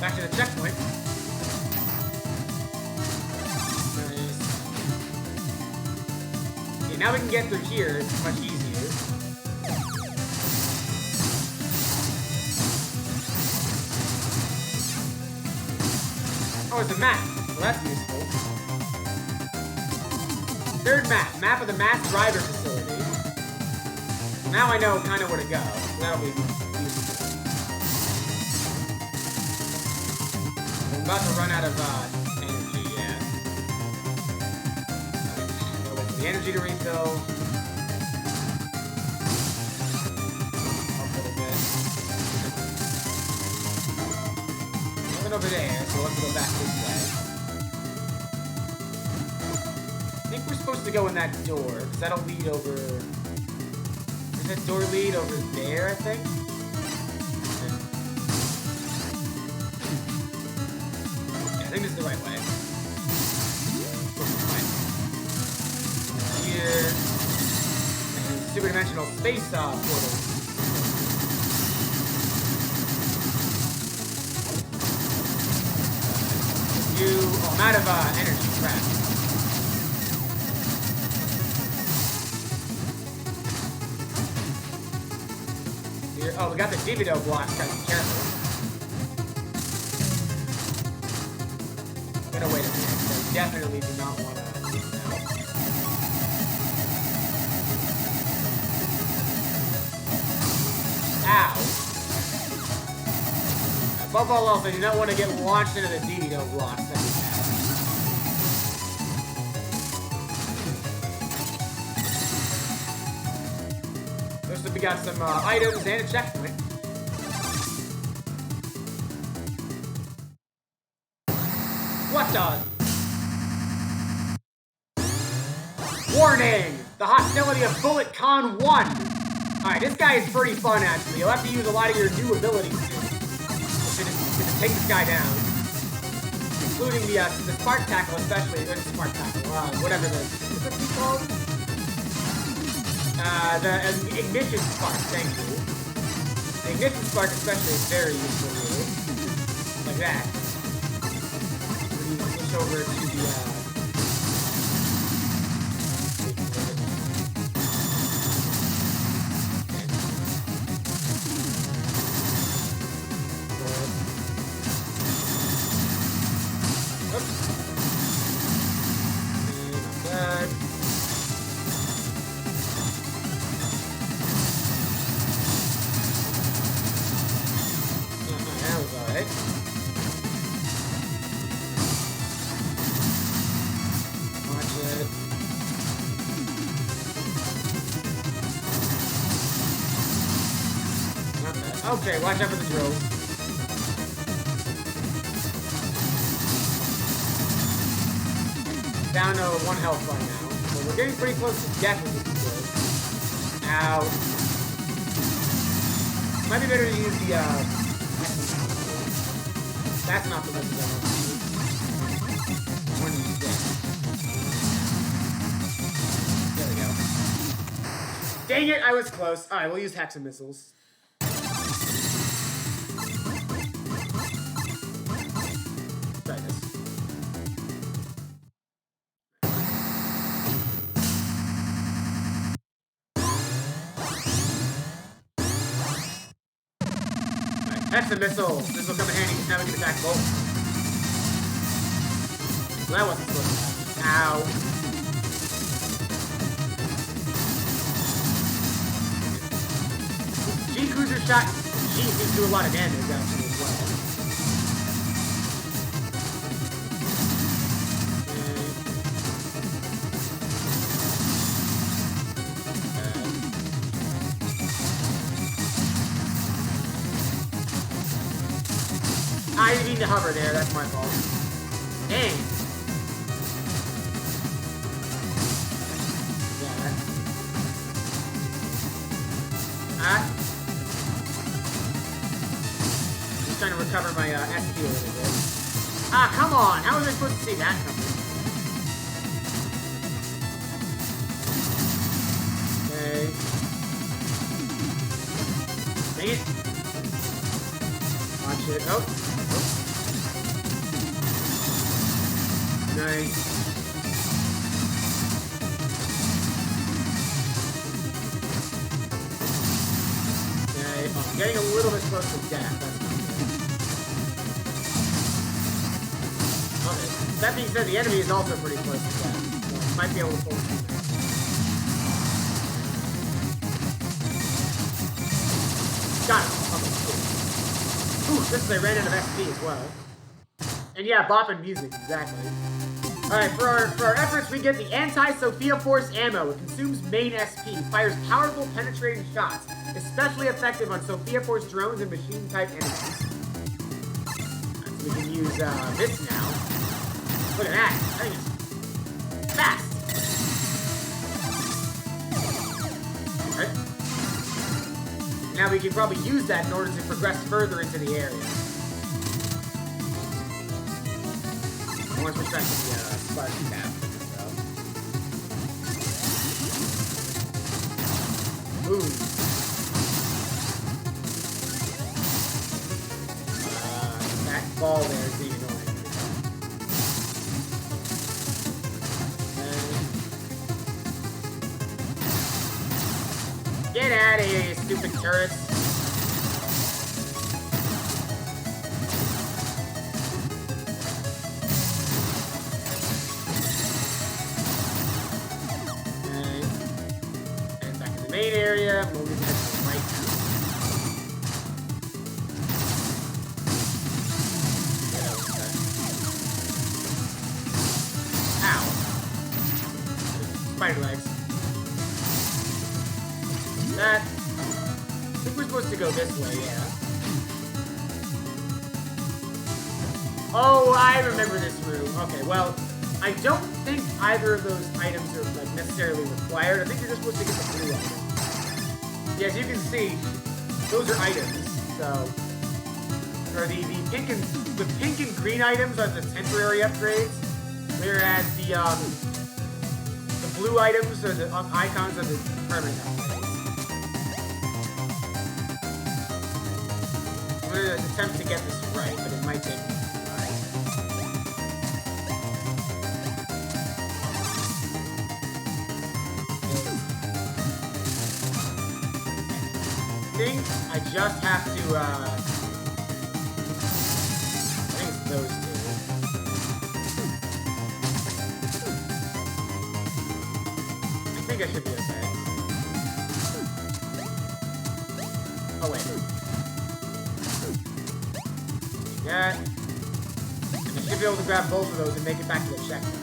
Back to the checkpoint. Nice. Okay, now we can get through here. It's much easier. Oh, it's a map. Well, that's useful. Third map. Map of the mass driver facility. Now I know kind of where to go. That'll be easy. I'm about to run out of energy, yeah. Okay. Wait for the energy to refill. Over there, so let's go back this way. I think we're supposed to go in that door, because that'll lead over... Does that door lead over there, I think? Yeah, I think this is the right way. Here. And super-dimensional space portal. Oh, I'm out of energy, crap. Here, oh, we got the Divido blocks, gotta be careful. I'm gonna wait a minute, so I definitely do not want to use that. Ow. Above all else, I do not want to get launched into the Divido blocks. Looks like we got some items and a checkpoint. What the? Warning! The hostility of Bullet Con 1! Alright, this guy is pretty fun, actually. You'll have to use a lot of your new abilities to take this guy down. Including the Spark Tackle, especially. The Spark Tackle, whatever what's it called? The Ignition Spark, thank you. The Ignition Spark especially is very useful here. Like that. When you switch over to the, okay, watch out for the drill. Down to 1 health bar now. So we're getting pretty close to death with this drill. Ow. Might be better to use the, that's not the message I want to use. When he's dead. There we go. Dang it, I was close. Alright, we'll use Hexa missiles. Hexa missiles! This will come in handy because now we can attack both. Well, that wasn't supposed to happen. Ow. G-Cruiser shot G seems to do a lot of damage actually as well. I didn't mean to hover there, that's my fault. Dang. Yeah. Just trying to recover my SP a little bit. Ah, come on! How was I supposed to see that coming? Okay. Dang it. Watch it. Oh. Nice. Okay, I'm getting a little bit close to death. That's not good. Okay. That being said, the enemy is also pretty close to death. So I might be able to pull through that. got it. Okay, cool. Ooh, just as I ran out of XP as well. And yeah, bopping music, exactly. Alright, for our efforts, we get the Anti-Sophia Force ammo. It consumes main SP, fires powerful penetrating shots, especially effective on Sophia Force drones and machine-type enemies. Right, so we can use this now. Look at that. That thing is fast. Alright. Now we can probably use that in order to progress further into the area. I want to switch back to the Sparky tab. Boom. That ball there is being annoying. Get out of here, you stupid turrets. Main area, we'll leave it right now. Ow. Spider legs. That. I think we're supposed to go this way, yeah. Oh, I remember this room. Okay, well, I don't think either of those items are like necessarily required. I think you're just supposed to get the blue item. Yeah, as you can see, those are items. So, or the pink and green items are the temporary upgrades, whereas the blue items or the icons are the permanent upgrades. I'm gonna attempt to get this right, but it might take me. I just have to, I think it's those two. I think I should be okay. Oh, wait. Yeah. And I should be able to grab both of those and make it back to the checkpoint.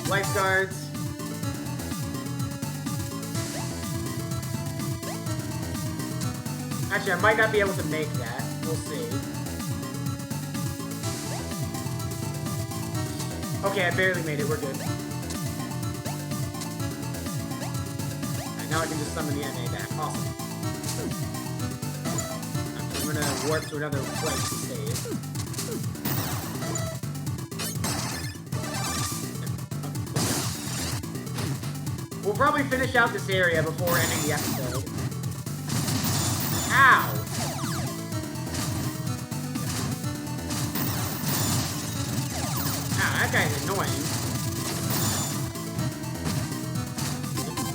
Lifeguards. Actually, I might not be able to make that. We'll see. Okay, I barely made it. We're good. Alright, now I can just summon the NA back. Awesome. I'm gonna warp to another place to save. We'll probably finish out this area before ending the episode. Ow! Ow, that guy's annoying.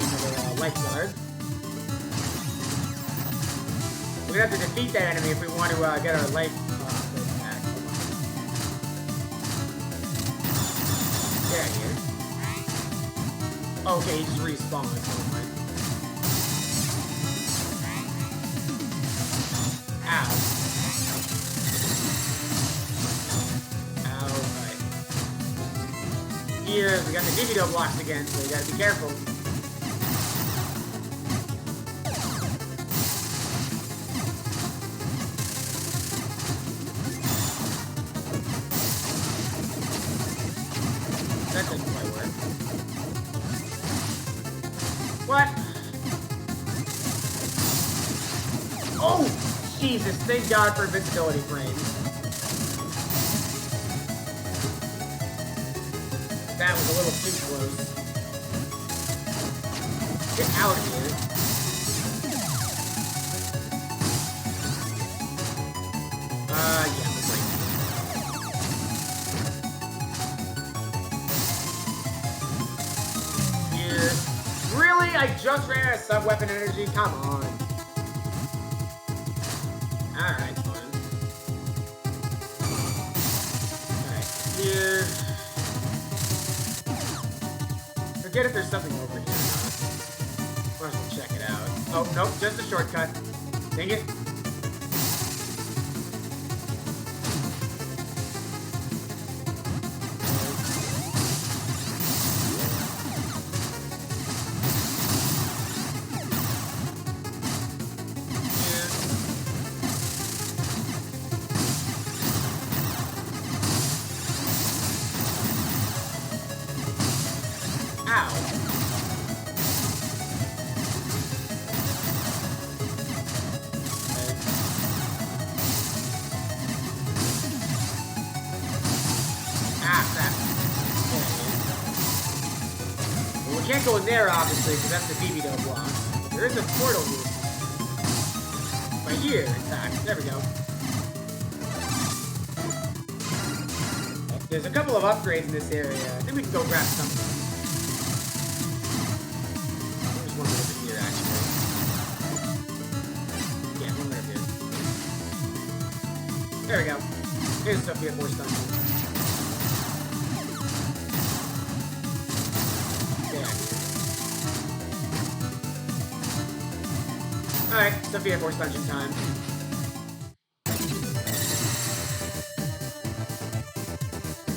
Another lifeguard. We're gonna have to defeat that enemy if we want to get our life back. Get out of here. Okay, he just respawned. Ow. Alright. Here, we got the digital blocks again, so we gotta be careful. That doesn't quite work. What? Oh! Jesus, thank God for invincibility frames. That was a little too close. Get out of here. Yeah, we're great. Here. Really? I just ran out of sub-weapon energy? Come on. Alright, fine. Alright, here. Forget if there's something over here or not. Might as well check it out. Oh, nope, just a shortcut. Dang it. We can't go in there, obviously, because that's the DVDO block. There is a portal here. Right here, in fact. There we go. There's a couple of upgrades in this area. I think we can go grab something. There's one over here, actually. Yeah, one right here. There we go. Here's Sophia Force Dungeon. Alright, Sophia Force Dungeon time.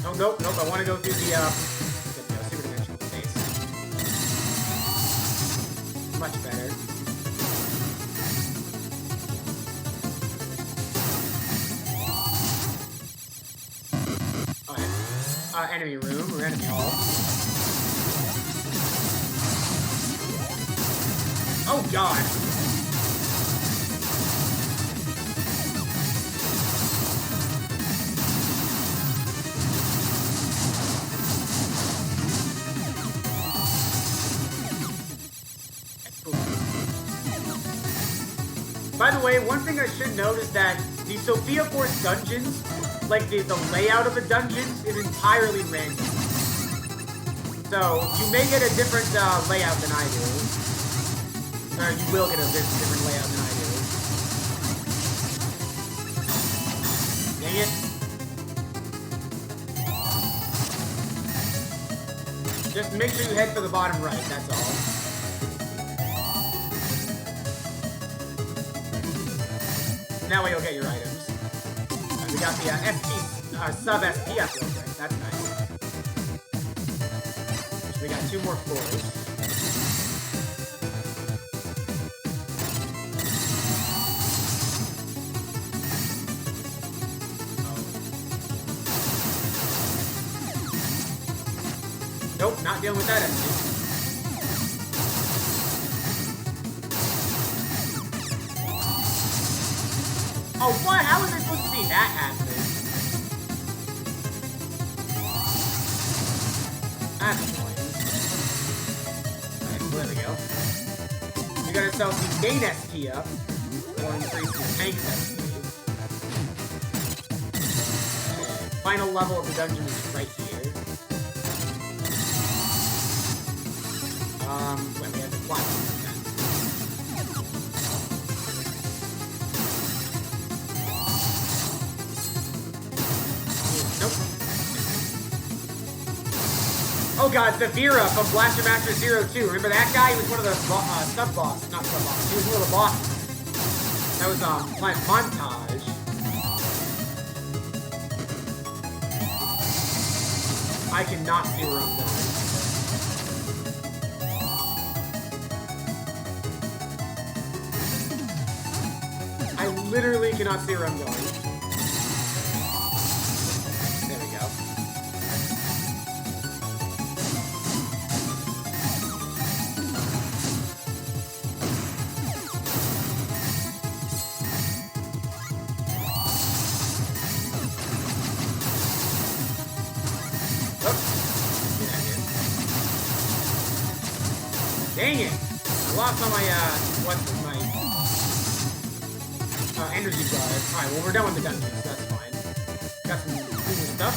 Oh, nope, I want to go through the, super dimensional space. Much better. Alright. Enemy room, or enemy hall. Oh, God! By the way, one thing I should note is that the Sophia Force dungeons, like the layout of the dungeons, is entirely random. So, you may get a different layout than I do. Or you will get a different layout than I do. Dang it. Just make sure you head for the bottom right, that's all. That way you'll get your items. We got the sub-SP upgrade. That's nice. So we got 2 more floors. Oh. Nope, not dealing with that enemy. Oh, what? How was I supposed to see that happening? That's annoying. Alright, so there we go. We got ourselves the main SP up. Or increase the tank SP. And final level of the dungeon is right here. Wait, we have the platform again. Oh god, Zavira from Blaster Master 02. Remember that guy? He was one of the sub-bosses. Not sub-bosses. He was one of the bosses. That was, Plant Montage. I cannot see where I'm going. I literally cannot see where I'm going. There we go. Dang it! I lost all my, energy bars. Alright, well, we're done with the dungeons, so that's fine. Got some cool stuff.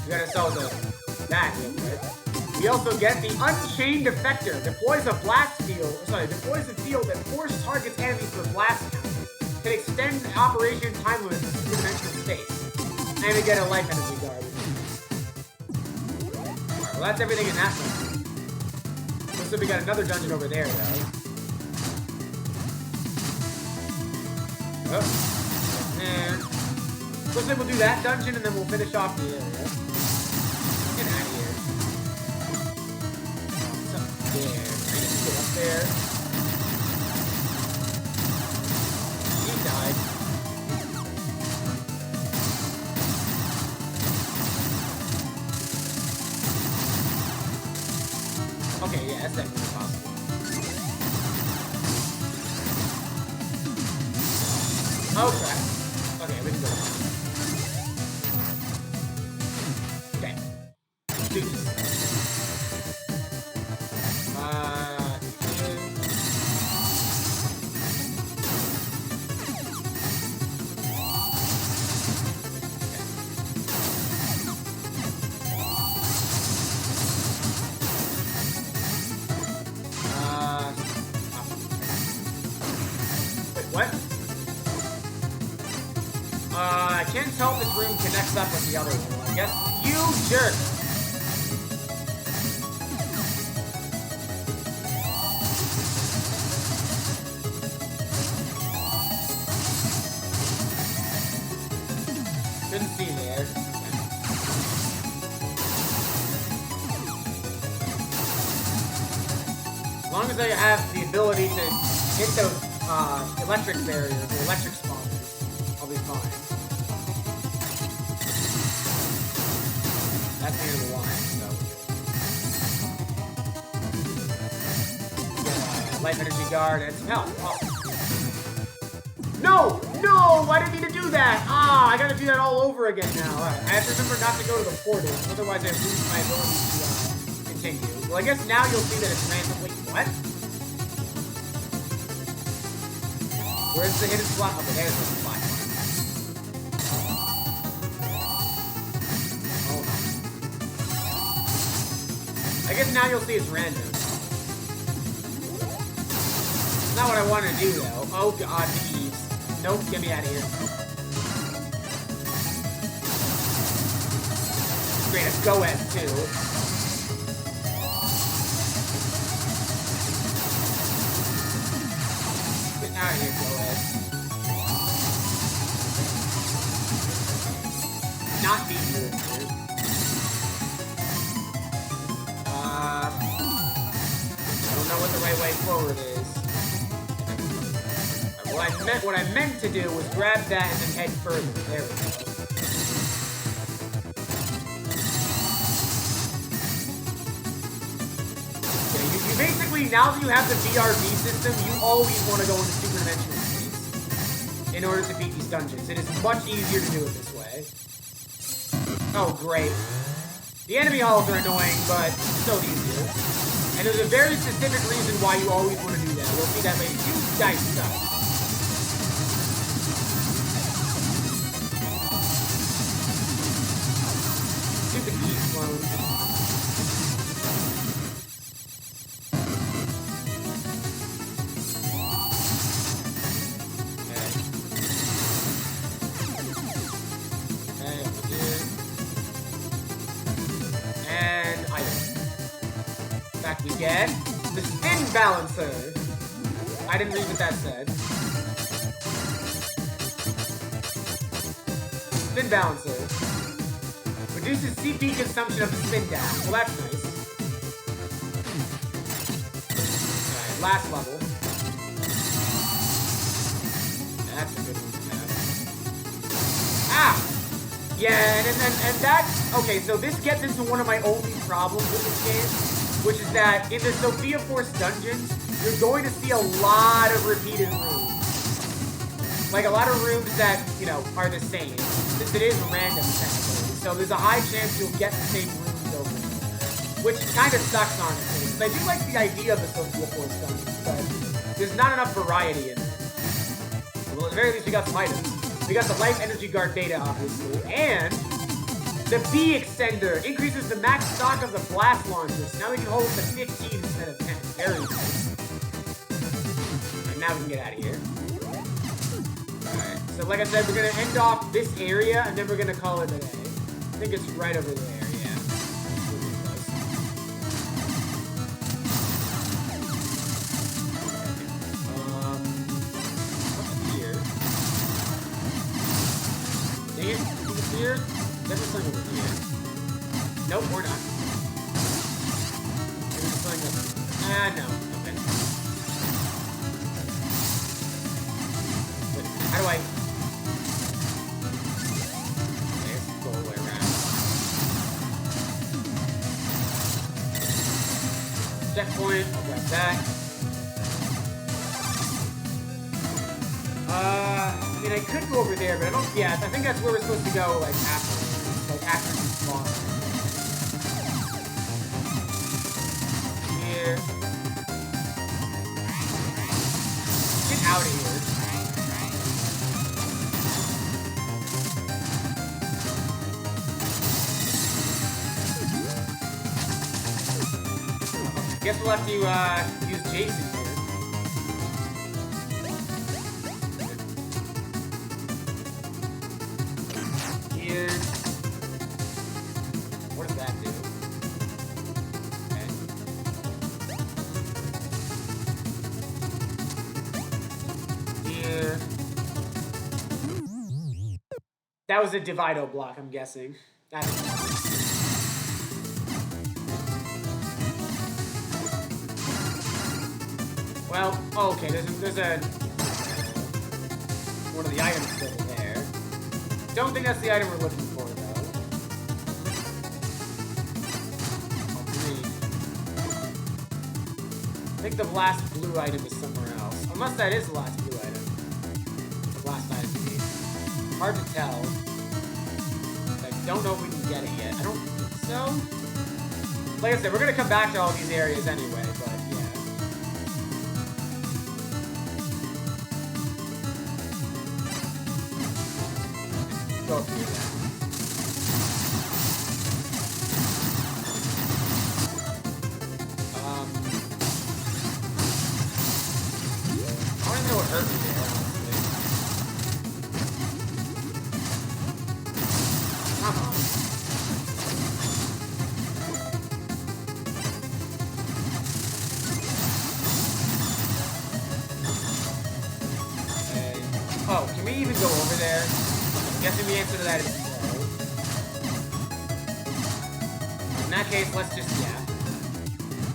We gotta sell that real quick. We also get the Unchained Effector. Deploys a field that forces targets enemies for blast counters. Can extend operation time limits to two-dimensional space. And we get a life energy guard. Alright, well, that's everything in that one. Looks like we got another dungeon over there, though. Oh. And looks like we'll do that dungeon, and then we'll finish off the area. Get out of here. What's up there? Get up there. He died. Okay, yeah, that's definitely possible. Oh, crap. Okay, we can go. Okay. Let's do this. I can't tell if this room connects up with the other one. I guess you jerk. Couldn't see there. As long as I have the ability to hit those electric barriers, or electric spawners, I'll be fine. That's the end of the line, so. Life energy guard and some health. Oh. No! No! I didn't mean to do that! Ah, I gotta do that all over again now. Alright, I have to remember not to go to the portal, otherwise I lose my ability to continue. Well, I guess now you'll see that it's random. Wait, what? Where's the hidden slot? Okay, there's the slot. I guess now you'll see it's random. It's not what I want to do, though. Oh, God, jeez. Nope, get me out of here. Great, it's Goez, too. Get out of here, Goez. Not be here. What the right way forward is. What I meant to do was grab that and then head further. There we go. Okay, you basically, now that you have the VRV system, you always want to go into super dimensional space in order to beat these dungeons. It is much easier to do it this way. Oh, great. The enemy halls are annoying, but still easier. And there's a very specific reason why you always want to do that. We'll see that later. You guys suck. Stupid Eve clone. Okay. And item. Back we get the spin balancer. I didn't read what that said. Spin balancer. Reduces CP consumption of the spin dash. Well, that's nice. Alright, last level. That's a good one to have. Ah! Yeah, and that... Okay, so this gets into one of my only problems with this game, which is that in the Sophia Force dungeons, you're going to see a lot of repeated rooms. Like, a lot of rooms that, you know, are the same. Since it is random, technically. So there's a high chance you'll get the same rooms over and over. Which kind of sucks, honestly. Because I do like the idea of the Sophia Force dungeons, but there's not enough variety in it. Well, at the very least, we got some items. We got the Life Energy Guard data, obviously, and the B Extender increases the max stock of the blast launcher, so now we can hold it to 15 instead of 10. Very nice. Alright, now we can get out of here. Alright, so like I said, we're going to end off this area, and then we're going to call it a day. I think it's right over there, yeah. Ah, no. Okay. But how do I... Okay, let's go all the way around. Checkpoint. I'll grab that. I mean, I could go over there, but I don't... Yeah, I think that's where we're supposed to go, like, after. Like, after the spawn. Here. Get out of here. Guess we'll have to, use Jason here. What does that do? Okay. Here. That was a Divido block, I'm guessing. Well, oh, okay, there's a one of the items still there. Don't think that's the item we're looking for, though. Oh, green. I think the last blue item is somewhere else. Unless that is the last blue item. The last item we need. Hard to tell. I don't know if we can get it yet. I don't think so. Like I said, we're gonna come back to all these areas anyway, but yeah. Go through that. I don't even know what hurt me there, honestly. Come on. Okay. Oh, can we even go over there? I'm guessing the answer to that is no. In that case, let's just, yeah.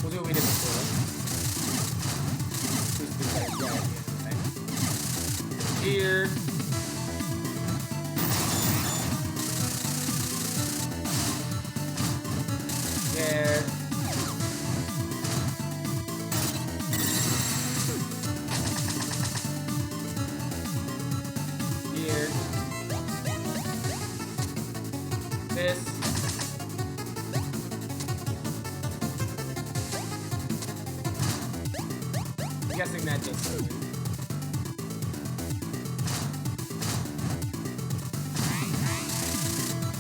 We'll do what we did before. Here. There. Here. This. I'm guessing that did something.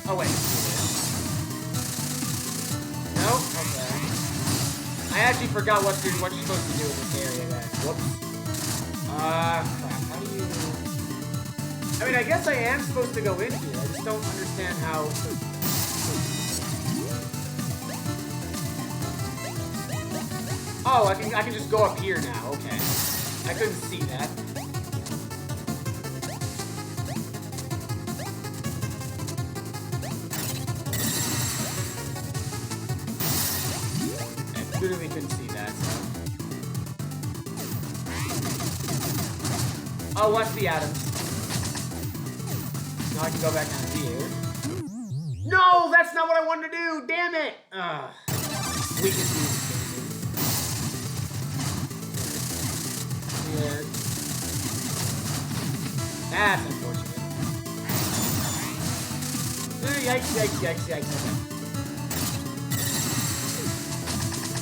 Oh wait. No? Okay. I actually forgot what you're supposed to do in this area then. Whoops. Crap. How do you... I mean, I guess I am supposed to go in here. I just don't understand how... Oh, I can just go up here now. Okay. I couldn't see that. I literally couldn't see that, so... Oh, watch the atoms. Now I can go back down here. No, that's not what I wanted to do! Damn it! We can do this. Here. That's unfortunate. Yikes, yikes, yikes, yikes.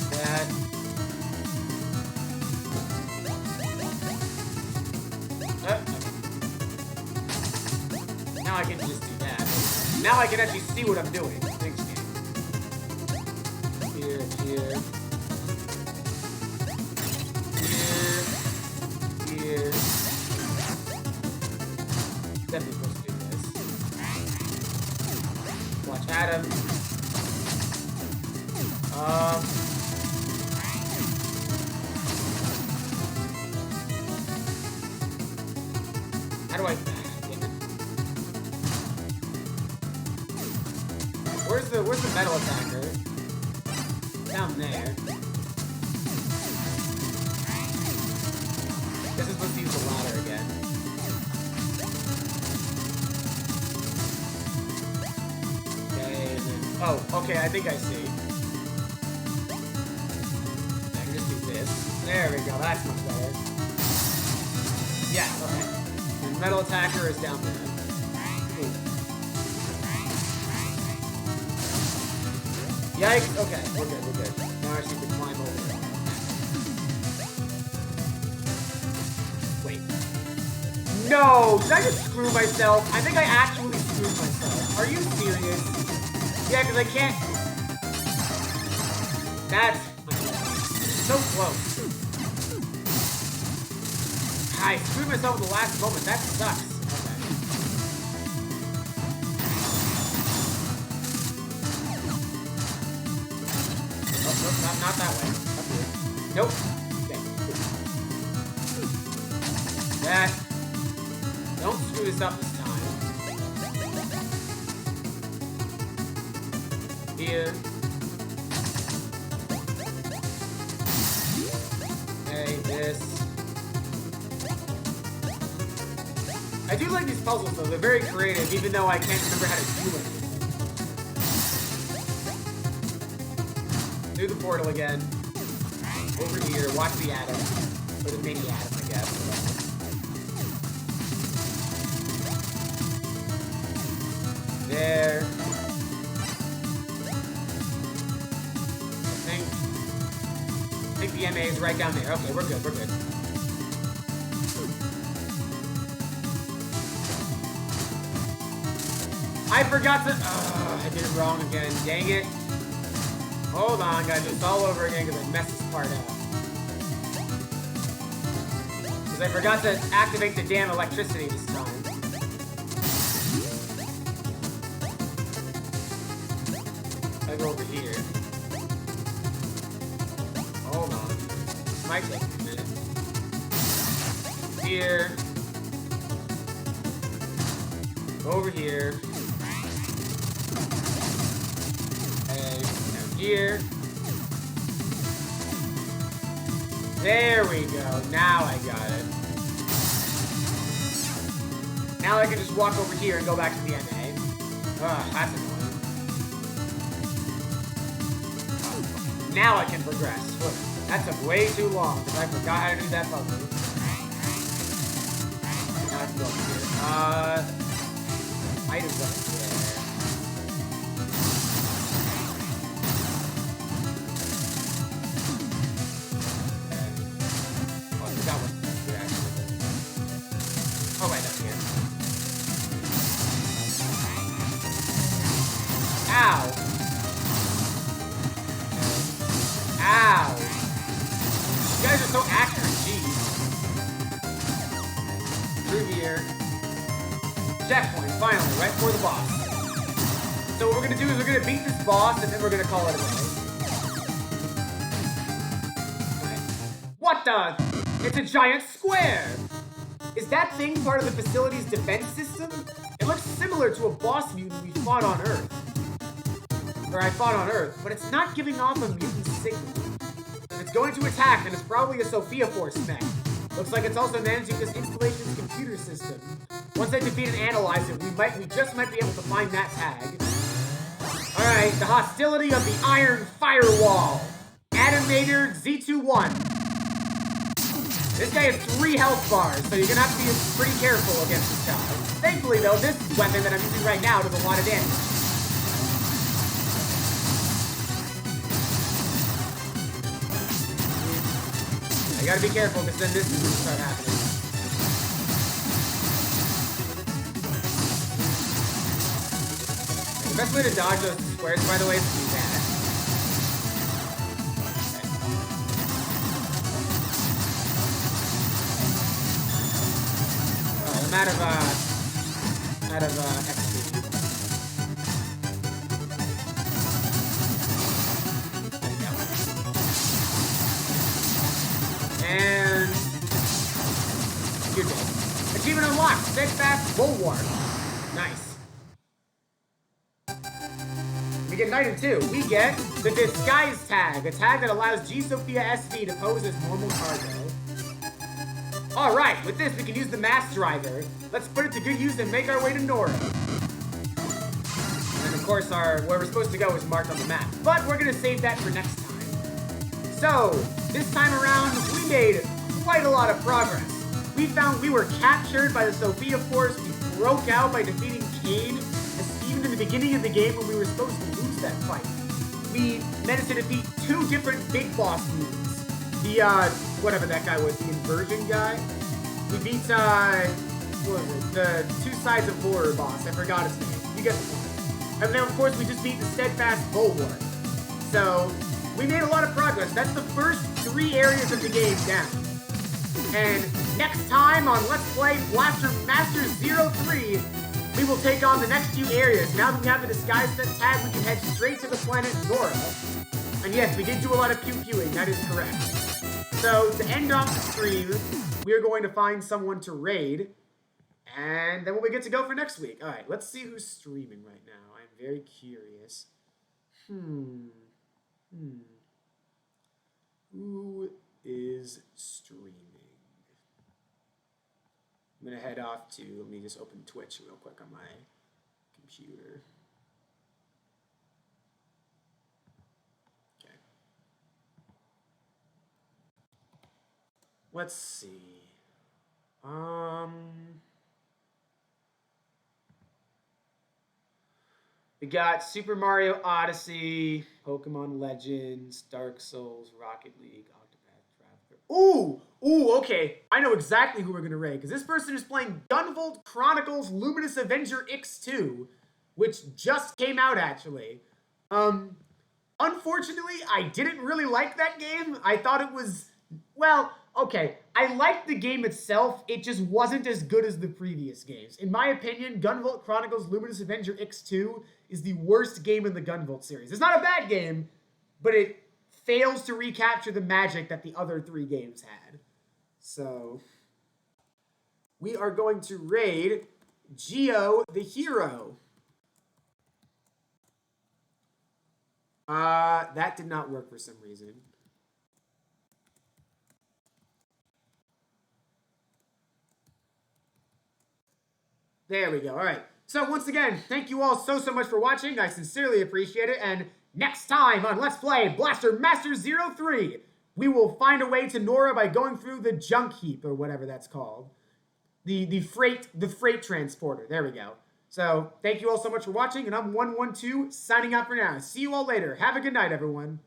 Okay. That. Okay. Now I can just do that. Now I can actually see what I'm doing. Thanks, game. Here, here. Here. Definitely supposed to do this. Watch Adam. How do I... Where's the metal attacker? Down there. Oh, okay, I think I see. I can just do this. There we go, that's much better. Yeah, okay. The metal attacker is down there. Ooh. Yikes, okay, we're good, we're good. Now I just need to climb over. Wait. No! Did I just screw myself? I think I actually screwed myself. Are you serious? Yeah, because I can't... That's... so close. I screwed myself at the last moment. That sucks. Okay. Oh, nope, not that way. Up here. Nope. Okay. That... Don't screw this up this time. Here. Okay, this. I do like these puzzles though, they're very creative, even though I can't remember how to do anything. Through the portal again. Over here, watch the atom. Or the mini atom, I guess. There. I think the MA is right down there. Okay, we're good, we're good. I forgot to... I did it wrong again. Dang it. Hold on, gotta do this all over again because I messed this part up. Because I forgot to activate the damn electricity this time. I go over here. Hold on. This might take a minute. Here. Go over here. Here. There we go. Now I got it. Now I can just walk over here and go back to the MA. Ugh, that's annoying. Now I can progress. That took way too long because I forgot how to do that puzzle. Now I can go over here. Items up there. Oh, wait, that's here. Ow! Ow! You guys are so accurate, jeez. Through here. Checkpoint, finally, right before the boss. So what we're gonna do is we're gonna beat this boss, and then we're gonna call it a day. Okay. What the? It's a giant square! Is that thing part of the facility's defense system? It looks similar to a boss mutant we fought on Earth. Or I fought on Earth, but it's not giving off a mutant signal. If it's going to attack, then it's probably a Sophia Force mech. Looks like it's also managing this installation's computer system. Once I defeat and analyze it, we just might be able to find that tag. Alright, the hostility of the Iron Firewall. Animator Z21. This guy has 3 health bars, so you're gonna have to be pretty careful against this guy. Thankfully, though, this weapon that I'm using right now does a lot of damage. You gotta be careful, because then this is gonna start happening. The best way to dodge those squares, by the way, is to do that. I'm out of XP. And you're dead. Achievement unlocked. Steadfast Bulwark. Nice. We get Knighted too. We get the Disguise Tag, a tag that allows G-Sophia SV to pose as normal cargo. Alright, with this we can use the mass driver. Let's put it to good use and make our way to Nora. And then course, where we're supposed to go is marked on the map. But we're going to save that for next time. So, this time around, we made quite a lot of progress. We found we were captured by the Sophia Force. We broke out by defeating Kane, even in the beginning of the game when we were supposed to lose that fight. We managed to defeat 2 different big boss moves. The, whatever that guy was, the inversion guy. We beat, what was it? The 2 Sides of Horror boss. I forgot his name. You get the point. And then, of course, we just beat the Steadfast Bulwark. So, we made a lot of progress. That's the first 3 areas of the game down. And next time on Let's Play Blaster Master 03, we will take on the next few areas. Now that we have the disguise set tag, we can head straight to the planet Nora. And yes, we did do a lot of pew-pewing, that is correct. So, to end off the stream, we are going to find someone to raid, and then we'll be good to go for next week. Alright, let's see who's streaming right now. I'm very curious. Who is streaming? I'm going to head off to, let me just open Twitch real quick on my computer. Okay. Let's see. We got Super Mario Odyssey, Pokemon Legends, Dark Souls, Rocket League, Octopath Traveler. Ooh, okay. I know exactly who we're going to raid, because this person is playing Gunvolt Chronicles Luminous Avenger X2, which just came out, actually. Unfortunately, I didn't really like that game. I thought it was, well, okay. I liked the game itself. It just wasn't as good as the previous games. In my opinion, Gunvolt Chronicles Luminous Avenger X2 is the worst game in the Gunvolt series. It's not a bad game, but it fails to recapture the magic that the other 3 games had. So, we are going to raid Geo the Hero. That did not work for some reason. There we go. All right. So, once again, thank you all so much for watching. I sincerely appreciate it. And next time on Let's Play Blaster Master 03, we will find a way to Nora by going through the junk heap, or whatever that's called. The freight transporter. There we go. So, thank you all so much for watching, and I'm 112 signing out for now. See you all later. Have a good night, everyone.